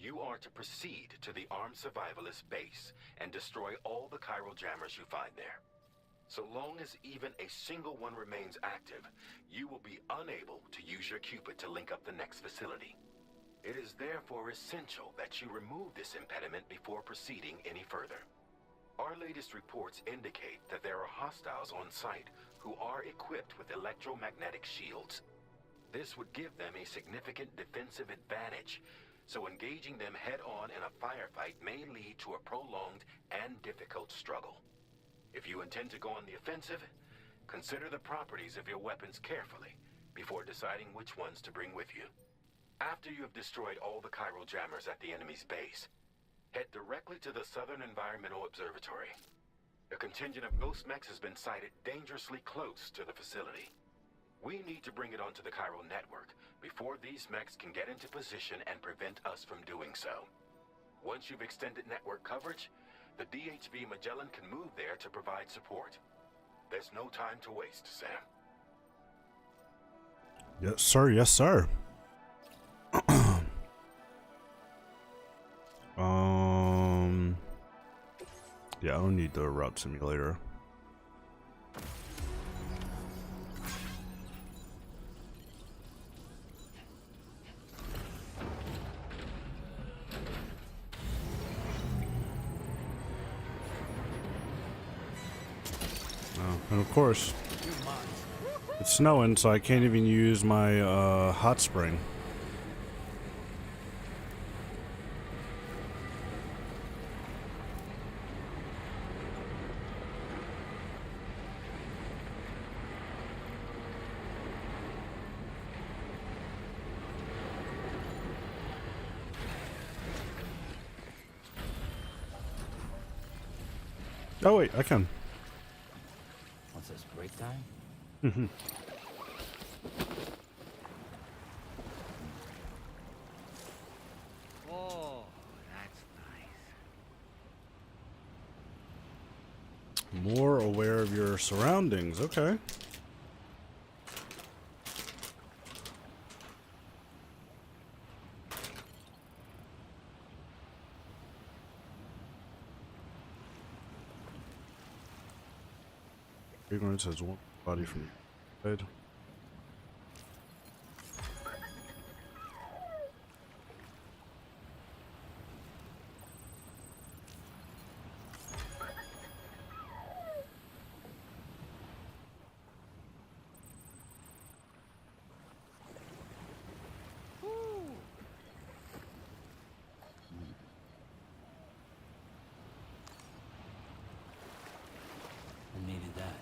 you are to proceed to the armed survivalist base and destroy all the chiral jammers you find there. So long as even a single one remains active, you will be unable to use your Cupid to link up the next facility. It is therefore essential that you remove this impediment before proceeding any further. Our latest reports indicate that there are hostiles on site who are equipped with electromagnetic shields. This would give them a significant defensive advantage, so engaging them head-on in a firefight may lead to a prolonged and difficult struggle. If you intend to go on the offensive, consider the properties of your weapons carefully before deciding which ones to bring with you. After you have destroyed all the chiral jammers at the enemy's base, head directly to the Southern Environmental Observatory. A contingent of ghost mechs has been sighted dangerously close to the facility. We need to bring it onto the chiral network before these mechs can get into position and prevent us from doing so. Once you've extended network coverage, the DHV Magellan can move there to provide support. There's no time to waste, Sam. Yes, sir. Yes, sir. Yeah, I don't need the route simulator. And of course, it's snowing, so I can't even use my hot spring. Oh wait, I can. What's this, break time? Mm-hmm. Oh, that's nice. More aware of your surroundings. Okay. Ignorance has one body from your head. that.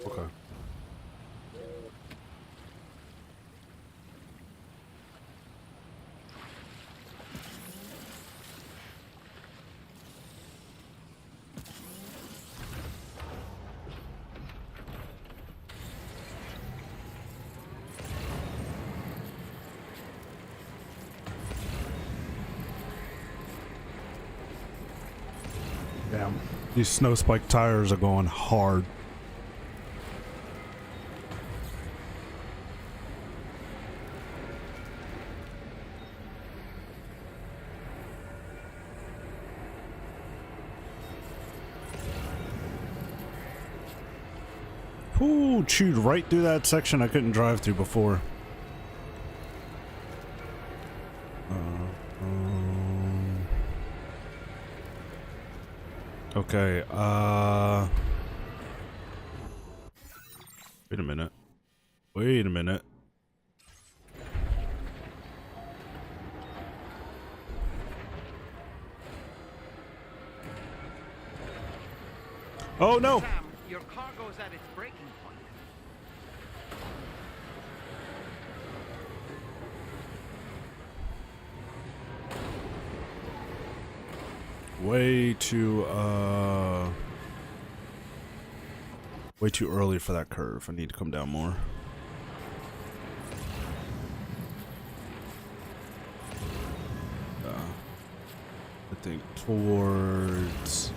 Okay. Damn, these snow spike tires are going hard. Ooh, chewed right through that section I couldn't drive through before. Okay, wait a minute. Wait a minute. Oh no! Sam, your cargo's at its breaking point. Way too early for that curve. I need to come down more. I think towards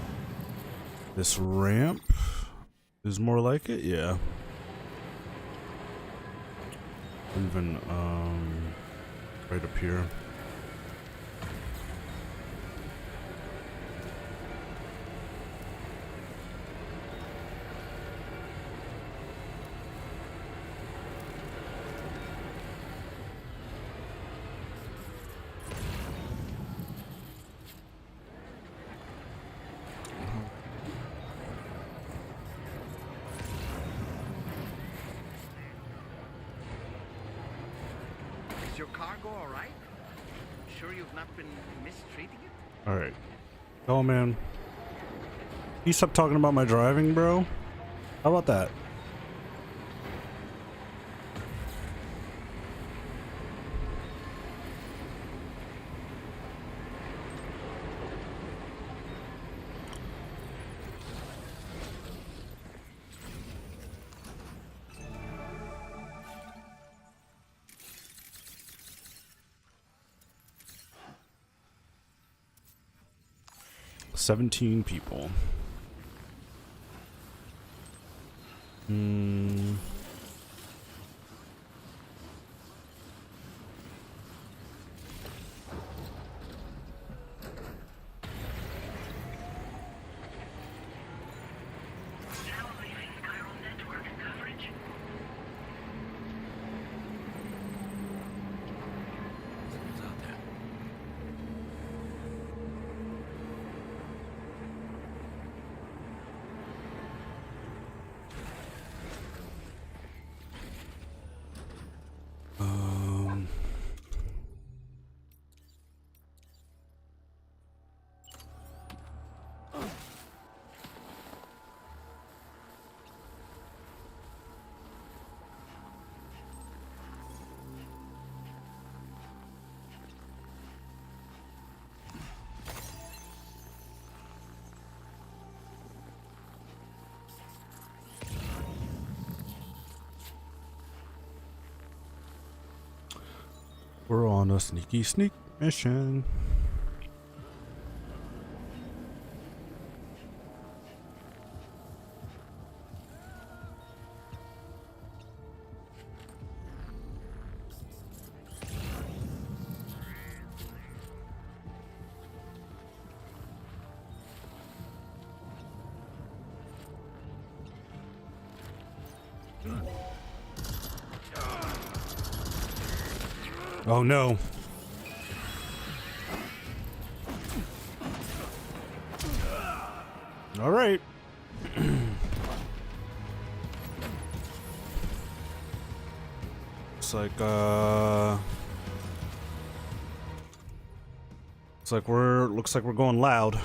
this ramp is more like it, yeah. Even right up here. Is your cargo all right? Sure you've not been mistreating it? All right. Oh man. You stop talking about my driving, bro. How about that? $17 people. We're on a sneaky sneak mission. Oh no. All right. Looks like looks like we're going loud.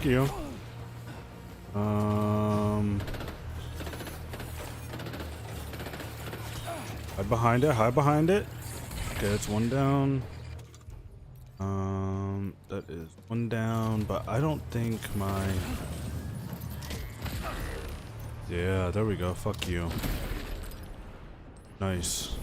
fuck you. Hide behind it, hide behind it. Okay, that's one down. That is one down, but I don't think my... Yeah, there we go, fuck you. Nice.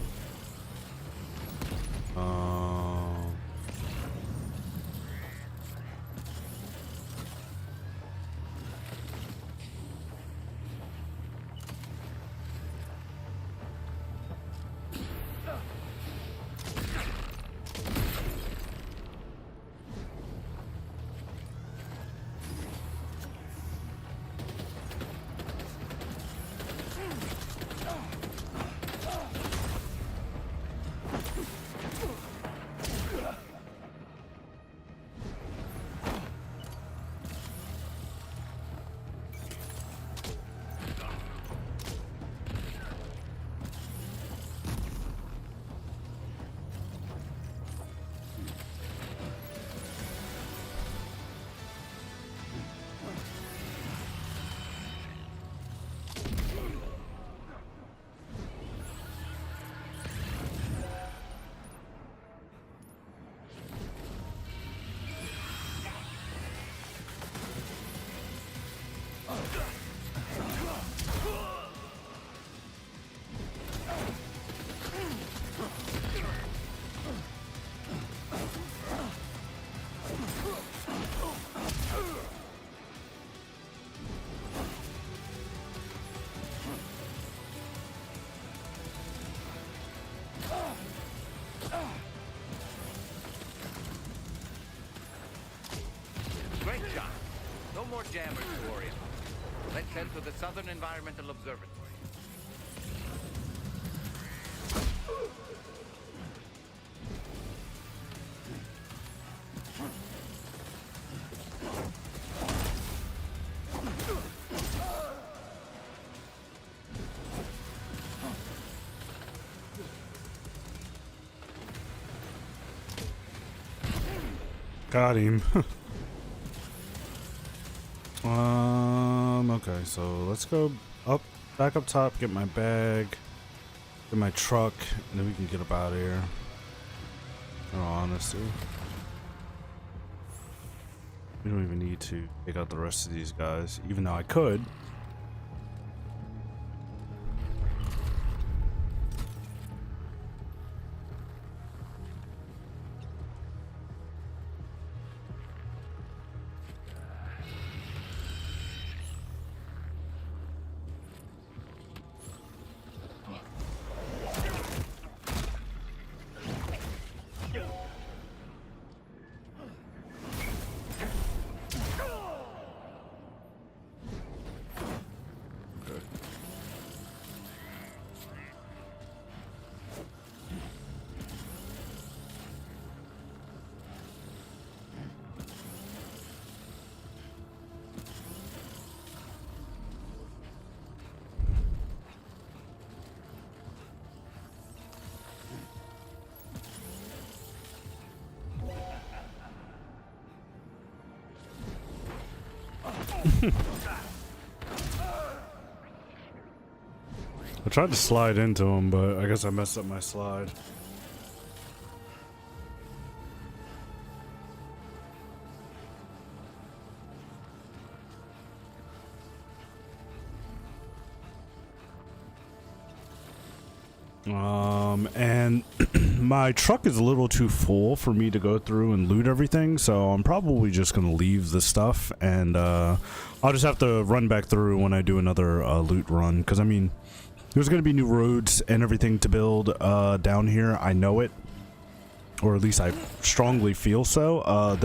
Great job. No more jammers to worry about. Let's head to the Southern Environmental Observatory. Got him. Okay, so let's go back up top, get my bag, get my truck, and then we can get up out of here. In all honesty, we don't even need to take out the rest of these guys, even though I could. I tried to slide into him, but I guess I messed up my slide. And my truck is a little too full for me to go through and loot everything, so I'm probably just gonna leave the stuff, and I'll just have to run back through when I do another loot run, because I mean, there's gonna be new roads and everything to build down here. I know it, or at least I strongly feel so. I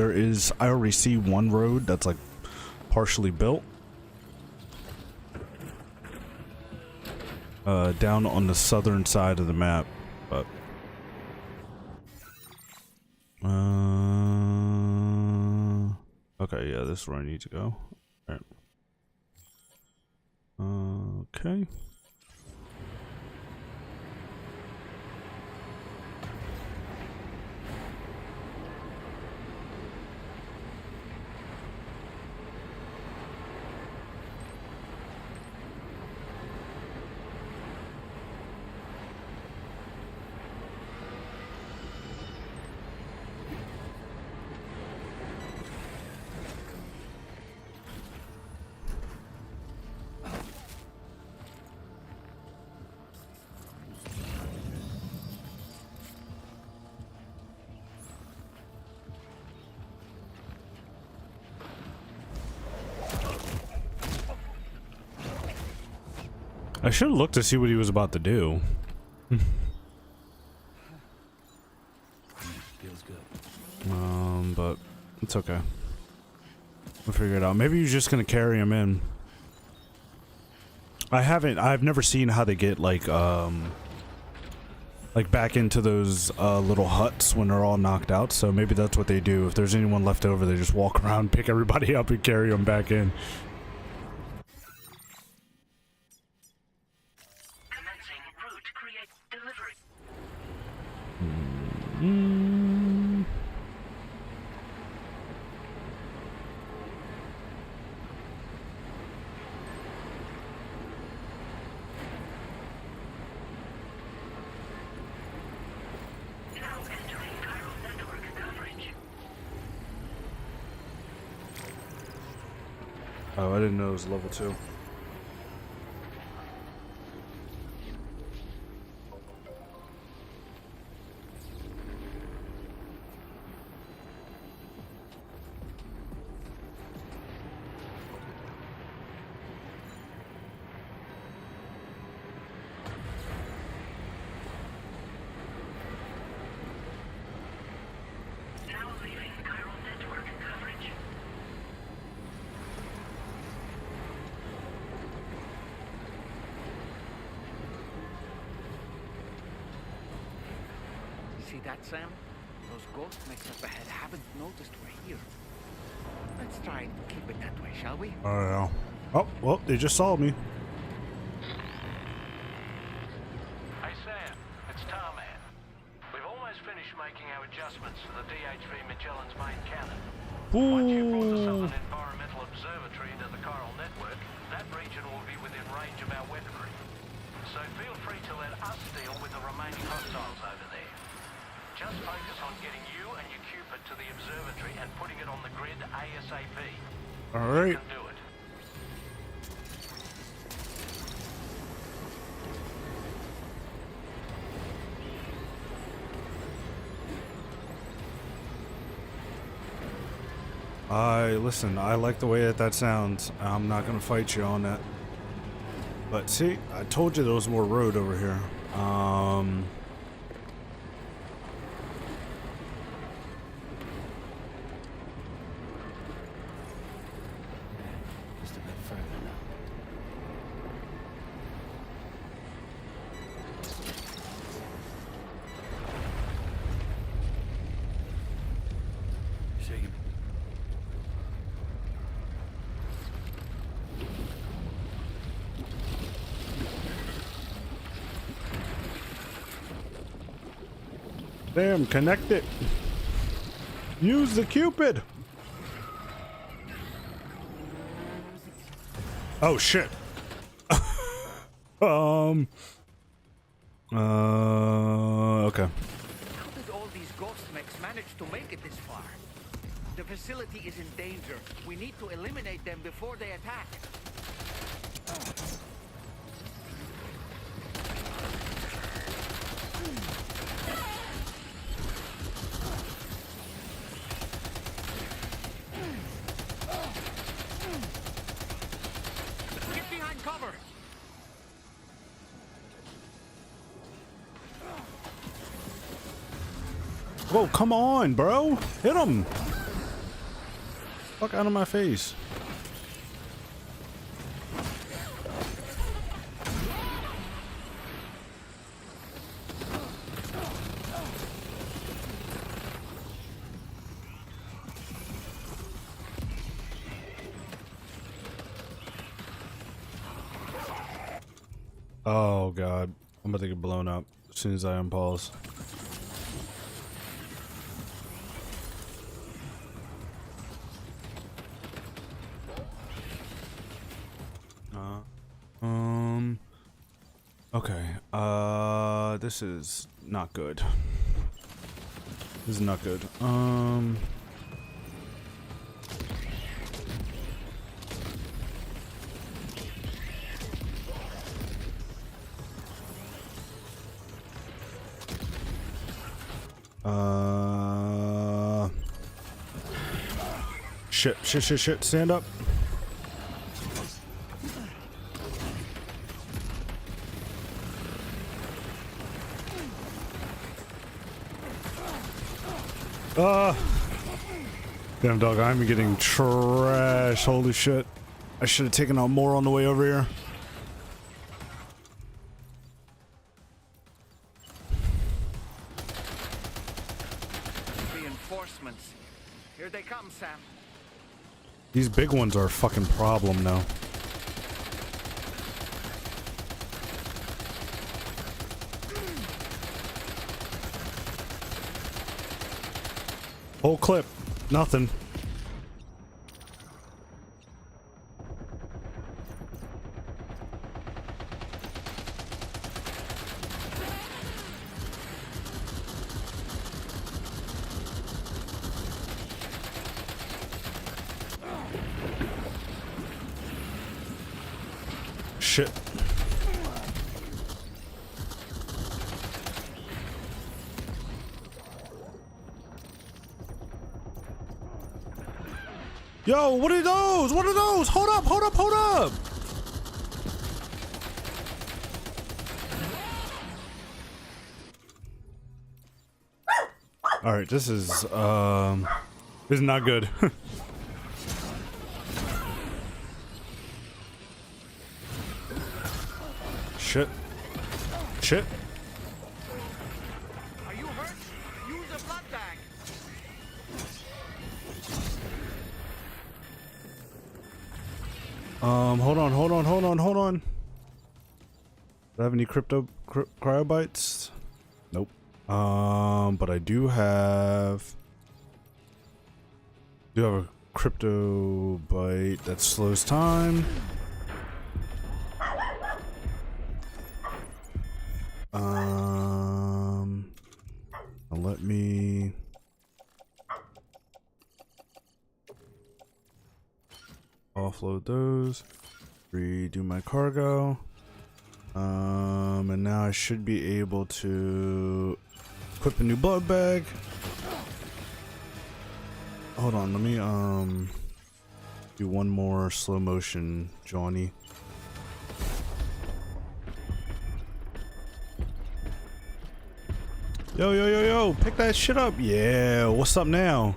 already see one road that's like partially built down on the southern side of the map, but okay, yeah, this is where I need to go. All right. Okay. I should have looked to see what he was about to do. Feels good. But it's okay. We'll figure it out. Maybe he's just gonna carry him in. I've never seen how they get like back into those little huts when they're all knocked out, so maybe that's what they do. If there's anyone left over, they just walk around, pick everybody up, and carry them back in. Commencing route create delivery. Now entering chiral network coverage. Oh, I didn't know it was level 2. Now leaving chiral network coverage. See that, Sam? Those ghost mechs up ahead haven't noticed we're here. Let's try and keep it that way, shall we? Oh, yeah. Oh, well, they just saw me. Hey Sam, it's Tarman. We've almost finished making our adjustments to the DHV Magellan's main cannon. Once you brought the Southern Environmental Observatory into the chiral network, that region will be within range of our weaponry. So feel free to let us deal with the remaining hostiles over there. Just focus on getting you and your Cupid to the observatory and putting it on the grid ASAP. All right. You can do it. Listen, I like the way that sounds. I'm not gonna fight you on that. But see, I told you there was more road over here. Just a bit further now. Shake it. Damn, connect it. Use the Cupid. Oh shit. Okay. How did all these ghost mechs manage to make it this far? The facility is in danger. We need to eliminate them before they attack. Get behind cover! Whoa, come on, bro. Hit him. Fuck out of my face. Oh god, I'm about to get blown up as soon as I unpause. Okay. This is not good. This is not good. Shit. Stand up. Damn dog, I'm getting trash. Holy shit. I should have taken out more on the way over here. Reinforcements. Here they come, Sam. These big ones are a fucking problem now. Whole clip. Nothing. Shit. Yo, what are those? What are those? Hold up, hold up, hold up! Alright, this is not good. Shit. Shit. Are you hurt? Use a blood bag. Hold on. Do I have any cryobites? Nope. But I do have a crypto bite that slows time. Let me offload those, redo my cargo, and now I should be able to equip a new blood bag. Hold on, let me do one more slow motion, Johnny. Yo, pick that shit up. Yeah, what's up now?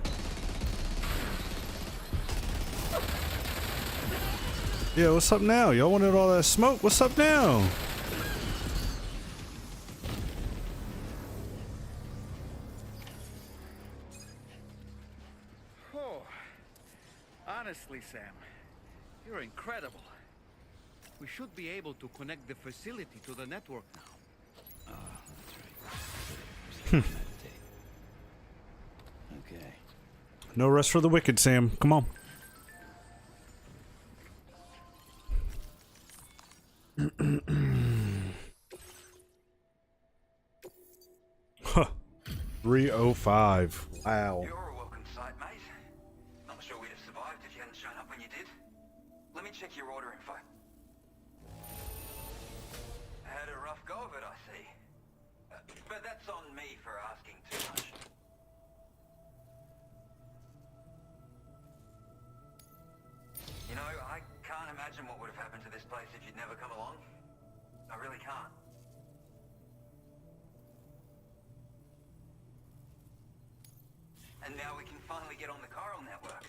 Yeah, what's up now? Y'all wanted all that smoke? What's up now? Oh, honestly, Sam, you're incredible. We should be able to connect the facility to the network now. Okay. No rest for the wicked, Sam. Come on. Huh. 305. Wow. You're a welcome sight, mate. Not sure we'd have survived if you hadn't shown up when you did. Let me check your order info. Had a rough go of it, I see. But that's on me for asking too much. You know, I can't imagine what would have happened to this place if you'd never come along. I really can't. And now we can finally get on the chiral network.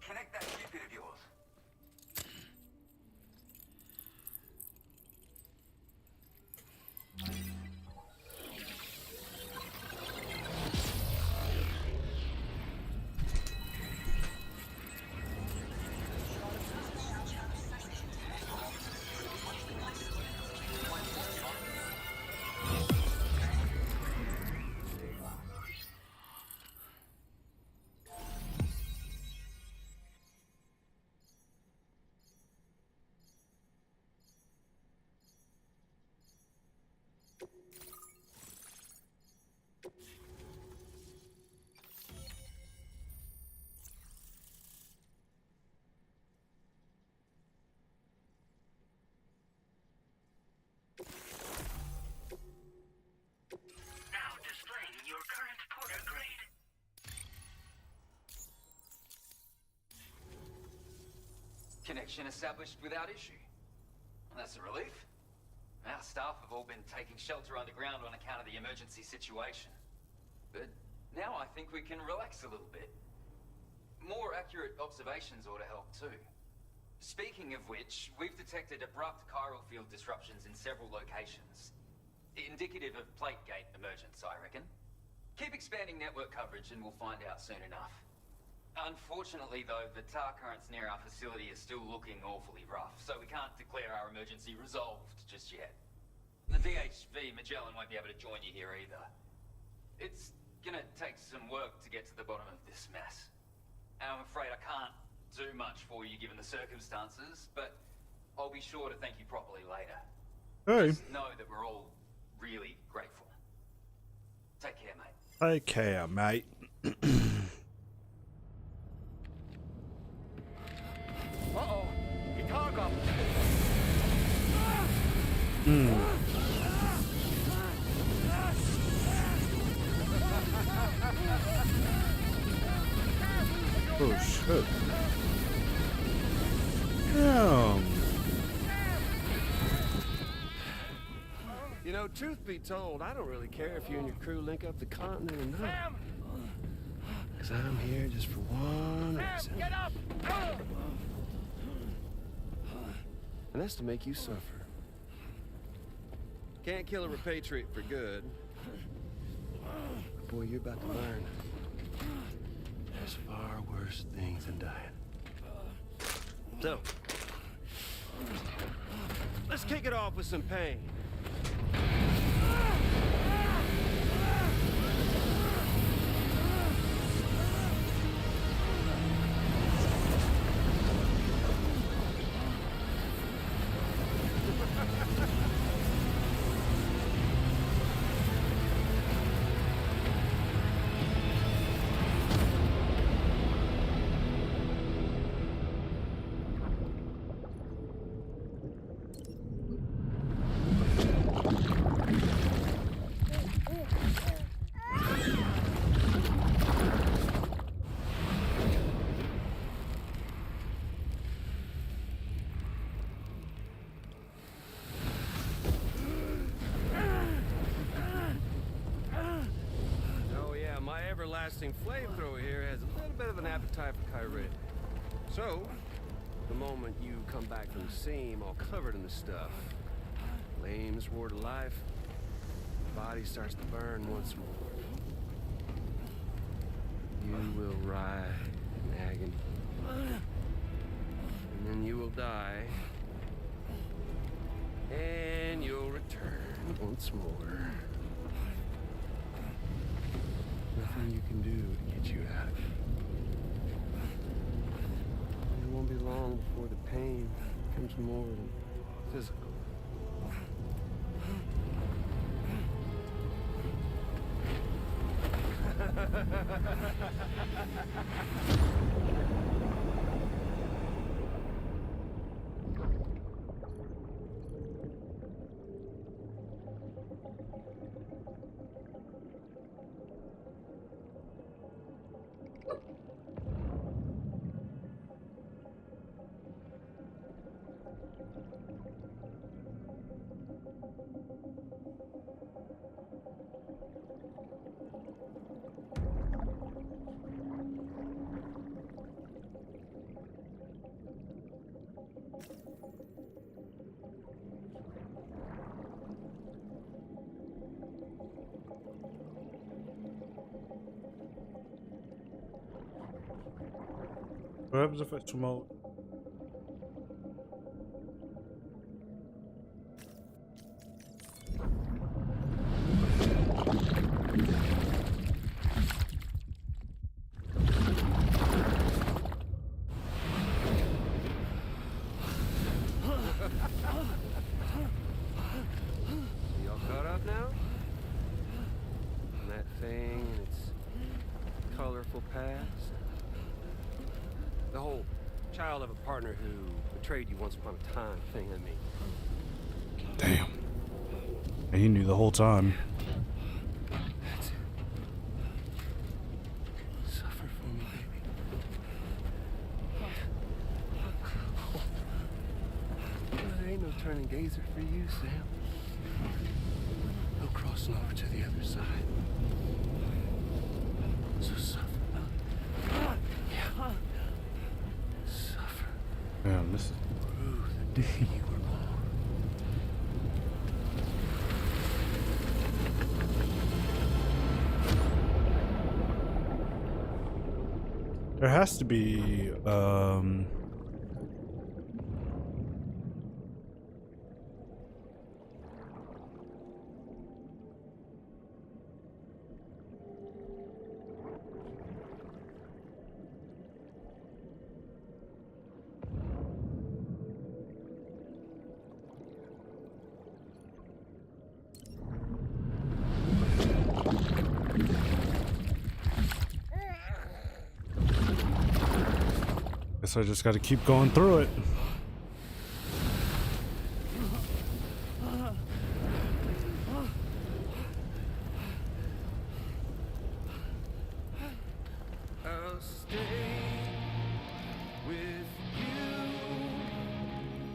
Connect that Cupid of yours. Now displaying your current porter grade. Connection established without issue. That's a relief. Our staff have all been taking shelter underground on account of the emergency situation. But Now I think we can relax a little bit. More accurate observations ought to help too. Speaking of which, we've detected abrupt chiral field disruptions in several locations. Indicative of plate gate emergence, I reckon. Keep expanding network coverage and we'll find out soon enough. Unfortunately though, the tar currents near our facility are still looking awfully rough, so we can't declare our emergency resolved just yet. The DHV, Magellan, won't be able to join you here either. It's gonna take some work to get to the bottom of this mess. And I'm afraid I can't do much for you given the circumstances, but I'll be sure to thank you properly later. Hey. Just know that we're all really grateful. Take care, mate. Take care, mate. Uh-oh. Guitar gobble. Oh shit. Damn. You know, truth be told, I don't really care if you and your crew link up the continent or not. Because I'm here just for one reason. Get up! And that's to make you suffer. Can't kill a repatriate for good. But boy, you're about to learn. There's far worse things than dying. So, let's kick it off with some pain. Everlasting flamethrower here has a little bit of an appetite for Kyrie. So, the moment you come back from the seam all covered in the stuff, flames roar to life, the body starts to burn once more. You will writhe in agony. And then you will die. And you'll return once more. Nothing you can do to get you out of it. It won't be long before the pain becomes more than physical. What happens if I smell? Y'all caught up now? And that thing and its colorful past? The whole child of a partner who betrayed you once upon a time thing, I mean. Damn. And he knew the whole time. That's it. Suffer for me, baby. There ain't no turning gazer for you, Sam. No crossing over to the other side. So suffer. Suffer. Damn, this is Through the day you were born. there has to be guess I just got to keep going through it. I'll stay with you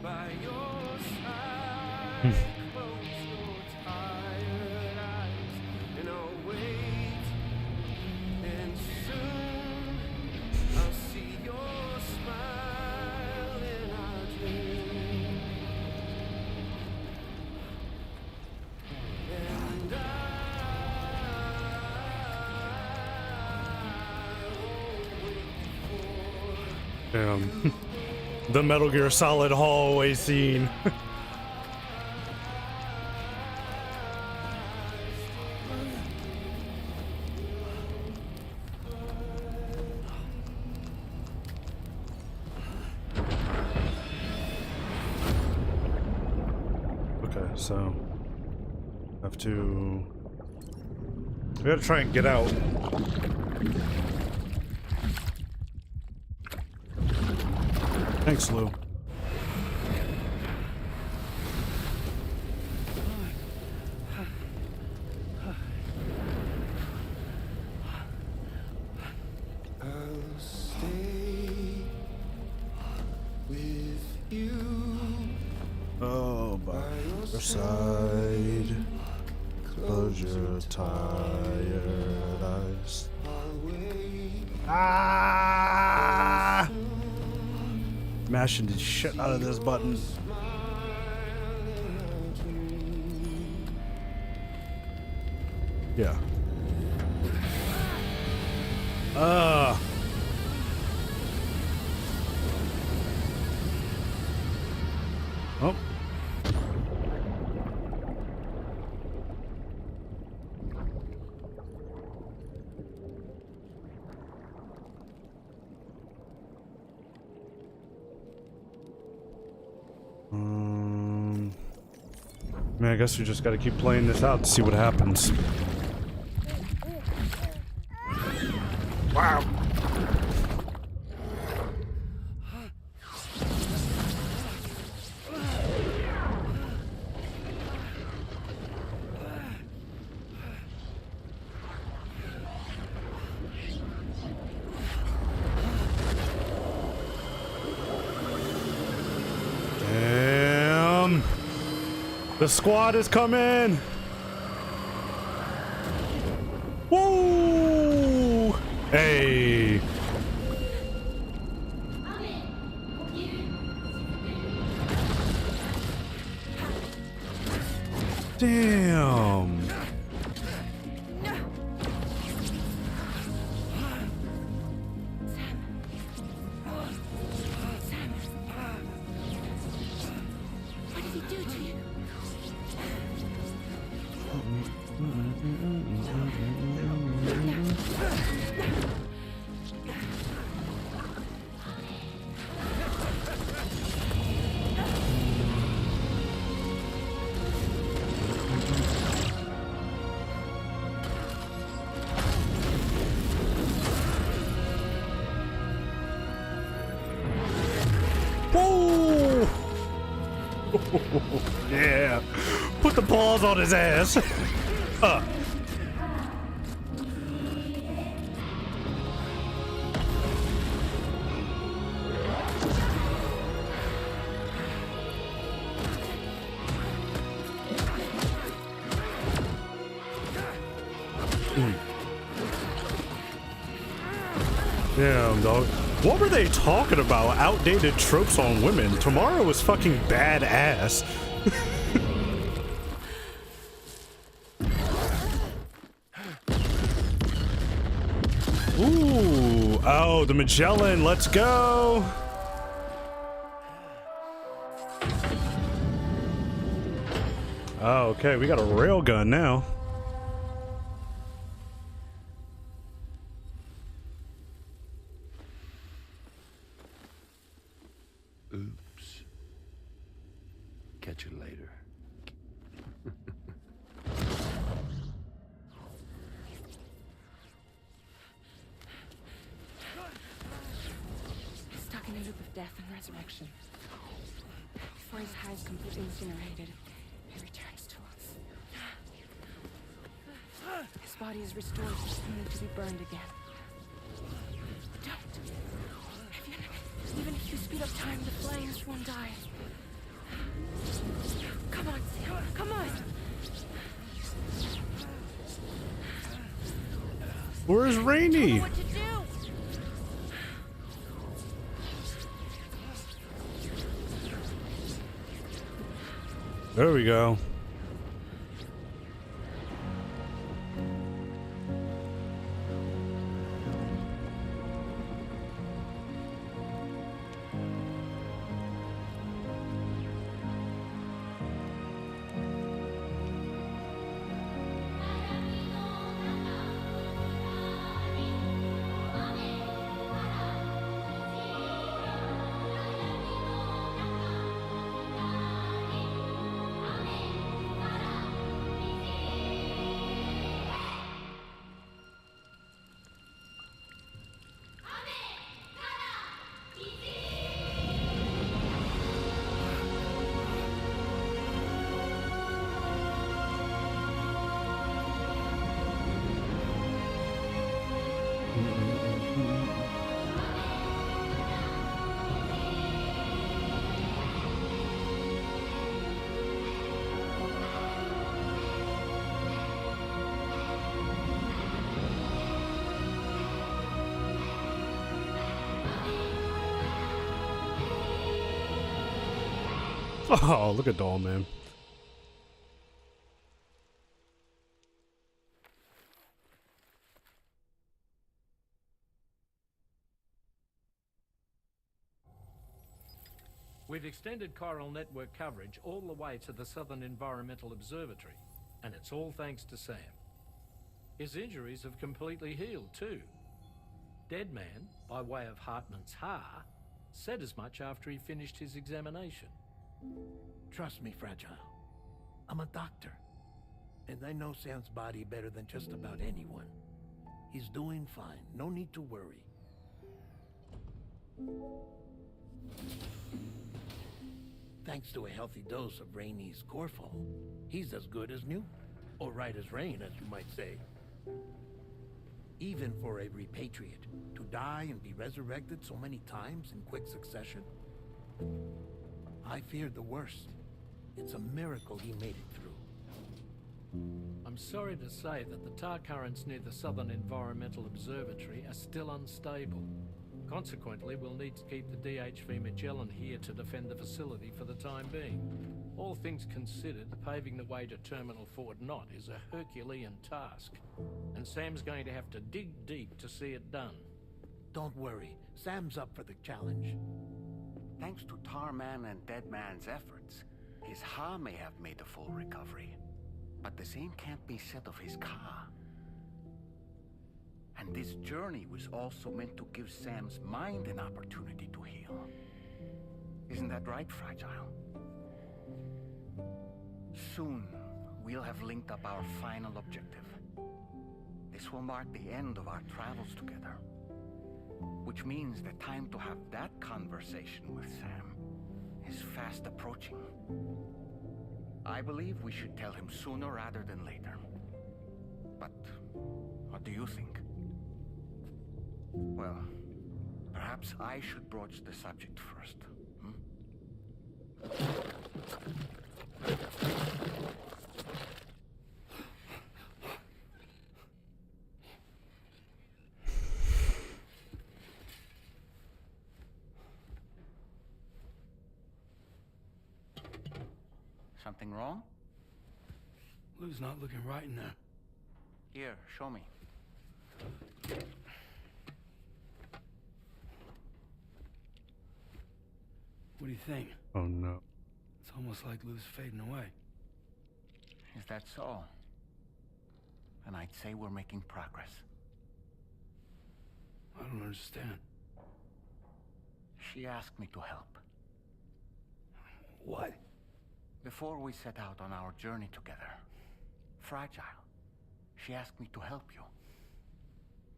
by your side. Close your tired eyes and I'll wait. And soon I'll see your smile in our dream. And Damn. The Metal Gear Solid hallway scene. Okay, so I have to. We gotta try and get out. Thanks, Lou. I'll stay with you. Oh, by your side. Close your tired eyes. Ah! Mashing the shit out of this button. Yeah. Oh. I mean, I guess we just gotta keep playing this out to see what happens. Wow. Damn. The squad is coming. Woo! Hey. Damn. What did he do to you? Woo! Yeah. Put the balls on his ass. Damn, dog. What were they talking about? Outdated tropes on women. Tomorrow was fucking badass. Ooh. Oh, the Magellan. Let's go. Oh, okay. We got a railgun now. Oops. Catch you later. Stuck in a loop of death and resurrection. Before his hide's completely incinerated, he returns to us. His body is restored, only to be burned again. Don't. Even if you speed up time, the flames won't die. Come on, Sam. Come on. Where's Rainey? What to do? There we go. Oh, look at Doll Man. We've extended chiral network coverage all the way to the Southern Environmental Observatory, and it's all thanks to Sam. His injuries have completely healed too. Dead Man, by way of Hartman's Ha, said as much after he finished his examination. Trust me, Fragile. I'm a doctor. And I know Sam's body better than just about anyone. He's doing fine. No need to worry. Thanks to a healthy dose of Rainey's Corfol, he's as good as new. Or right as rain, as you might say. Even for a repatriate, to die and be resurrected so many times in quick succession. I feared the worst. It's a miracle he made it through. I'm sorry to say that the tar currents near the Southern Environmental Observatory are still unstable. Consequently, we'll need to keep the DHV Magellan here to defend the facility for the time being. All things considered, paving the way to Terminal Fort Knott is a Herculean task, and Sam's going to have to dig deep to see it done. Don't worry, Sam's up for the challenge. Thanks to Tarman and Deadman's efforts, his Ha may have made a full recovery. But the same can't be said of his Ka. And this journey was also meant to give Sam's mind an opportunity to heal. Isn't that right, Fragile? Soon, we'll have linked up our final objective. This will mark the end of our travels together. Which means the time to have that conversation with Sam is fast approaching. I believe we should tell him sooner rather than later. But what do you think? Well, perhaps I should broach the subject first. Something wrong? Lou's not looking right in there. Here, show me. What do you think? Oh no. It's almost like Lou's fading away. Is that so? Then I'd say we're making progress. I don't understand. She asked me to help. What? Before we set out on our journey together, Fragile, she asked me to help you.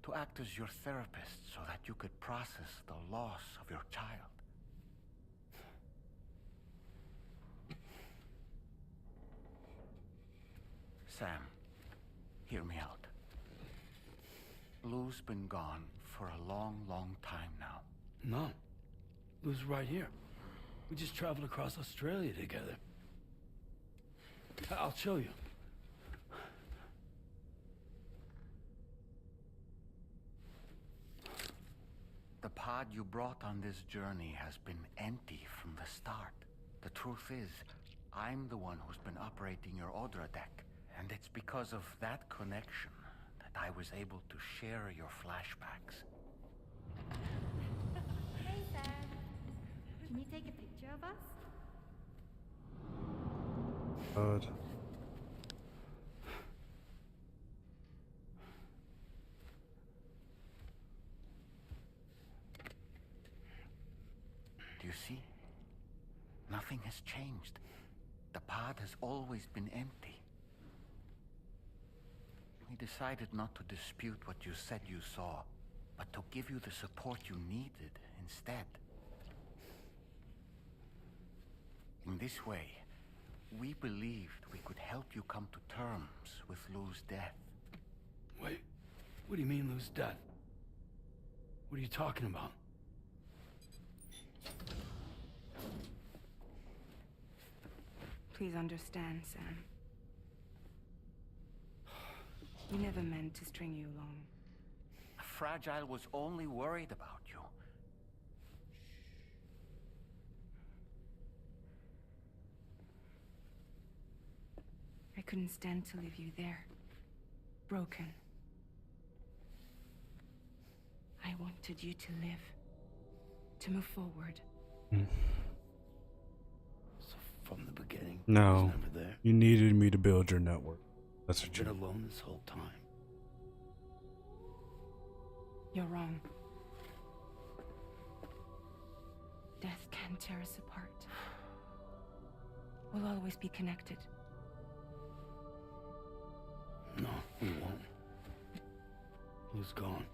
To act as your therapist so that you could process the loss of your child. Sam, hear me out. Lou's been gone for a long, long time now. No. Lou's right here. We just traveled across Australia together. I'll show you. The pod you brought on this journey has been empty from the start. The truth is, I'm the one who's been operating your Odra deck. And it's because of that connection that I was able to share your flashbacks. Hey, Sam. Can you take a picture of us? God. Do you see? Nothing has changed. The pod has always been empty. We decided not to dispute what you said you saw, but to give you the support you needed instead. In this way, we believed we could help you come to terms with Lou's death. Wait, what do you mean Lou's death? What are you talking about? Please understand, Sam. We never meant to string you along. Fragile was only worried about you. I couldn't stand to leave you there. Broken. I wanted you to live. To move forward. So from the beginning, No. I was never there. You needed me to build your network. That's what You've you been alone this whole time. You're wrong. Death can tear us apart. We'll always be connected. No, we won't. Lou's gone.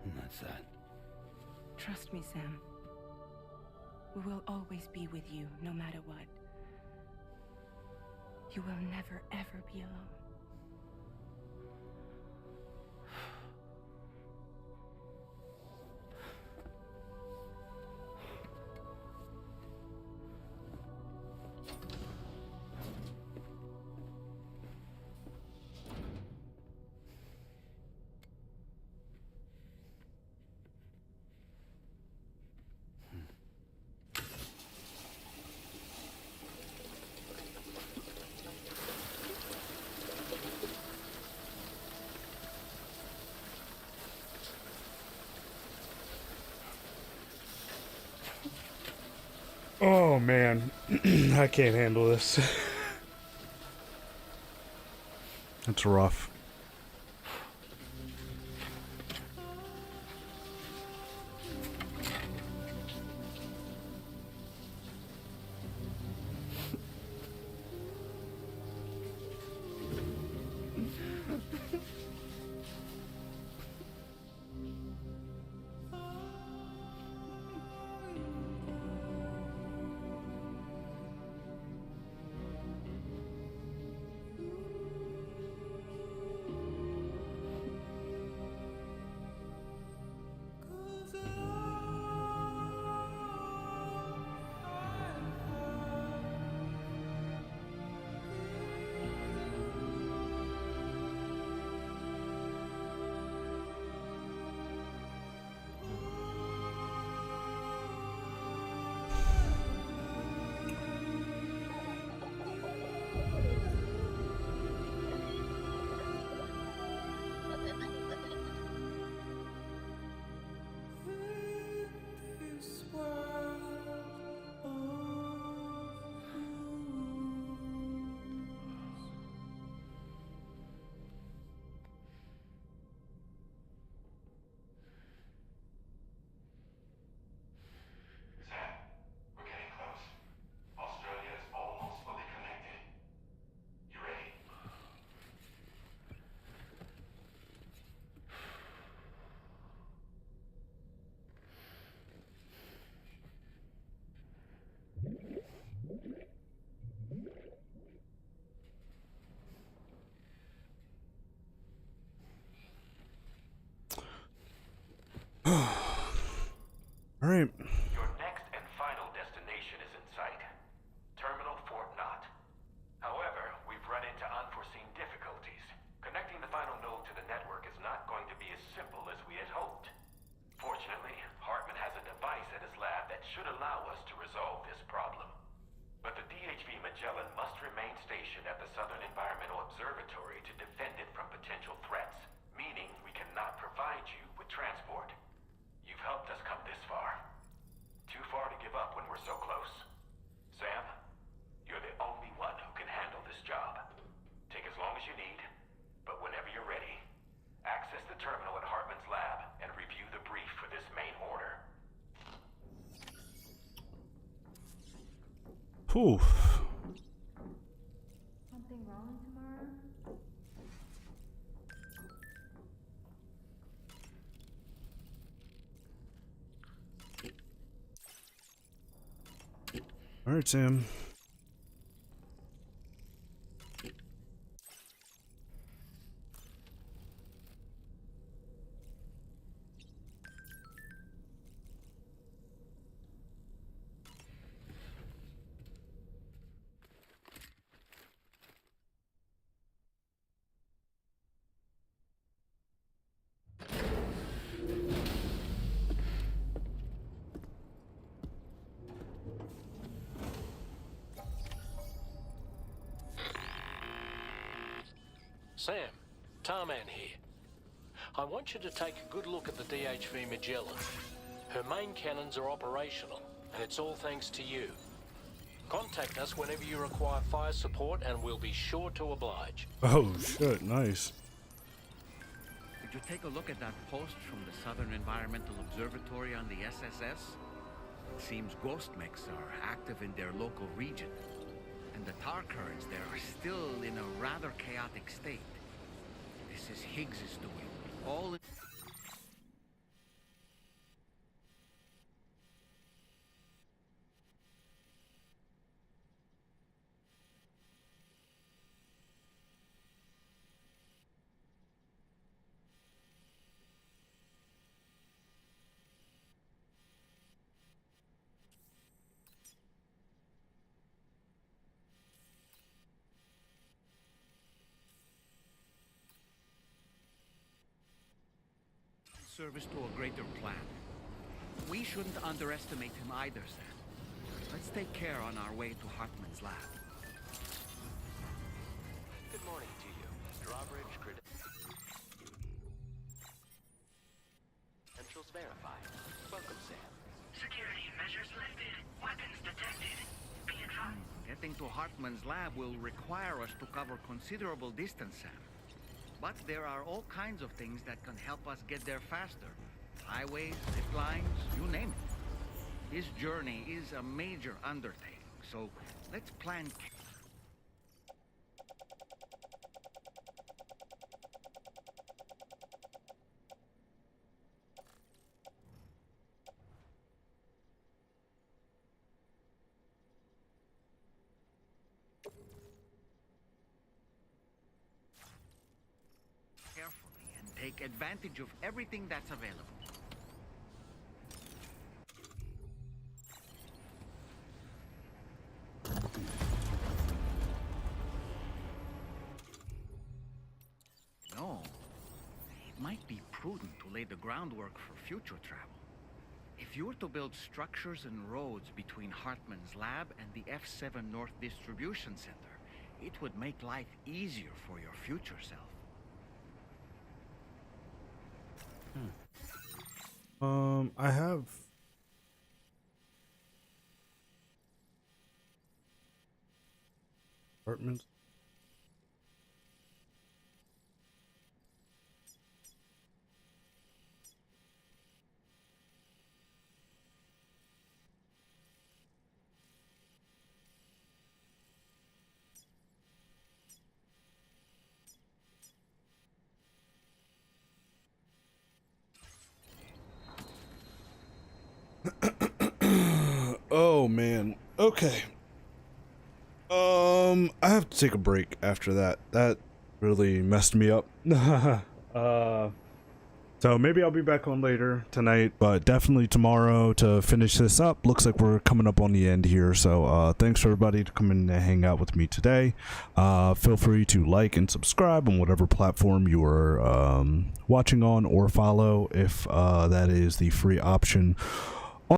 And that's that. Trust me, Sam. We will always be with you, no matter what. You will never, ever be alone. Oh man, I can't handle this. That's rough. Whew. Something wrong tomorrow? All right, Sam. Sam, Tarman here. I want you to take a good look at the DHV Magellan. Her main cannons are operational, and it's all thanks to you. Contact us whenever you require fire support, and we'll be sure to oblige. Oh shit, nice. Did you take a look at that post from the Southern Environmental Observatory on the SSS? It seems ghost mechs are active in their local region, and the tar currents there are still in a rather chaotic state. This is Higgs' doing. All service to a greater plan. We shouldn't underestimate him either, Sam. Let's take care on our way to Hartman's lab. Good morning to you. Drawbridge credentials verified. Welcome, Sam. Security measures lifted. Weapons detected. Be advised. Getting to Hartman's lab will require us to cover considerable distance, Sam. But there are all kinds of things that can help us get there faster. Highways, zip lines, you name it. This journey is a major undertaking, so let's plan. Carefully and take advantage of everything that's available. No, it might be prudent to lay the groundwork for future travel. If you were to build structures and roads between Hartman's lab and the F7 North Distribution Center, it would make life easier for your future self. I have apartments. Oh man. Okay. I have to take a break after that. That really messed me up. So maybe I'll be back on later tonight, but definitely tomorrow to finish this up. Looks like we're coming up on the end here. So thanks for everybody to come in and hang out with me today. Feel free to like and subscribe on whatever platform you are watching on, or follow if that is the free option